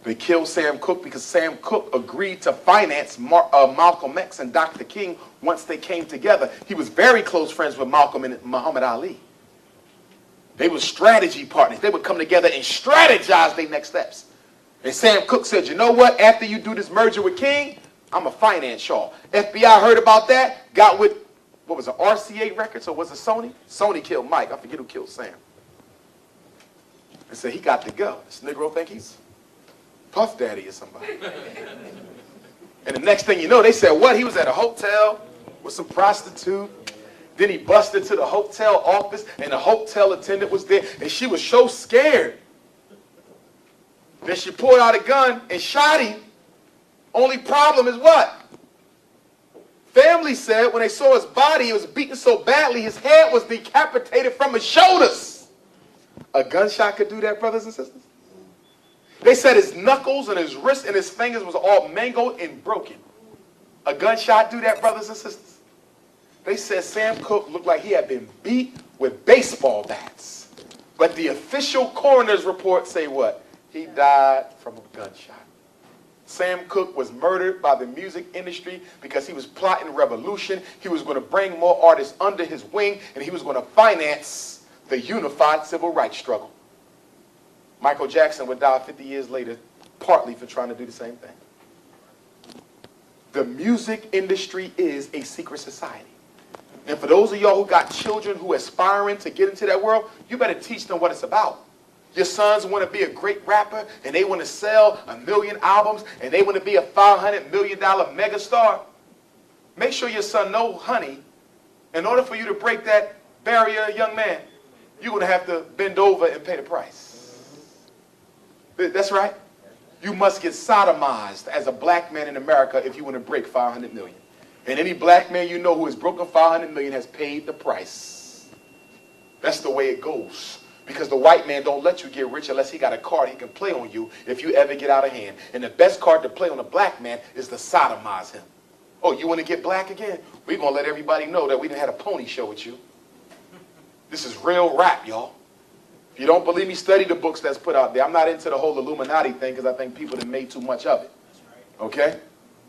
They killed Sam Cooke because Sam Cooke agreed to finance Malcolm X and Dr. King once they came together. He was very close friends with Malcolm and Muhammad Ali. They were strategy partners. They would come together and strategize their next steps. And Sam Cooke said, you know what? After you do this merger with King, I'm a finance y'all. FBI heard about that, got with, what was it, RCA Records or was it Sony? Sony killed Mike. I forget who killed Sam. and said, he got to go. This Negro think he's Puff Daddy or somebody. And the next thing you know, they said, what? He was at a hotel with some prostitute. Then he busted to the hotel office, and the hotel attendant was there, and she was so scared. Then she pulled out a gun and shot him. Only problem is what? Family said when they saw his body, he was beaten so badly, his head was decapitated from his shoulders. A gunshot could do that, brothers and sisters? They said his knuckles and his wrists and his fingers was all mangled and broken. A gunshot do that, brothers and sisters? They said Sam Cooke looked like he had been beat with baseball bats. But the official coroner's report say what? He died from a gunshot. Sam Cooke was murdered by the music industry because he was plotting revolution. He was going to bring more artists under his wing, and he was going to finance the unified civil rights struggle. Michael Jackson would die 50 years later, partly for trying to do the same thing. The music industry is a secret society. And for those of y'all who got children who are aspiring to get into that world, you better teach them what it's about. Your sons want to be a great rapper, and they want to sell 1 million albums, and they want to be a $500 million megastar. Make sure your son knows, honey, in order for you to break that barrier, young man, you're going to have to bend over and pay the price. That's right. You must get sodomized as a black man in America if you want to break 500 million. And any black man you know who has broken 500 million has paid the price. That's the way it goes. Because the white man don't let you get rich unless he got a card he can play on you if you ever get out of hand. And the best card to play on a black man is to sodomize him. Oh, you want to get black again? We're going to let everybody know that we done had a pony show with you. This is real rap, y'all. If you don't believe me, study the books that's put out there. I'm not into the whole Illuminati thing because I think people have made too much of it. Okay?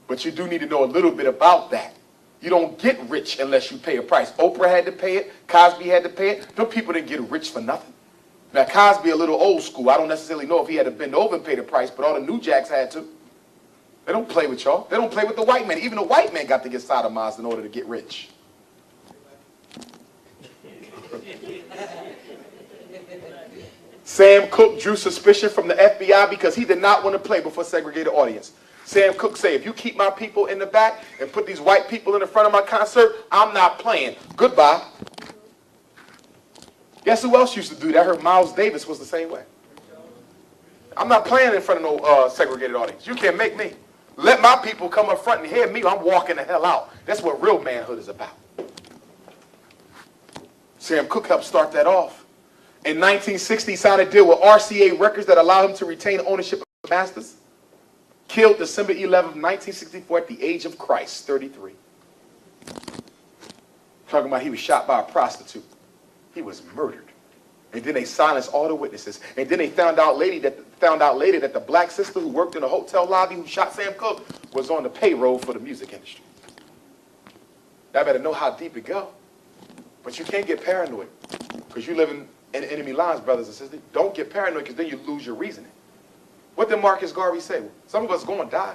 But you do need to know a little bit about that. You don't get rich unless you pay a price. Oprah had to pay it. Cosby had to pay it. Them people didn't get rich for nothing. Now, Cosby a little old school. I don't necessarily know if he had to bend over and pay the price, but all the new jacks had to. They don't play with y'all. They don't play with the white man. Even the white man got to get sodomized in order to get rich. Sam Cooke drew suspicion from the FBI because he did not want to play before a segregated audience. Sam Cooke said, if you keep my people in the back and put these white people in the front of my concert, I'm not playing. Goodbye. Guess who else used to do that? I heard Miles Davis was the same way. I'm not playing in front of no segregated audience. You can't make me. Let my people come up front and hear me. I'm walking the hell out. That's what real manhood is about. Sam Cooke helped start that off. In 1960, he signed a deal with RCA Records that allowed him to retain ownership of masters. Killed December 11, 1964 at the age of Christ, 33. Talking about he was shot by a prostitute. He was murdered. And then they silenced all the witnesses. And then they found out later that the black sister who worked in the hotel lobby who shot Sam Cooke was on the payroll for the music industry. Y'all better know how deep it go. But you can't get paranoid because you live in enemy lines, brothers and sisters. Don't get paranoid because then you lose your reasoning. What did Marcus Garvey say? Some of us are going to die.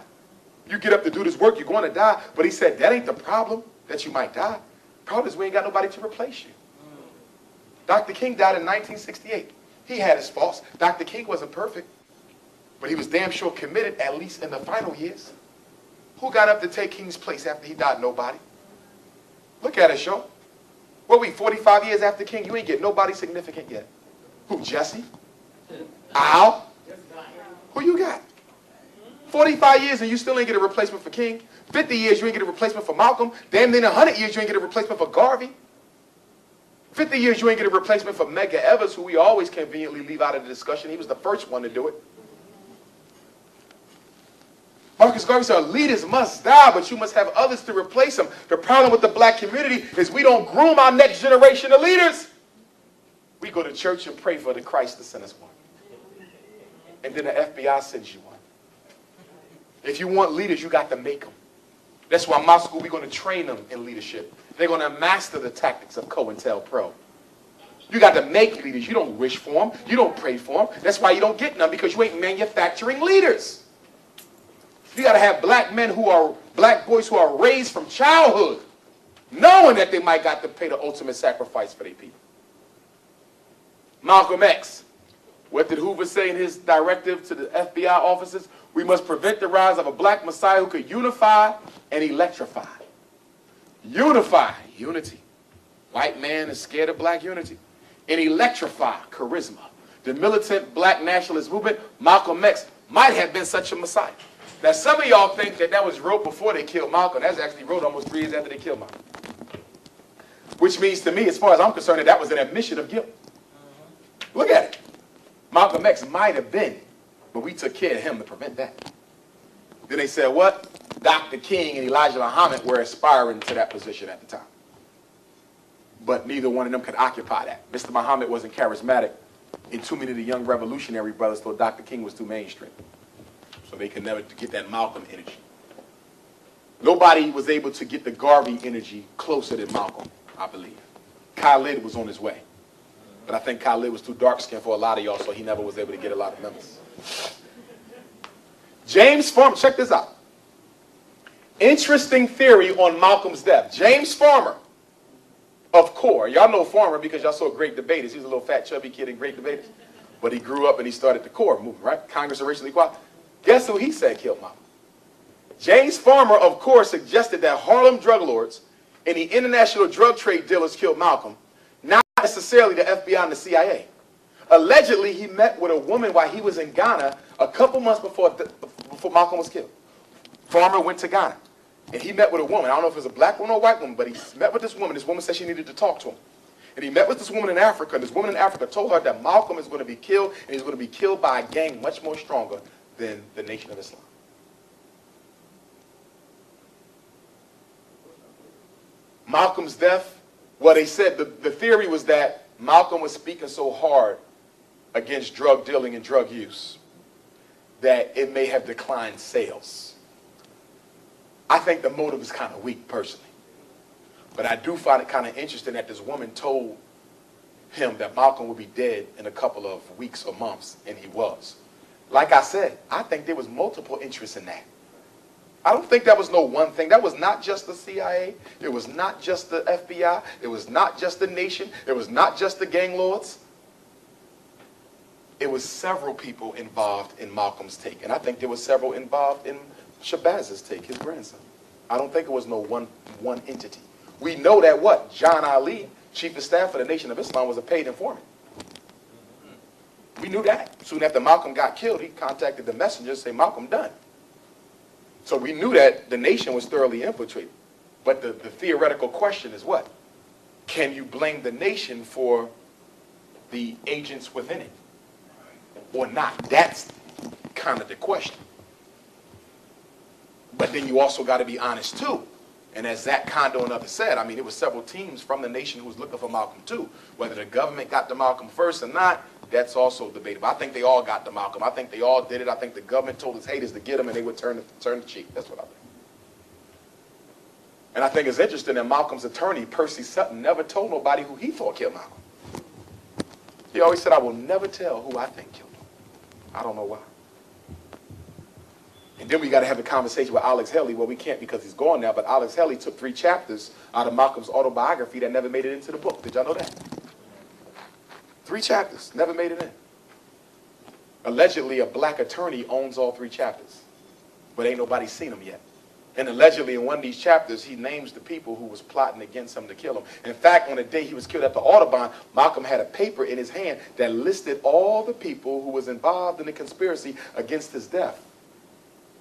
You get up to do this work, you're going to die. But he said that ain't the problem that you might die. The problem is we ain't got nobody to replace you. Dr. King died in 1968. He had his faults. Dr. King wasn't perfect, but he was damn sure committed, at least in the final years. Who got up to take King's place after he died? Nobody. Look at us, y'all. What, we 45 years after King? You ain't get nobody significant yet. Who, Jesse? Al? Who you got? 45 years and you still ain't get a replacement for King. 50 years you ain't get a replacement for Malcolm. Damn near 100 years you ain't get a replacement for Garvey. 50 years you ain't get a replacement for Medgar Evers, who we always conveniently leave out of the discussion. He was the first one to do it. Marcus Garvey said, leaders must die, but you must have others to replace them. The problem with the black community is we don't groom our next generation of leaders. We go to church and pray for the Christ to send us one. And then the FBI sends you one. If you want leaders, you got to make them. That's why my school, we're going to train them in leadership. They're going to master the tactics of COINTELPRO. You got to make leaders. You don't wish for them. You don't pray for them. That's why you don't get none, because you ain't manufacturing leaders. You got to have black men who are, black boys who are raised from childhood, knowing that they might got to pay the ultimate sacrifice for their people. Malcolm X, What did Hoover say in his directive to the FBI officers? We must prevent the rise of a black messiah who could unify and electrify. Unify, unity. White man is scared of black unity. And electrify, charisma. The militant black nationalist movement, Malcolm X, might have been such a messiah. Now, some of y'all think that was wrote before they killed Malcolm. That's actually wrote almost 3 years after they killed Malcolm. Which means to me, as far as I'm concerned, that was an admission of guilt. Look at it. Malcolm X might have been, but we took care of him to prevent that. Then they said what? Dr. King and Elijah Muhammad were aspiring to that position at the time. But neither one of them could occupy that. Mr. Muhammad wasn't charismatic, and too many of the young revolutionary brothers thought Dr. King was too mainstream. So they could never get that Malcolm energy. Nobody was able to get the Garvey energy closer than Malcolm, I believe. Khalid was on his way. But I think Khalid was too dark-skinned for a lot of y'all, so he never was able to get a lot of members. James Farmer, check this out. Interesting theory on Malcolm's death. James Farmer of CORE. Y'all know Farmer because y'all saw Great Debaters. He was a little fat, chubby kid in Great Debaters. But he grew up and he started the CORE movement, right? Congress of Racial Equality. Guess who he said killed Malcolm? James Farmer of CORE suggested that Harlem drug lords and the international drug trade dealers killed Malcolm, not necessarily the FBI and the CIA. Allegedly, he met with a woman while he was in Ghana a couple months before Malcolm was killed. Farmer went to Ghana, and he met with a woman. I don't know if it was a black woman or a white woman, but he met with this woman. This woman said she needed to talk to him. And he met with this woman in Africa, and this woman in Africa told her that Malcolm is going to be killed, and he's going to be killed by a gang much more stronger than the Nation of Islam. Malcolm's death, well, they said the theory was that Malcolm was speaking so hard against drug dealing and drug use that it may have declined sales. I think the motive is kind of weak, personally. But I do find it kind of interesting that this woman told him that Malcolm would be dead in a couple of weeks or months, and he was. Like I said, I think there was multiple interests in that. I don't think that was no one thing. That was not just the CIA. It was not just the FBI. It was not just the nation. It was not just the gang lords. It was several people involved in Malcolm's take. And I think there were several involved in Shabazz's take, his grandson. I don't think it was no one entity. We know that what? John Ali, chief of staff for the Nation of Islam, was a paid informant. We knew that. Soon after Malcolm got killed, he contacted the messenger and said, Malcolm done. So we knew that the nation was thoroughly infiltrated. But the theoretical question is what? Can you blame the nation for the agents within it? Or not? That's kind of the question. But then you also got to be honest too. And as Zach Kondo and others said, I mean, it was several teams from the nation who was looking for Malcolm too. Whether the government got to Malcolm first or not, that's also debatable. I think they all got to Malcolm. I think they all did it. I think the government told its haters to get him, and they would turn the cheek. That's what I think. And I think it's interesting that Malcolm's attorney, Percy Sutton, never told nobody who he thought killed Malcolm. He always said, I will never tell who I think killed him. I don't know why. And then we got to have a conversation with Alex Haley. Well, we can't because he's gone now, but Alex Haley took 3 chapters out of Malcolm's autobiography that never made it into the book. Did y'all know that? 3 chapters, never made it in. Allegedly, a black attorney owns all 3 chapters, but ain't nobody seen them yet. And allegedly, in one of these chapters, he names the people who was plotting against him to kill him. In fact, on the day he was killed at the Audubon, Malcolm had a paper in his hand that listed all the people who was involved in the conspiracy against his death.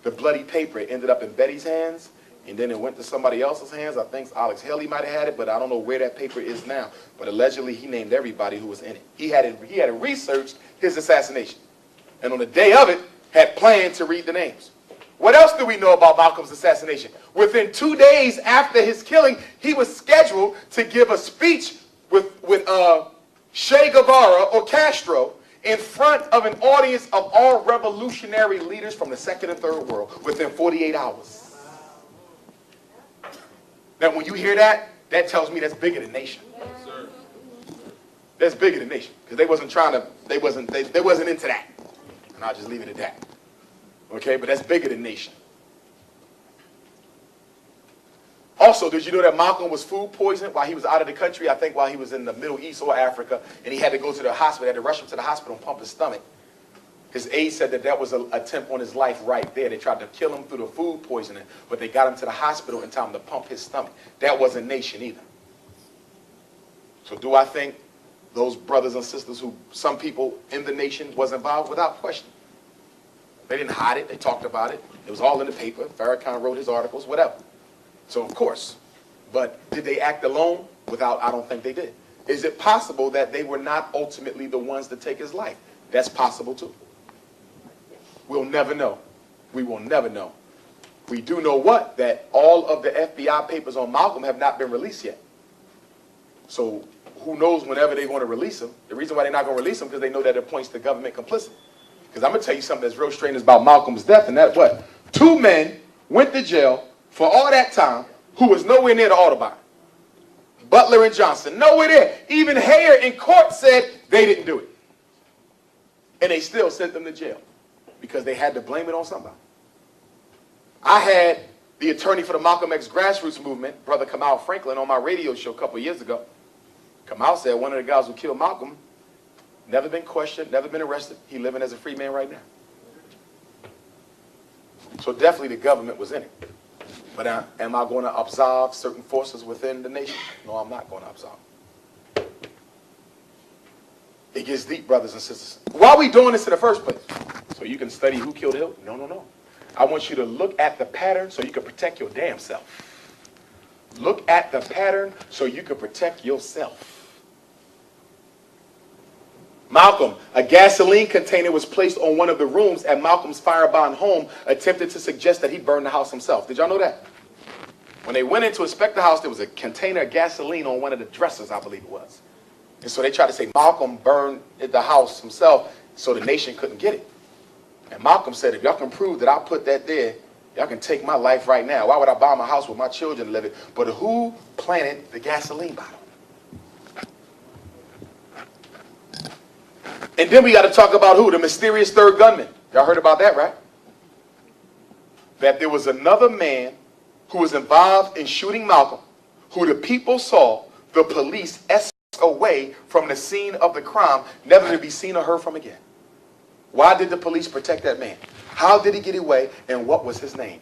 The bloody paper, it ended up in Betty's hands, and then it went to somebody else's hands. I think Alex Haley might have had it, but I don't know where that paper is now. But allegedly, he named everybody who was in it. He had researched his assassination. And on the day of it, had planned to read the names. What else do we know about Malcolm's assassination? Within 2 days after his killing, he was scheduled to give a speech with Che Guevara or Castro in front of an audience of all revolutionary leaders from the second and third world within 48 hours. Now, when you hear that, that tells me that's bigger than nation. That's bigger than nation. Because they wasn't trying to, they wasn't into that. And I'll just leave it at that. Okay, but that's bigger than nation. Also, did you know that Malcolm was food poisoned while he was out of the country? I think while he was in the Middle East or Africa, and he had to go to the hospital, had to rush him to the hospital and pump his stomach. His aide said that that was an attempt on his life right there. They tried to kill him through the food poisoning, but they got him to the hospital in time to pump his stomach. That wasn't nation either. So do I think those brothers and sisters who some people in the nation was involved? Without question. They didn't hide it. They talked about it. It was all in the paper. Farrakhan wrote his articles, whatever. So of course. But did they act alone? Without, I don't think they did. Is it possible that they were not ultimately the ones to take his life? That's possible too. We'll never know. We will never know. We do know what? That all of the FBI papers on Malcolm have not been released yet. So who knows whenever they're going to release him. The reason why they're not going to release him because they know that it points to government complicity. Because I'm going to tell you something that's real strange about Malcolm's death, and that what? 2 men went to jail for all that time who was nowhere near the Audubon. Butler and Johnson, nowhere there. Even Hayer in court said they didn't do it. And they still sent them to jail because they had to blame it on somebody. I had the attorney for the Malcolm X grassroots movement, Brother Kamal Franklin, on my radio show a couple of years ago. Kamal said one of the guys who killed Malcolm, never been questioned, never been arrested. He living as a free man right now. So definitely the government was in it. But am I going to absolve certain forces within the nation? No, I'm not going to absolve. It gets deep, brothers and sisters. Why are we doing this in the first place? So you can study who killed Hilton? No, no, no. I want you to look at the pattern so you can protect your damn self. Look at the pattern so you can protect yourself. Malcolm, a gasoline container was placed on one of the rooms at Malcolm's firebound home, attempted to suggest that he burned the house himself. Did y'all know that? When they went in to inspect the house, there was a container of gasoline on one of the dressers, I believe it was. And so they tried to say Malcolm burned the house himself so the nation couldn't get it. And Malcolm said, if y'all can prove that I put that there, y'all can take my life right now. Why would I buy my house with my children living? But who planted the gasoline bottle? And then we got to talk about who? The mysterious third gunman. Y'all heard about that, right? That there was another man who was involved in shooting Malcolm, who the people saw the police escort away from the scene of the crime, never to be seen or heard from again. Why did the police protect that man? How did he get away, and what was his name?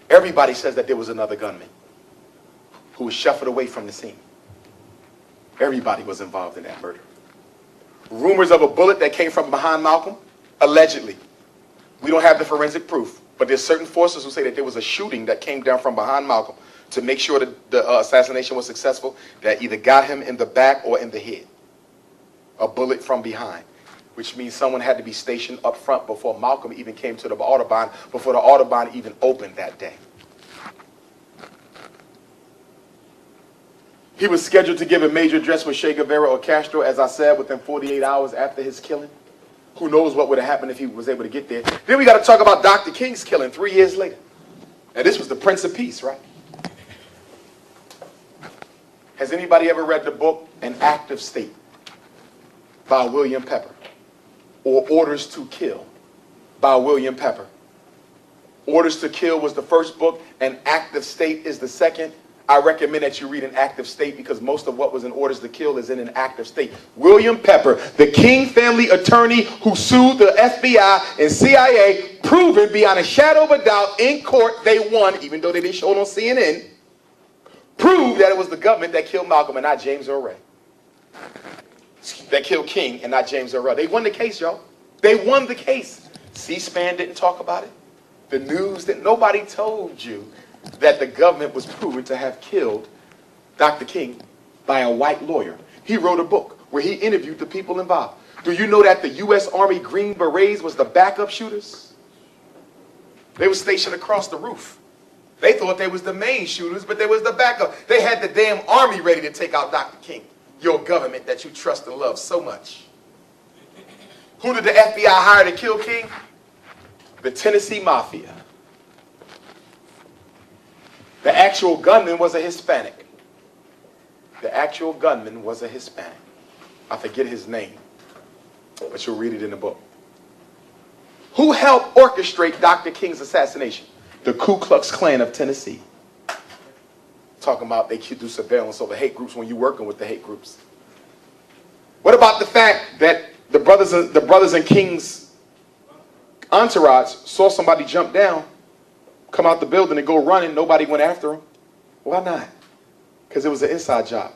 Everybody says that there was another gunman who was shuffled away from the scene. Everybody was involved in that murder. Rumors of a bullet that came from behind Malcolm, allegedly. We don't have the forensic proof, but there's certain forces who say that there was a shooting that came down from behind Malcolm to make sure that the assassination was successful, that either got him in the back or in the head. A bullet from behind, which means someone had to be stationed up front before Malcolm even came to the Audubon, before the Audubon even opened that day. He was scheduled to give a major address with Che Guevara or Castro, as I said, within 48 hours after his killing. Who knows what would have happened if he was able to get there. Then we got to talk about Dr. King's killing 3 years later. And this was the Prince of Peace, right? Has anybody ever read the book An Active State by William Pepper? Or Orders to Kill by William Pepper? Orders to Kill was the first book, An Active State is the second. I recommend that you read An Active State because most of what was in Orders to Kill is in an active state. William Pepper, the King family attorney who sued the FBI and CIA, proven beyond a shadow of a doubt in court they won, even though they didn't show it on CNN, proved that it was the government that killed Malcolm and not James Earl Ray. That killed King and not James Earl Ray. They won the case, y'all. They won the case. C-SPAN didn't talk about it. The news didn't. Nobody told you that the government was proven to have killed Dr. King by a white lawyer. He wrote a book where he interviewed the people involved. Do you know that the U.S. Army Green Berets was the backup shooters? They were stationed across the roof. They thought they was the main shooters, but they was the backup. They had the damn army ready to take out Dr. King, your government that you trust and love so much. Who did the FBI hire to kill King? The Tennessee Mafia. The actual gunman was a Hispanic. The actual gunman was a Hispanic. I forget his name, but you'll read it in the book. Who helped orchestrate Dr. King's assassination? The Ku Klux Klan of Tennessee. Talking about they do surveillance over hate groups when you're working with the hate groups. What about the fact that the brothers and King's entourage saw somebody jump down, come out the building and go running, nobody went after him? Why not? Because it was an inside job.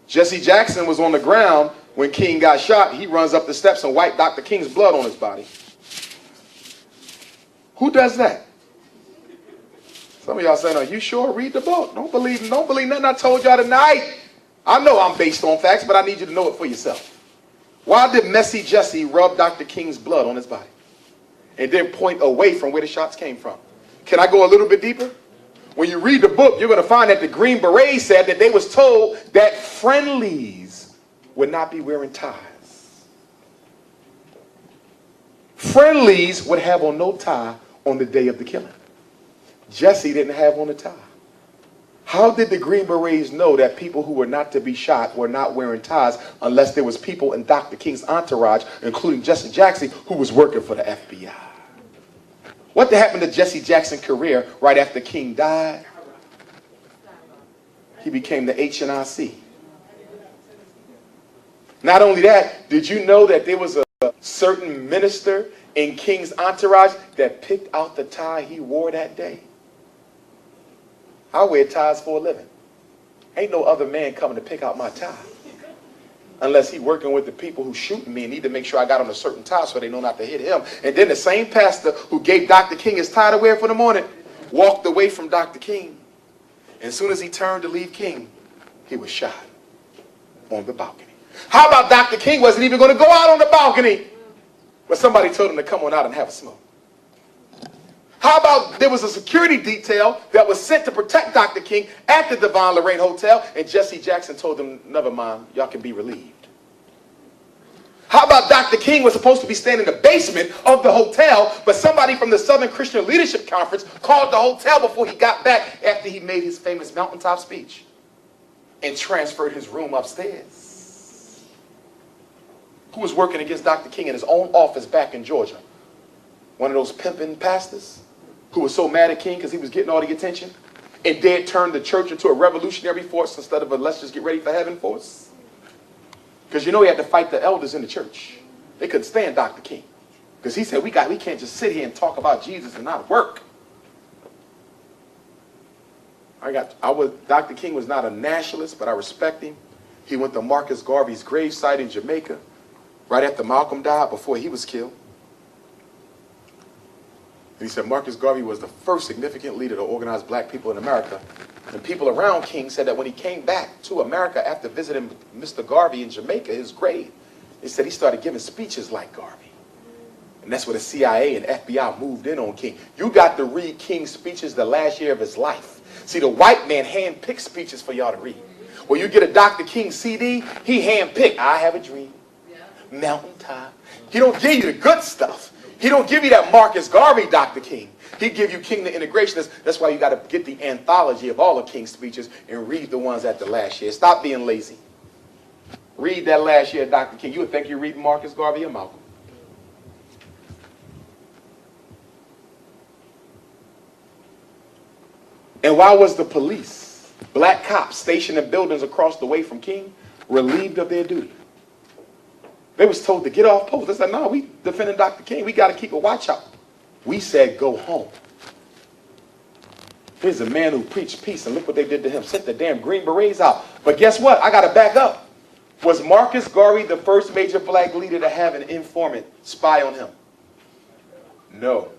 Jesse Jackson was on the ground when King got shot. He runs up the steps and wiped Dr. King's blood on his body. Who does that? Some of y'all saying, are you sure? Read the book. Don't believe nothing I told y'all tonight. I know I'm based on facts, but I need you to know it for yourself. Why did Messy Jesse rub Dr. King's blood on his body and then point away from where the shots came from? Can I go a little bit deeper? When you read the book, you're going to find that the Green Berets said that they was told that friendlies would not be wearing ties. Friendlies would have on no tie on the day of the killing. Jesse didn't have on a tie. How did the Green Berets know that people who were not to be shot were not wearing ties unless there was people in Dr. King's entourage, including Jesse Jackson, who was working for the FBI? What happened to Jesse Jackson's career right after King died? He became the HNIC. Not only that, did you know that there was a certain minister in King's entourage that picked out the tie he wore that day? I wear ties for a living. Ain't no other man coming to pick out my tie. Unless he's working with the people who shooting me and need to make sure I got on a certain tie so they know not to hit him. And then the same pastor who gave Dr. King his tie to wear for the morning walked away from Dr. King. And as soon as he turned to leave King, he was shot on the balcony. How about Dr. King wasn't even going to go out on the balcony, but somebody told him to come on out and have a smoke? How about there was a security detail that was sent to protect Dr. King at the Devon Lorraine Hotel, and Jesse Jackson told them, never mind, y'all can be relieved. How about Dr. King was supposed to be staying in the basement of the hotel, but somebody from the Southern Christian Leadership Conference called the hotel before he got back after he made his famous mountaintop speech and transferred his room upstairs? Who was working against Dr. King in his own office back in Georgia? One of those pimping pastors who was so mad at King because he was getting all the attention and dared turn the church into a revolutionary force instead of a let's just get ready for heaven force. Because you know he had to fight the elders in the church. They couldn't stand Dr. King because he said we can't just sit here and talk about Jesus and not work. Dr. King was not a nationalist, but I respect him. He went to Marcus Garvey's gravesite in Jamaica right after Malcolm died, before he was killed. And he said Marcus Garvey was the first significant leader to organize black people in America. And people around King said that when he came back to America after visiting Mr. Garvey in Jamaica, his grave, they said he started giving speeches like Garvey. And that's where the CIA and FBI moved in on King. You got to read King's speeches the last year of his life. See, the white man handpicked speeches for y'all to read. When you get a Dr. King CD, he handpicked I Have a Dream, Mountaintop. He don't give you the good stuff. He don't give you that Marcus Garvey Dr. King. He give you King the Integrationist. That's why you got to get the anthology of all of King's speeches and read the ones at the last year. Stop being lazy. Read that last year of Dr. King. You would think you're reading Marcus Garvey or Malcolm. And why was the police, black cops stationed in buildings across the way from King, relieved of their duty? They was told to get off post. They said, no, we defending Dr. King. We got to keep a watch out. We said, go home. Here's a man who preached peace, and look what they did to him. Sent the damn Green Berets out. But guess what? I got to back up. Was Marcus Garvey the first major black leader to have an informant spy on him? No.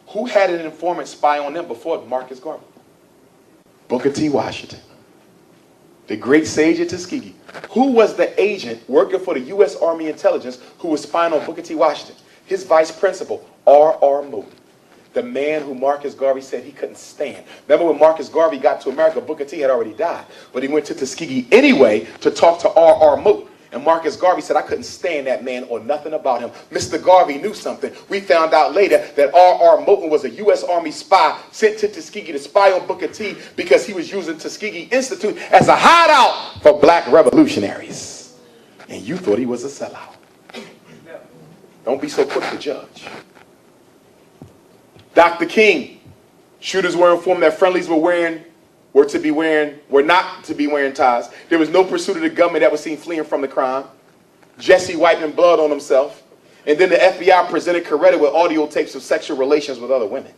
Who had an informant spy on them before Marcus Garvey? Booker T. Washington, the great sage of Tuskegee. Who was the agent working for the U.S. Army Intelligence who was spying on Booker T. Washington? His vice principal, R.R. Moton, the man who Marcus Garvey said he couldn't stand. Remember when Marcus Garvey got to America, Booker T. had already died, but he went to Tuskegee anyway to talk to R.R. Moton. And Marcus Garvey said, I couldn't stand that man or nothing about him. Mr. Garvey knew something. We found out later that R.R. Moton was a U.S. Army spy sent to Tuskegee to spy on Booker T because he was using Tuskegee Institute as a hideout for black revolutionaries. And you thought he was a sellout. Don't be so quick to judge. Dr. King, shooters were informed that friendlies were wearing were not to be wearing ties. There was no pursuit of the government that was seen fleeing from the crime. Jesse wiping blood on himself. And then the FBI presented Coretta with audio tapes of sexual relations with other women.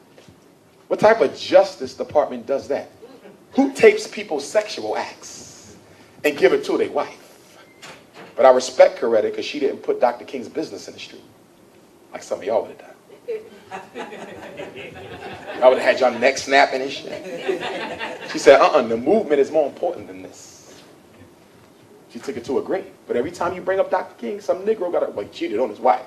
What type of Justice Department does that? Who tapes people's sexual acts and give it to their wife? But I respect Coretta because she didn't put Dr. King's business in the street like some of y'all would have done. I would have had y'all neck snapping and shit. She said, the movement is more important than this. She took it to a grave. But every time you bring up Dr. King, some Negro cheated on his wife.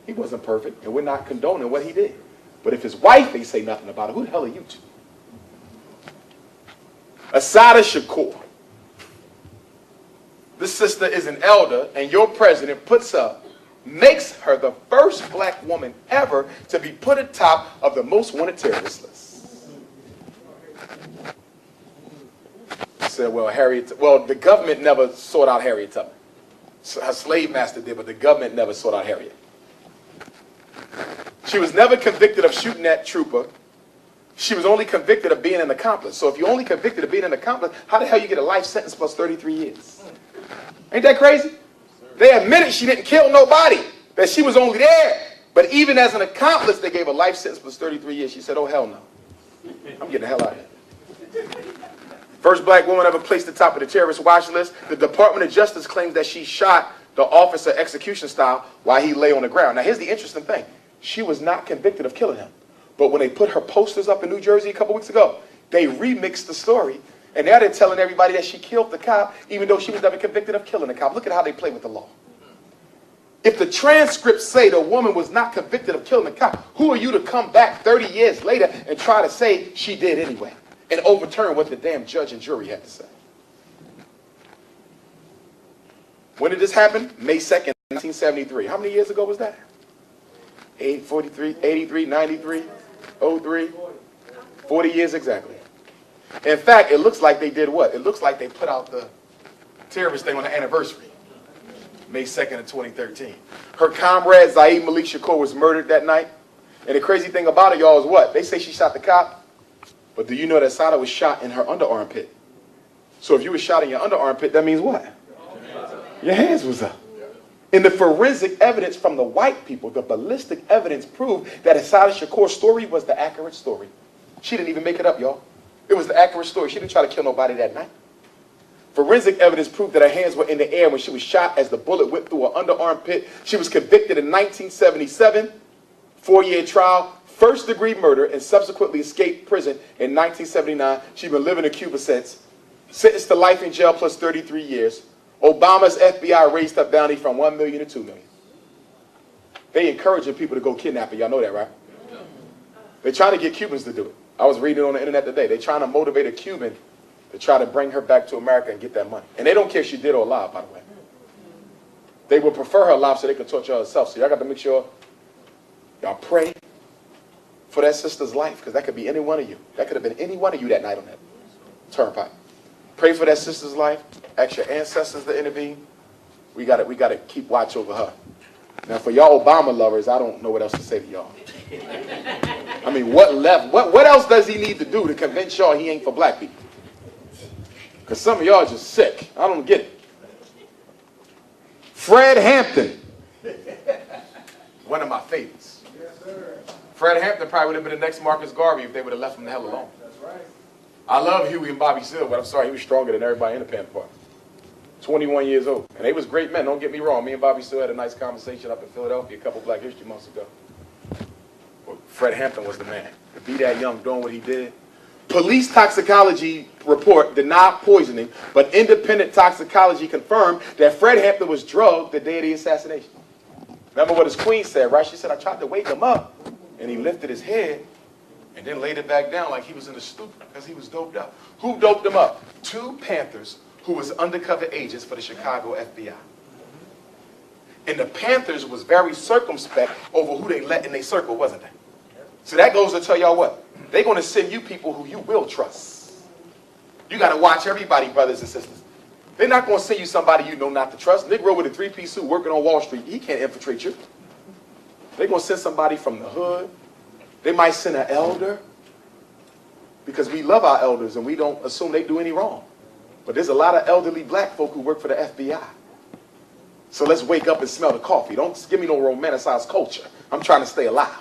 He wasn't perfect, and we're not condoning what he did. But if his wife ain't say nothing about it, who the hell are you two? Assata Shakur. This sister is an elder, and your president makes her the first black woman ever to be put atop of the most wanted terrorist list. I said, well, the government never sought out Harriet Tubman. Her slave master did, but the government never sought out Harriet. She was never convicted of shooting that trooper. She was only convicted of being an accomplice. So if you're only convicted of being an accomplice, how the hell you get a life sentence plus 33 years? Ain't that crazy? They admitted she didn't kill nobody, that she was only there. But even as an accomplice, they gave a life sentence plus 33 years. She said, oh, hell no. I'm getting the hell out of here. First black woman ever placed atop of the terrorist watch list. The Department of Justice claims that she shot the officer execution style while he lay on the ground. Now, here's the interesting thing. She was not convicted of killing him. But when they put her posters up in New Jersey a couple weeks ago, they remixed the story. And now they're telling everybody that she killed the cop, even though she was never convicted of killing the cop. Look at how they play with the law. If the transcripts say the woman was not convicted of killing the cop, who are you to come back 30 years later and try to say she did anyway and overturn what the damn judge and jury had to say? When did this happen? May 2nd, 1973. How many years ago was that? 43, 83, 93, 03, 40 years exactly. In fact, it looks like they did what? It looks like they put out the terrorist thing on the anniversary, May 2nd of 2013. Her comrade, Zaid Malik Shakur, was murdered that night. And the crazy thing about it, y'all, is what? They say she shot the cop, but do you know that Sada was shot in her underarm pit? So if you were shot in your underarm pit, that means what? Your hands was up. In the forensic evidence from the white people, the ballistic evidence proved that Assata Shakur's story was the accurate story. She didn't even make it up, y'all. It was the accurate story. She didn't try to kill nobody that night. Forensic evidence proved that her hands were in the air when she was shot as the bullet went through her underarm pit. She was convicted in 1977, 4-year trial, first-degree murder, and subsequently escaped prison in 1979. She's been living in Cuba since. Sentenced to life in jail plus 33 years. Obama's FBI raised her bounty from $1 million to $2 million. They encouraging people to go kidnap her. Y'all know that, right? They're trying to get Cubans to do it. I was reading it on the internet today. They're trying to motivate a Cuban to try to bring her back to America and get that money. And they don't care if she dead or alive, by the way. They would prefer her alive so they can torture her herself. So y'all got to make sure y'all pray for that sister's life, because that could be any one of you. That could have been any one of you that night on that turnpike. Pray for that sister's life. Ask your ancestors to intervene. We got to keep watch over her. Now, for y'all Obama lovers, I don't know what else to say to y'all. I mean, what left? What else does he need to do to convince y'all he ain't for black people? Because some of y'all are just sick. I don't get it. Fred Hampton. One of my favorites. Fred Hampton probably would have been the next Marcus Garvey if they would have left him the hell alone. I love Huey and Bobby Seale, but I'm sorry, he was stronger than everybody in the Panther Party. 21 years old. And they was great men, don't get me wrong. Me and Bobby Seale had a nice conversation up in Philadelphia a couple Black History months ago. But Fred Hampton was the man. To be that young doing what he did. Police toxicology report denied poisoning, but independent toxicology confirmed that Fred Hampton was drugged the day of the assassination. Remember what his queen said, right? She said, I tried to wake him up, and he lifted his head, and then laid it back down like he was in a stupor because he was doped up. Who doped him up? 2 Panthers who was undercover agents for the Chicago FBI. And the Panthers was very circumspect over who they let in their circle, wasn't they? So that goes to tell y'all what? They're going to send you people who you will trust. You got to watch everybody, brothers and sisters. They're not going to send you somebody you know not to trust. Negro with a 3-piece suit working on Wall Street, he can't infiltrate you. They're going to send somebody from the hood. They might send an elder. because we love our elders and we don't assume they do any wrong. But there's a lot of elderly black folk who work for the FBI. So let's wake up and smell the coffee. Don't give me no romanticized culture. I'm trying to stay alive.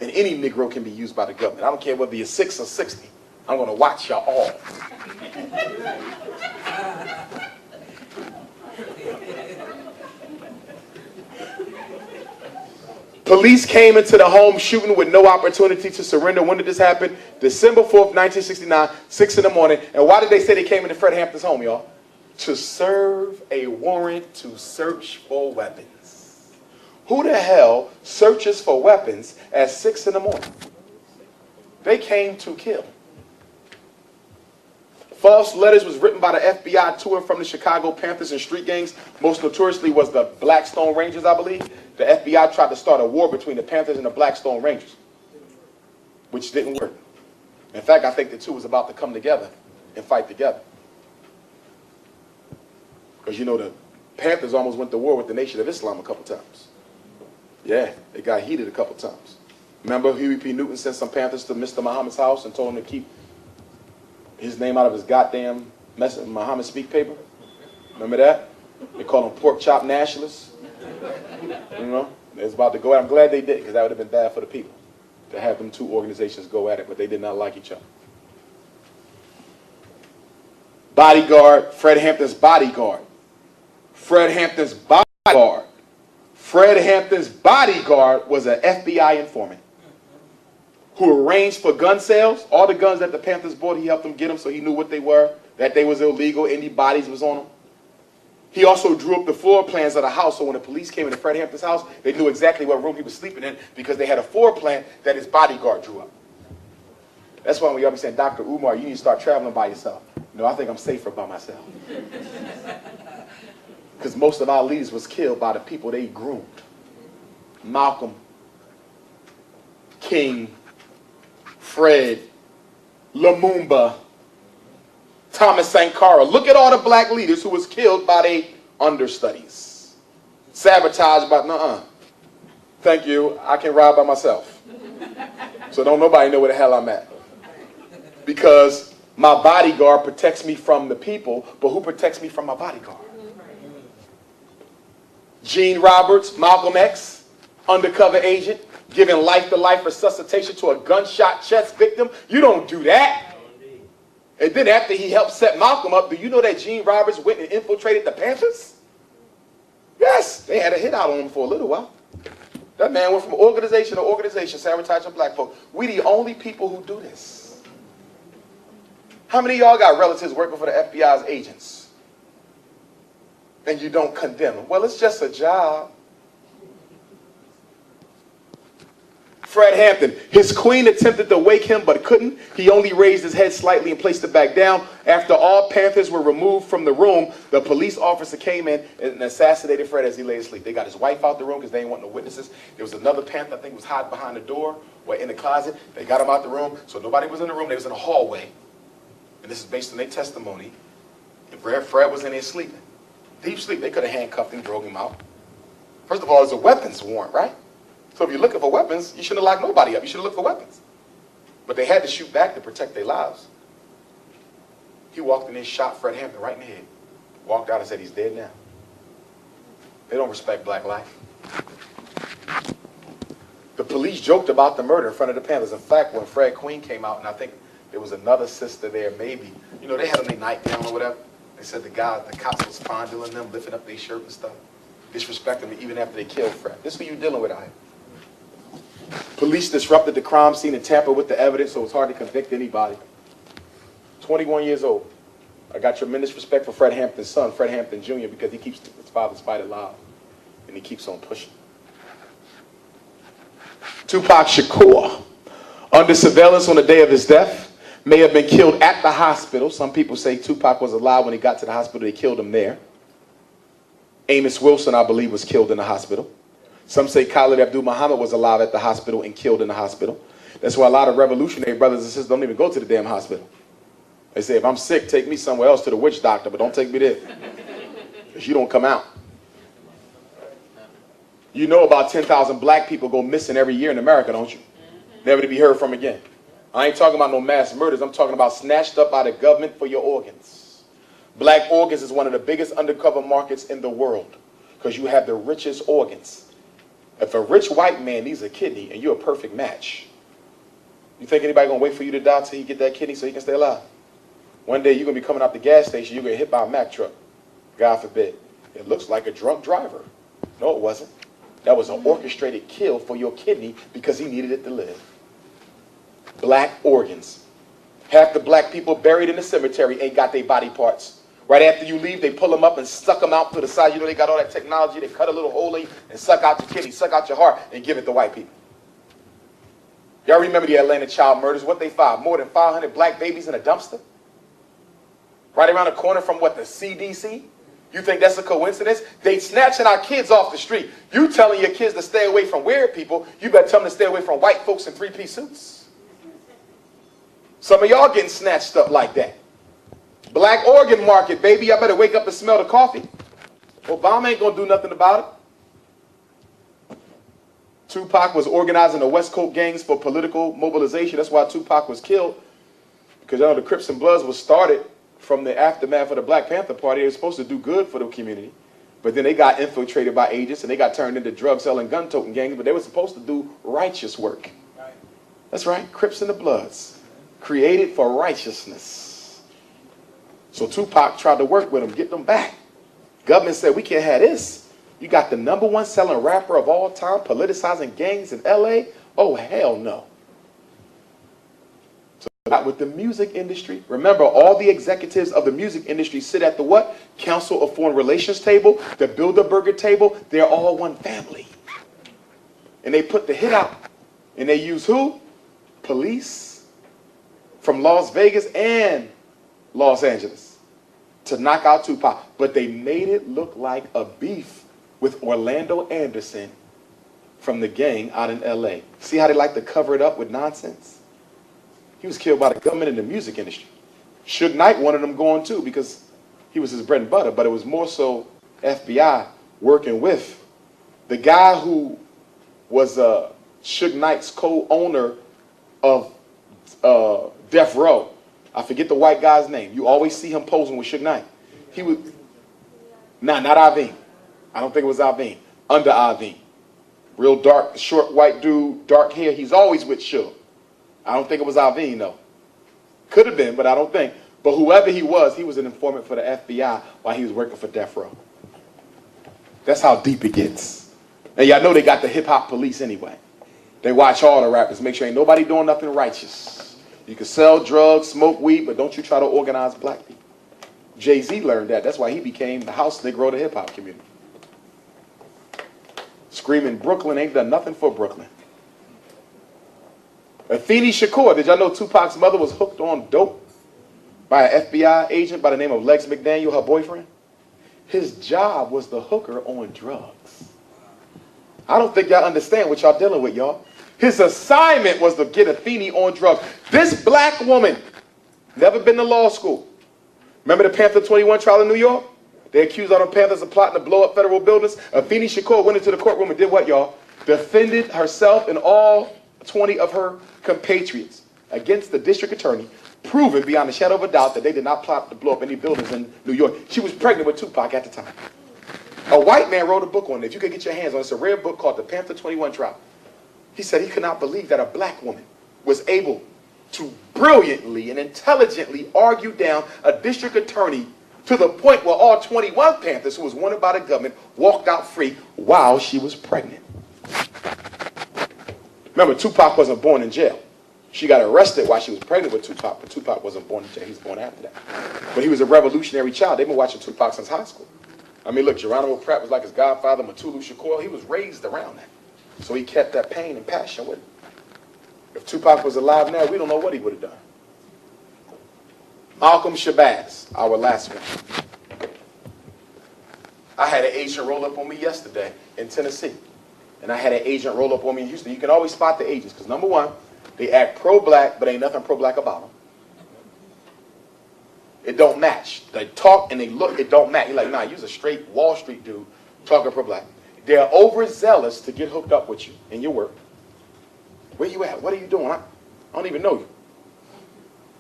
And any Negro can be used by the government. I don't care whether you're 6 or 60. I'm going to watch y'all all. Police came into the home shooting with no opportunity to surrender. When did this happen? December 4th, 1969, 6 in the morning. And why did they say they came into Fred Hampton's home, y'all? To serve a warrant to search for weapons. Who the hell searches for weapons at 6 in the morning? They came to kill. False letters was written by the FBI to and from the Chicago Panthers and street gangs. Most notoriously was the Blackstone Rangers, I believe. The FBI tried to start a war between the Panthers and the Blackstone Rangers, which didn't work. In fact, I think the two was about to come together and fight together. Because, you know, the Panthers almost went to war with the Nation of Islam a couple times. Yeah, it got heated a couple times. Remember, Huey P. Newton sent some Panthers to Mr. Muhammad's house and told him to keep his name out of his goddamn Muhammad Speak paper? Remember that? They call them pork chop nationalists. You know, it's about to go at. I'm glad they did, because that would have been bad for the people to have them two organizations go at it, but they did not like each other. Bodyguard, Fred Hampton's bodyguard. Fred Hampton's bodyguard. Fred Hampton's bodyguard was an FBI informant who arranged for gun sales. All the guns that the Panthers bought, he helped them get them, so he knew what they were, that they was illegal, any bodies was on them. He also drew up the floor plans of the house, so when the police came into Fred Hampton's house, they knew exactly what room he was sleeping in, because they had a floor plan that his bodyguard drew up. That's why when y'all be saying, Dr. Umar, you need to start traveling by yourself. No, I think I'm safer by myself. Because most of our leaders was killed by the people they groomed. Malcolm, King, Fred, Lumumba, Thomas Sankara. Look at all the black leaders who was killed by their understudies. Sabotaged by, thank you, I can ride by myself. So don't nobody know where the hell I'm at. Because my bodyguard protects me from the people, but who protects me from my bodyguard? Gene Roberts, Malcolm X, undercover agent, giving life-to-life resuscitation to a gunshot chest victim. You don't do that. And then after he helped set Malcolm up, do you know that Gene Roberts went and infiltrated the Panthers? Yes, they had a hit out on him for a little while. That man went from organization to organization, sabotaging black folk. We the only people who do this. How many of y'all got relatives working for the FBI's agents? And you don't condemn them? Well, it's just a job. Fred Hampton, his queen attempted to wake him but couldn't. He only raised his head slightly and placed it back down. After all Panthers were removed from the room, the police officer came in and assassinated Fred as he lay asleep. They got his wife out the room because they didn't want no witnesses. There was another Panther, I think, was hiding behind the door or in the closet. They got him out the room, so nobody was in the room. They was in a hallway. And this is based on their testimony. And Fred was in there sleeping. Deep sleep. They could have handcuffed him, drove him out. First of all, it's a weapons warrant, right? So if you're looking for weapons, you shouldn't have locked nobody up. You should have looked for weapons. But they had to shoot back to protect their lives. He walked in and shot Fred Hampton right in the head. Walked out and said he's dead now. They don't respect black life. The police joked about the murder in front of the Panthers. In fact, when Fred Queen came out, and I think there was another sister there, maybe, you know, they had on their nightgown or whatever. They said the cops was fondling them, lifting up their shirt and stuff. Disrespecting them even after they killed Fred. This is who you're dealing with out here. Police disrupted the crime scene and tampered with the evidence, so it's hard to convict anybody. 21 years old. I got tremendous respect for Fred Hampton's son, Fred Hampton Jr., because he keeps his father's fight alive. And he keeps on pushing. Tupac Shakur, under surveillance on the day of his death, may have been killed at the hospital. Some people say Tupac was alive when he got to the hospital. They killed him there. Amos Wilson, I believe, was killed in the hospital. Some say Khalid Abdul-Muhammad was alive at the hospital and killed in the hospital. That's why a lot of revolutionary brothers and sisters don't even go to the damn hospital. They say, if I'm sick, take me somewhere else to the witch doctor, but don't take me there. Because you don't come out. You know about 10,000 black people go missing every year in America, don't you? Never to be heard from again. I ain't talking about no mass murders. I'm talking about snatched up by the government for your organs. Black organs is one of the biggest undercover markets in the world because you have the richest organs. If a rich white man needs a kidney and you're a perfect match, you think anybody gonna wait for you to die till you get that kidney so you can stay alive? One day you're gonna be coming out the gas station, you're gonna get hit by a Mack truck. God forbid. It looks like a drunk driver. No, it wasn't. That was an orchestrated kill for your kidney because he needed it to live. Black organs. Half the black people buried in the cemetery ain't got their body parts. Right after you leave, they pull them up and suck them out to the side. You know they got all that technology. They cut a little hole in you and suck out your kidney, suck out your heart, and give it to white people. Y'all remember the Atlanta child murders? What they found? More than 500 black babies in a dumpster? Right around the corner from what, the CDC? You think that's a coincidence? They snatching our kids off the street. You telling your kids to stay away from weird people, you better tell them to stay away from white folks in three-piece suits. Some of y'all getting snatched up like that. Black organ market, baby. I better wake up and smell the coffee. Obama ain't gonna do nothing about it. Tupac was organizing the West Coast gangs for political mobilization. That's why Tupac was killed. Because you know the Crips and Bloods was started from the aftermath of the Black Panther Party. They were supposed to do good for the community. But then they got infiltrated by agents and they got turned into drug-selling, gun-toting gangs. But they were supposed to do righteous work. Right. That's right, Crips and the Bloods. Created for righteousness. So Tupac tried to work with them, get them back. Government said, we can't have this. You got the #1 selling rapper of all time politicizing gangs in LA? Oh, hell no. So not with the music industry. Remember, all the executives of the music industry sit at the what? Council of Foreign Relations table, the Bilderberger table. They're all one family. And they put the hit out. And they use who? Police from Las Vegas and Los Angeles to knock out Tupac. But they made it look like a beef with Orlando Anderson from the gang out in LA. See how they like to cover it up with nonsense? He was killed by the government in the music industry. Suge Knight wanted him going too because he was his bread and butter, but it was more so FBI working with the guy who was Suge Knight's co-owner of Death Row. I forget the white guy's name. You always see him posing with Suge Knight. He was, not Aveen. I don't think it was Aveen. Under Aveen. Real dark, short white dude, dark hair. He's always with Suge. I don't think it was Aveen though. Could have been, but I don't think. But whoever he was an informant for the FBI while he was working for Death Row. That's how deep it gets. And y'all know they got the hip hop police anyway. They watch all the rappers, make sure ain't nobody doing nothing righteous. You can sell drugs, smoke weed, but don't you try to organize black people. Jay-Z learned that. That's why he became the house Negro of the hip-hop community. Screaming Brooklyn ain't done nothing for Brooklyn. Afeni Shakur, did y'all know Tupac's mother was hooked on dope by an FBI agent by the name of Lex McDaniel, her boyfriend? His job was to hook her on drugs. I don't think y'all understand what y'all dealing with, y'all. His assignment was to get Afeni on drugs. This black woman, never been to law school. Remember the Panther 21 trial in New York? They accused all the Panthers of plotting to blow up federal buildings. Afeni Shakur went into the courtroom and did what, y'all? Defended herself and all 20 of her compatriots against the district attorney, proven beyond a shadow of a doubt that they did not plot to blow up any buildings in New York. She was pregnant with Tupac at the time. A white man wrote a book on it. If you could get your hands on it, it's a rare book called The Panther 21 Trial. He said he could not believe that a black woman was able to brilliantly and intelligently argue down a district attorney to the point where all 21 Panthers who was wanted by the government walked out free while she was pregnant. Remember, Tupac wasn't born in jail. She got arrested while she was pregnant with Tupac, but Tupac wasn't born in jail. He was born after that. But he was a revolutionary child. They've been watching Tupac since high school. I mean, look, Geronimo Pratt was like his godfather, Mutulu Shakur. He was raised around that. So he kept that pain and passion with him. If Tupac was alive now, we don't know what he would have done. Malcolm Shabazz, our last one. I had an agent roll up on me yesterday in Tennessee. And I had an agent roll up on me in Houston. You can always spot the agents because, number one, they act pro-black, but ain't nothing pro-black about them. It don't match. They talk and they look, it don't match. You're like, nah, you're a straight Wall Street dude talking pro-black. They're overzealous to get hooked up with you in your work. Where you at? What are you doing? I don't even know you.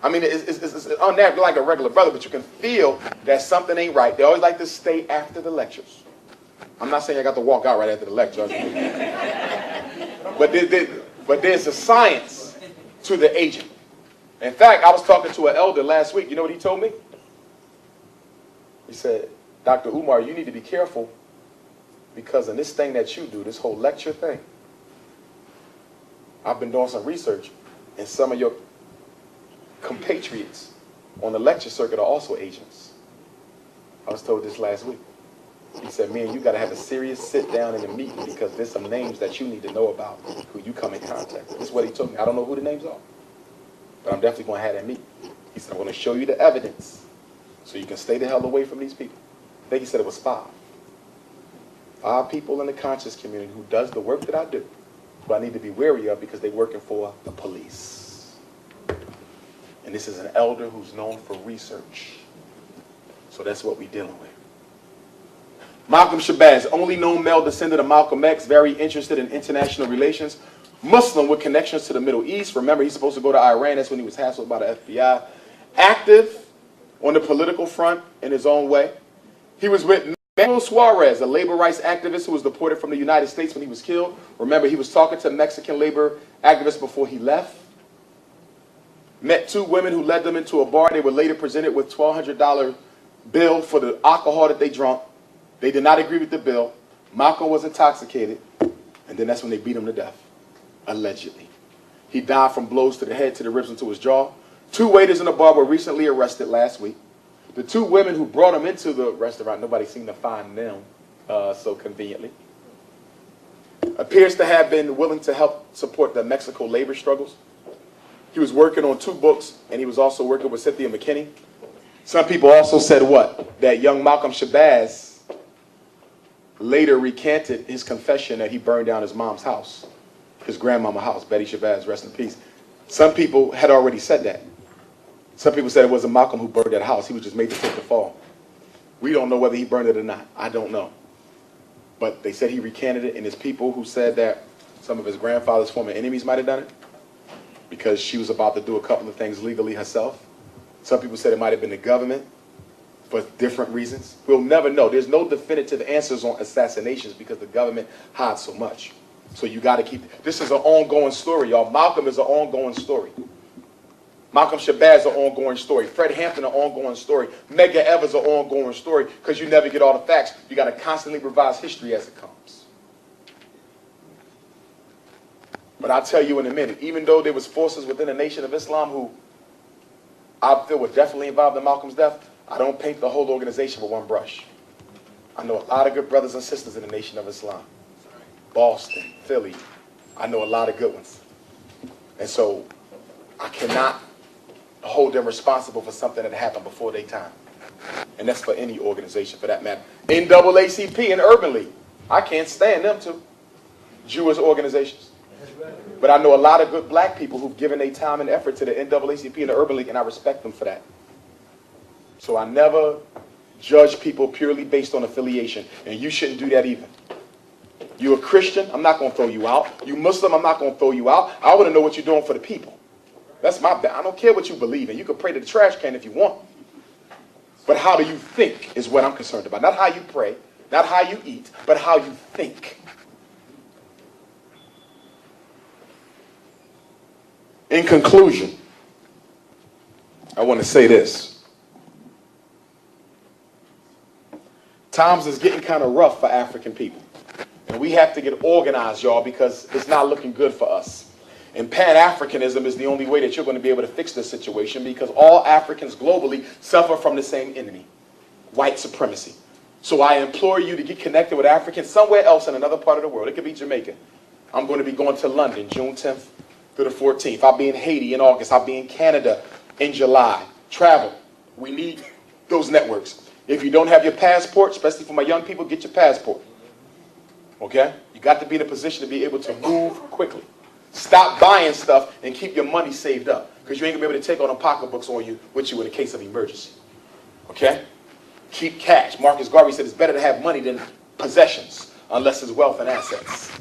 I mean, it's unnatural like a regular brother, but you can feel that something ain't right. They always like to stay after the lectures. I'm not saying I got to walk out right after the lecture. But there's a science to the aging. In fact, I was talking to an elder last week. You know what he told me? He said, Dr. Umar, you need to be careful because in this thing that you do, this whole lecture thing, I've been doing some research, and some of your compatriots on the lecture circuit are also agents. I was told this last week. He said, man, you got to have a serious sit down in a meeting because there's some names that you need to know about who you come in contact with. This is what he told me. I don't know who the names are, but I'm definitely going to have that meeting. He said, I'm going to show you the evidence so you can stay the hell away from these people. I think he said it was 5. 5 people in the conscious community who does the work that I do, who I need to be wary of because they're working for the police. And this is an elder who's known for research. So that's what we're dealing with. Malcolm Shabazz, only known male descendant of Malcolm X, very interested in international relations. Muslim with connections to the Middle East. Remember, he's supposed to go to Iran. That's when he was hassled by the FBI. Active on the political front in his own way. He was with Manuel Suarez, a labor rights activist who was deported from the United States when he was killed. Remember, he was talking to Mexican labor activists before he left. Met 2 women who led them into a bar. They were later presented with $1,200 bill for the alcohol that they drank. They did not agree with the bill. Malcolm was intoxicated, and then that's when they beat him to death, allegedly. He died from blows to the head, to the ribs, and to his jaw. 2 waiters in the bar were recently arrested last week. The 2 women who brought him into the restaurant, nobody seemed to find them so conveniently. Appears to have been willing to help support the Mexico labor struggles. He was working on 2 books, and he was also working with Cynthia McKinney. Some people also said what? That young Malcolm Shabazz later recanted his confession that he burned down his mom's house, his grandmama's house, Betty Shabazz, rest in peace. Some people had already said that. Some people said it wasn't Malcolm who burned that house. He was just made to take the fall. We don't know whether he burned it or not. I don't know. But they said he recanted it, and there's people who said that some of his grandfather's former enemies might have done it because she was about to do a couple of things legally herself. Some people said it might have been the government for different reasons. We'll never know. There's no definitive answers on assassinations because the government hides so much. So you got to keep, this is an ongoing story, y'all. Malcolm is an ongoing story. Malcolm Shabazz is an ongoing story. Fred Hampton, an ongoing story. Medgar Evers, an ongoing story because you never get all the facts. You got to constantly revise history as it comes. But I'll tell you in a minute, even though there was forces within the Nation of Islam who I feel were definitely involved in Malcolm's death, I don't paint the whole organization with one brush. I know a lot of good brothers and sisters in the Nation of Islam. Boston, Philly, I know a lot of good ones. And so I cannot hold them responsible for something that happened before their time. And that's for any organization for that matter. NAACP and Urban League, I can't stand them too. Jewish organizations. But I know a lot of good black people who've given their time and effort to the NAACP and the Urban League, and I respect them for that. So I never judge people purely based on affiliation, and you shouldn't do that either. You a Christian, I'm not going to throw you out. You Muslim, I'm not going to throw you out. I want to know what you're doing for the people. That's my I don't care what you believe in. You can pray to the trash can if you want. But how do you think is what I'm concerned about. Not how you pray, not how you eat, but how you think. In conclusion, I want to say this. Times is getting kind of rough for African people. And we have to get organized, y'all, because it's not looking good for us. And Pan-Africanism is the only way that you're going to be able to fix this situation because all Africans globally suffer from the same enemy, white supremacy. So I implore you to get connected with Africans somewhere else in another part of the world. It could be Jamaica. I'm going to be going to London June 10th through the 14th. I'll be in Haiti in August. I'll be in Canada in July. Travel. We need those networks. If you don't have your passport, especially for my young people, get your passport. Okay? You got to be in a position to be able to move quickly. Stop buying stuff and keep your money saved up because you ain't going to be able to take all the pocketbooks on you with you in a case of emergency. Okay? Keep cash. Marcus Garvey said it's better to have money than possessions unless it's wealth and assets.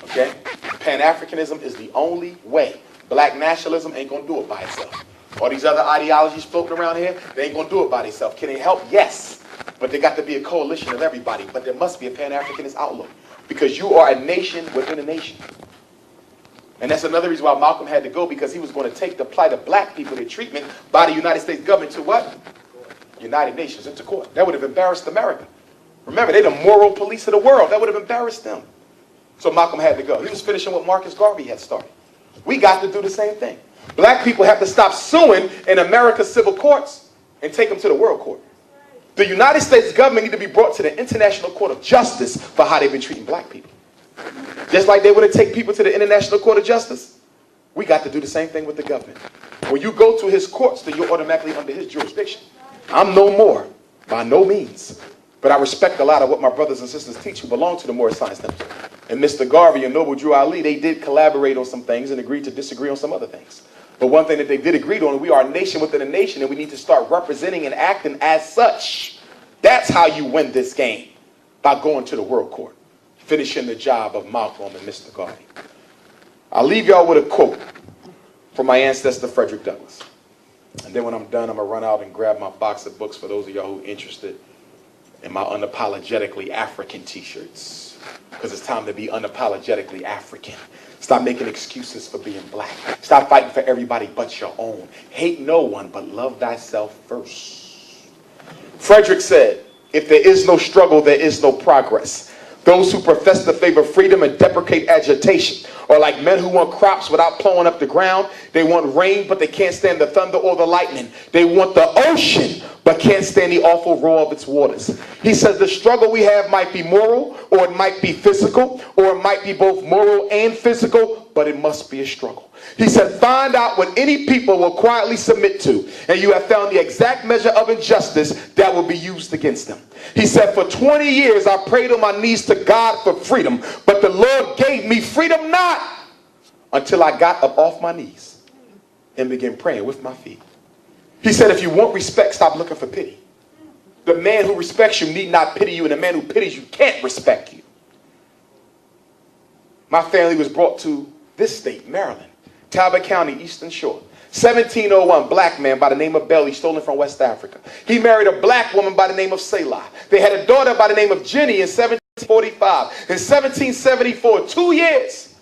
Okay? Pan-Africanism is the only way. Black nationalism ain't going to do it by itself. All these other ideologies floating around here, they ain't going to do it by themselves. Can they help? Yes. But there got to be a coalition of everybody. But there must be a Pan-Africanist outlook. Because you are a nation within a nation. And that's another reason why Malcolm had to go, because he was going to take the plight of black people, their treatment by the United States government to what? United Nations, into court. That would have embarrassed America. Remember, they're the moral police of the world. That would have embarrassed them. So Malcolm had to go. He was finishing what Marcus Garvey had started. We got to do the same thing. Black people have to stop suing in America's civil courts and take them to the world court. The United States government need to be brought to the International Court of Justice for how they've been treating black people. Just like they want to take people to the International Court of Justice, we got to do the same thing with the government. When you go to his courts, then you're automatically under his jurisdiction. I'm no more, by no means. But I respect a lot of what my brothers and sisters teach who belong to the Moorish Science Temple. And Mr. Garvey and Noble Drew Ali, they did collaborate on some things and agreed to disagree on some other things. But one thing that they did agree on, we are a nation within a nation, and we need to start representing and acting as such. That's how you win this game, by going to the world court, finishing the job of Malcolm and Mr. Garvey. I'll leave y'all with a quote from my ancestor, Frederick Douglass. And then when I'm done, I'm going to run out and grab my box of books for those of y'all who are interested in my Unapologetically African t-shirts. Because it's time to be unapologetically African. Stop making excuses for being black. Stop fighting for everybody but your own. Hate no one, but love thyself first. Frederick said, if there is no struggle, there is no progress. Those who profess to favor freedom and deprecate agitation are like men who want crops without plowing up the ground. They want rain, but they can't stand the thunder or the lightning. They want the ocean, but can't stand the awful roar of its waters. He says the struggle we have might be moral, or it might be physical, or it might be both moral and physical, but it must be a struggle. He said, find out what any people will quietly submit to, and you have found the exact measure of injustice that will be used against them. He said, for 20 years I prayed on my knees to God for freedom, but the Lord gave me freedom not until I got up off my knees and began praying with my feet. He said, if you want respect, stop looking for pity. The man who respects you need not pity you, and the man who pities you can't respect you. My family was brought to this state, Maryland, Talbot County, Eastern Shore. 1701, black man by the name of Belly, stolen from West Africa. He married a black woman by the name of Selah. They had a daughter by the name of Jenny in 1745. In 1774, 2 years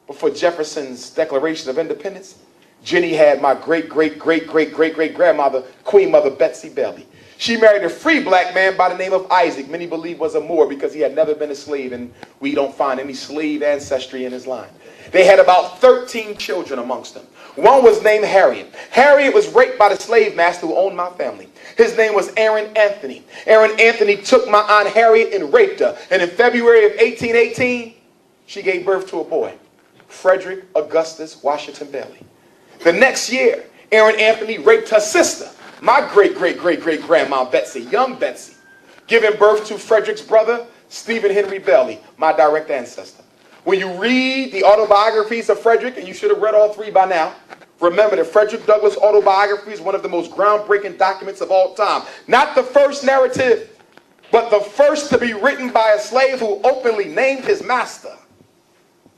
before Jefferson's Declaration of Independence, Jenny had my great-great-great-great-great-great-grandmother, Queen Mother Betsy Belly. She married a free black man by the name of Isaac. Many believe was a Moor because he had never been a slave, and we don't find any slave ancestry in his line. They had about 13 children amongst them. One was named Harriet. Harriet was raped by the slave master who owned my family. His name was Aaron Anthony. Aaron Anthony took my Aunt Harriet and raped her. And in February of 1818, she gave birth to a boy, Frederick Augustus Washington Bailey. The next year, Aaron Anthony raped her sister, my great-great-great-great-grandma Betsy, young Betsy, giving birth to Frederick's brother, Stephen Henry Bailey, my direct ancestor. When you read the autobiographies of Frederick, and you should have read all three by now, remember that Frederick Douglass' autobiography is one of the most groundbreaking documents of all time. Not the first narrative, but the first to be written by a slave who openly named his master,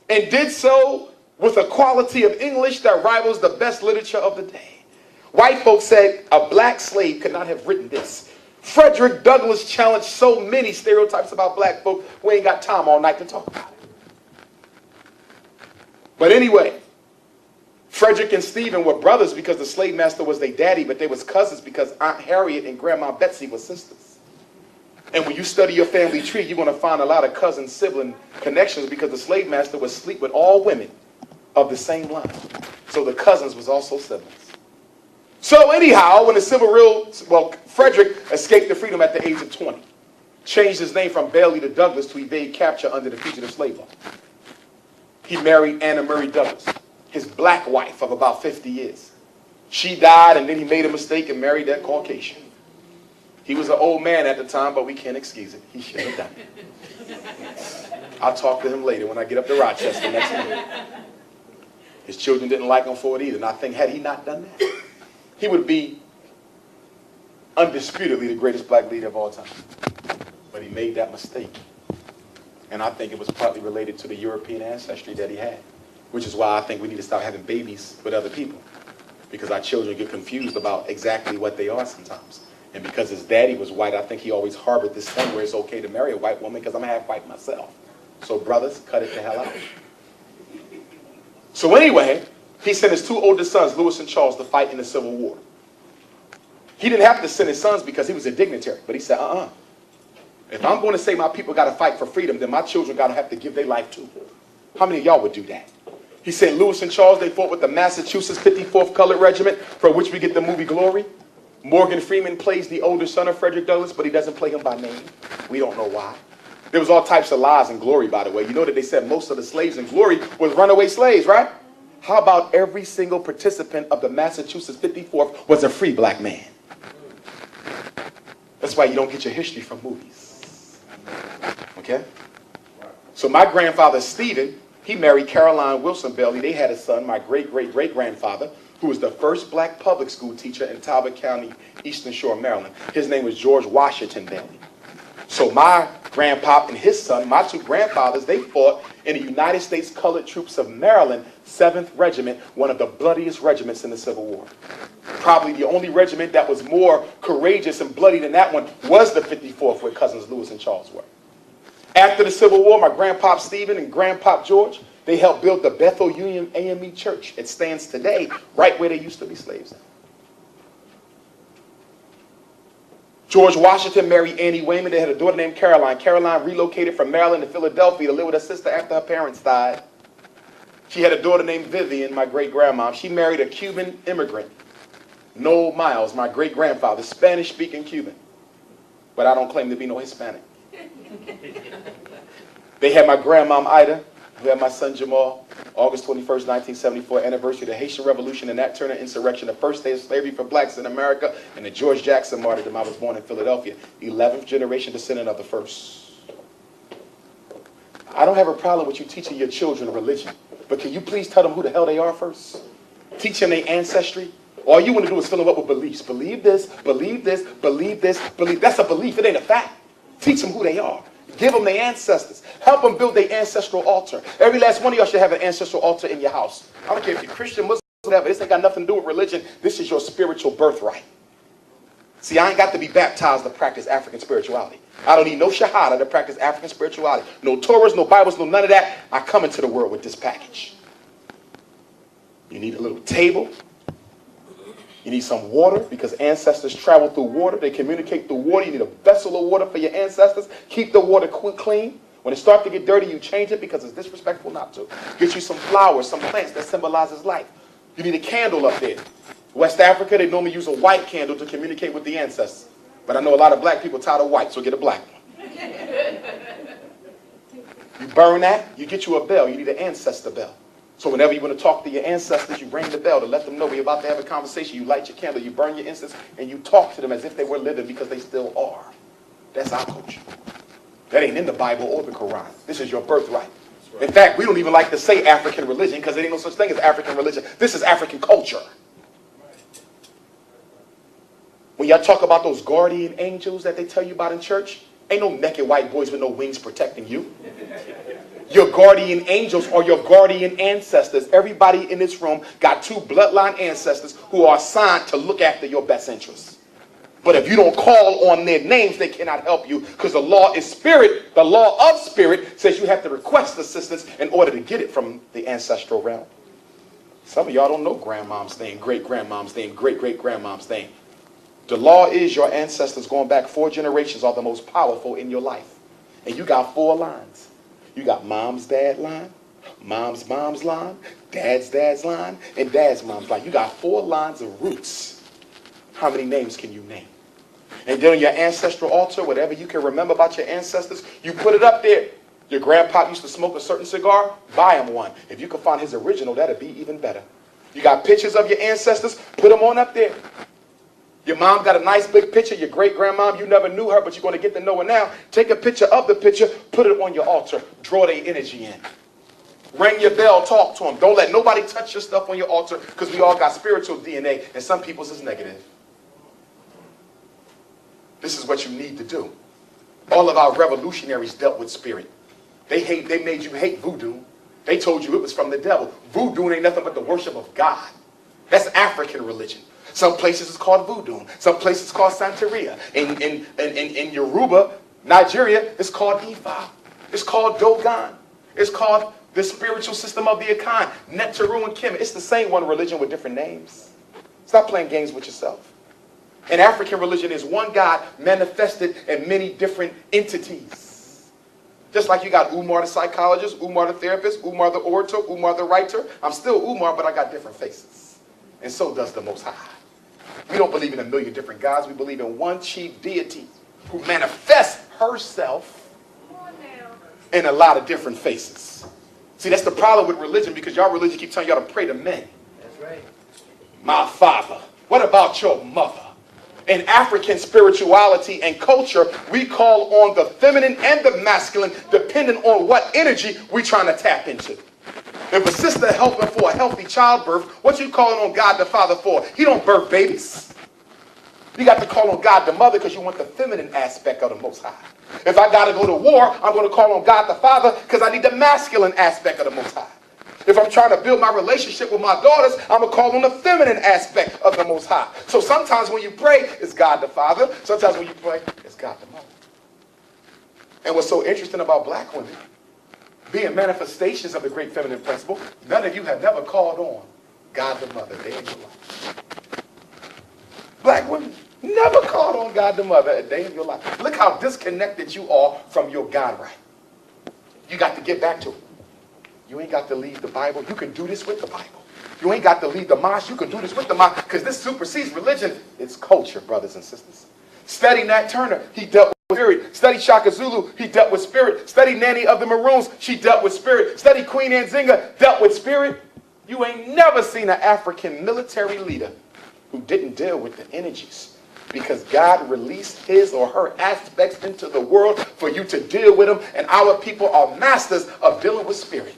and did so with a quality of English that rivals the best literature of the day. White folks said a black slave could not have written this. Frederick Douglass challenged so many stereotypes about black folk, we ain't got time all night to talk about it. But anyway, Frederick and Stephen were brothers because the slave master was their daddy, but they was cousins because Aunt Harriet and Grandma Betsy were sisters. And when you study your family tree, you're going to find a lot of cousin-sibling connections because the slave master would sleep with all women of the same line. So the cousins was also siblings. So anyhow, when Frederick escaped to freedom at the age of 20. Changed his name from Bailey to Douglas to evade capture under the Fugitive Slave Law. He married Anna Murray Douglas, his black wife of about 50 years. She died, and then he made a mistake and married that Caucasian. He was an old man at the time, but we can't excuse it. He should have done it. I'll talk to him later when I get up to Rochester next month. His children didn't like him for it either, and I think had he not done that, he would be undisputedly the greatest black leader of all time. But he made that mistake. And I think it was partly related to the European ancestry that he had, which is why I think we need to stop having babies with other people. because our children get confused about exactly what they are sometimes. And because his daddy was white, I think he always harbored this thing where it's okay to marry a white woman because I'm half white myself. So brothers, cut it the hell out. So anyway, he sent his two oldest sons, Lewis and Charles, to fight in the Civil War. He didn't have to send his sons because he was a dignitary, but he said, if I'm going to say my people got to fight for freedom, then my children got to have to give their life too. How many of y'all would do that? He sent Lewis and Charles, they fought with the Massachusetts 54th Colored Regiment, from which we get the movie Glory. Morgan Freeman plays the older son of Frederick Douglass, but he doesn't play him by name. We don't know why. There was all types of lies in Glory, by the way. You know that they said most of the slaves in Glory was runaway slaves, right? How about every single participant of the Massachusetts 54th was a free black man? That's why you don't get your history from movies. Okay? So my grandfather, Stephen, he married Caroline Wilson Bailey. They had a son, my great-great-great-grandfather, who was the first black public school teacher in Talbot County, Eastern Shore, Maryland. His name was George Washington Bailey. So my grandpa and his son, my two grandfathers, they fought in the United States Colored Troops of Maryland, 7th Regiment, one of the bloodiest regiments in the Civil War. Probably the only regiment that was more courageous and bloody than that one was the 54th, where cousins Lewis and Charles were. After the Civil War, my grandpa Stephen and grandpa George, they helped build the Bethel Union AME Church. It stands today right where they used to be slaves. George Washington married Annie Wayman. They had a daughter named Caroline. Caroline relocated from Maryland to Philadelphia to live with her sister after her parents died. She had a daughter named Vivian, my great-grandma. She married a Cuban immigrant, Noel Miles, my great-grandfather, Spanish-speaking Cuban. But I don't claim to be no Hispanic. They had my grandmom Ida, who had my son Jamal, August 21st, 1974, anniversary of the Haitian Revolution and Nat Turner insurrection, the first day of slavery for blacks in America, and the George Jackson martyrdom. I was born in Philadelphia, 11th generation descendant of the first. I don't have a problem with you teaching your children religion, but can you please tell them who the hell they are first? Teach them their ancestry. All you want to do is fill them up with beliefs. Believe this, believe this, believe this, believe. That's a belief. It ain't a fact. Teach them who they are. Give them their ancestors. Help them build their ancestral altar. Every last one of y'all should have an ancestral altar in your house. I don't care if you're Christian, Muslim, whatever. This ain't got nothing to do with religion. This is your spiritual birthright. See, I ain't got to be baptized to practice African spirituality. I don't need no shahada to practice African spirituality. No Torahs, no Bibles, no none of that. I come into the world with this package. You need a little table. You need some water, because ancestors travel through water. They communicate through water. You need a vessel of water for your ancestors. Keep the water clean. When it starts to get dirty, you change it because it's disrespectful not to. Get you some flowers, some plants that symbolizes life. You need a candle up there. West Africa, they normally use a white candle to communicate with the ancestors. But I know a lot of black people tired of white, so get a black one. You burn that, you get you a bell. You need an ancestor bell. So whenever you want to talk to your ancestors, you ring the bell to let them know we're about to have a conversation. You light your candle, you burn your incense, and you talk to them as if they were living, because they still are. That's our culture. That ain't in the Bible or the Quran. This is your birthright. In fact, we don't even like to say African religion, because there ain't no such thing as African religion. This is African culture. When y'all talk about those guardian angels that they tell you about in church, ain't no naked white boys with no wings protecting you. Your guardian angels are your guardian ancestors. Everybody in this room got two bloodline ancestors who are assigned to look after your best interests. But if you don't call on their names, they cannot help you, because the law is spirit. The law of spirit says you have to request assistance in order to get it from the ancestral realm. Some of y'all don't know grandmom's name, great-grandmom's name, great-great-grandmom's name. The law is your ancestors going back 4 generations are the most powerful in your life. And you got 4 lines. You got mom's dad line, mom's mom's line, dad's dad's line, and dad's mom's line. You got 4 lines of roots. How many names can you name? And then on your ancestral altar, whatever you can remember about your ancestors, you put it up there. Your grandpa used to smoke a certain cigar, buy him one. If you can find his original, that'd be even better. You got pictures of your ancestors, put them on up there. Your mom got a nice big picture. Your great-grandmom, you never knew her, but you're going to get to know her now. Take a picture of the picture, put it on your altar. Draw their energy in. Ring your bell, talk to them. Don't let nobody touch your stuff on your altar, because we all got spiritual DNA, and some people's is negative. This is what you need to do. All of our revolutionaries dealt with spirit. They made you hate voodoo. They told you it was from the devil. Voodoo ain't nothing but the worship of God. That's African religion. Some places it's called voodoo. Some places it's called Santeria. In Yoruba, Nigeria, it's called Ifa. It's called Dogon. It's called the spiritual system of the Akan, Neteru and Kemet. It's the same one religion with different names. Stop playing games with yourself. And African religion is one God manifested in many different entities. Just like you got Umar the psychologist, Umar the therapist, Umar the orator, Umar the writer. I'm still Umar, but I got different faces. And so does the Most High. We don't believe in a million different gods. We believe in one chief deity who manifests herself in a lot of different faces. See, that's the problem with religion, because y'all religion keep telling y'all to pray to men. That's right. My father. What about your mother? In African spirituality and culture, we call on the feminine and the masculine depending on what energy we're trying to tap into. If a sister helping for a healthy childbirth, what you calling on God the Father for? He don't birth babies. You got to call on God the Mother because you want the feminine aspect of the Most High. If I got to go to war, I'm going to call on God the Father because I need the masculine aspect of the Most High. If I'm trying to build my relationship with my daughters, I'm going to call on the feminine aspect of the Most High. So sometimes when you pray, it's God the Father. Sometimes when you pray, it's God the Mother. And what's so interesting about black women, being manifestations of the great feminine principle, none of you have never called on God the Mother a day in your life. Black women never called on God the Mother a day in your life. Look how disconnected you are from your God right. You got to get back to it. You ain't got to leave the Bible. You can do this with the Bible. You ain't got to leave the mosque. You can do this with the mosque because this supersedes religion. It's culture, brothers and sisters. Study Nat Turner. He dealt with spirit. Study Shaka Zulu. He dealt with spirit. Study Nanny of the Maroons. She dealt with spirit. Study Queen Nzinga. Dealt with spirit. You ain't never seen an African military leader who didn't deal with the energies, because God released his or her aspects into the world for you to deal with them. And our people are masters of dealing with spirit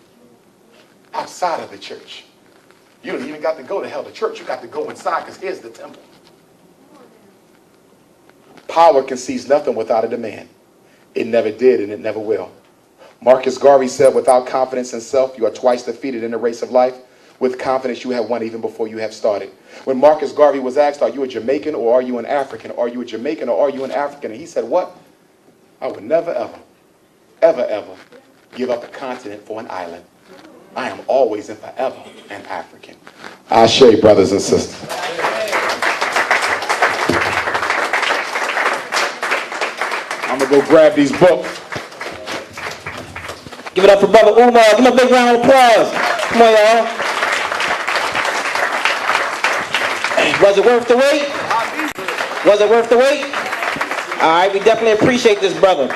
outside of the church. You don't even got to go to hell, the church. You got to go inside, because here's the temple. Power concedes nothing without a demand. It never did, and it never will. Marcus Garvey said, without confidence in self, you are twice defeated in the race of life. With confidence, you have won even before you have started. When Marcus Garvey was asked, are you a Jamaican or are you an African? Are you a Jamaican or are you an African? And he said, what? I would never, ever, ever, ever give up a continent for an island. I am always and forever an African. Ashe, brothers and sisters. I'm going to go grab these books. Give it up for Brother Umar. Give him a big round of applause. Come on, y'all. Was it worth the wait? Was it worth the wait? All right, we definitely appreciate this, brother.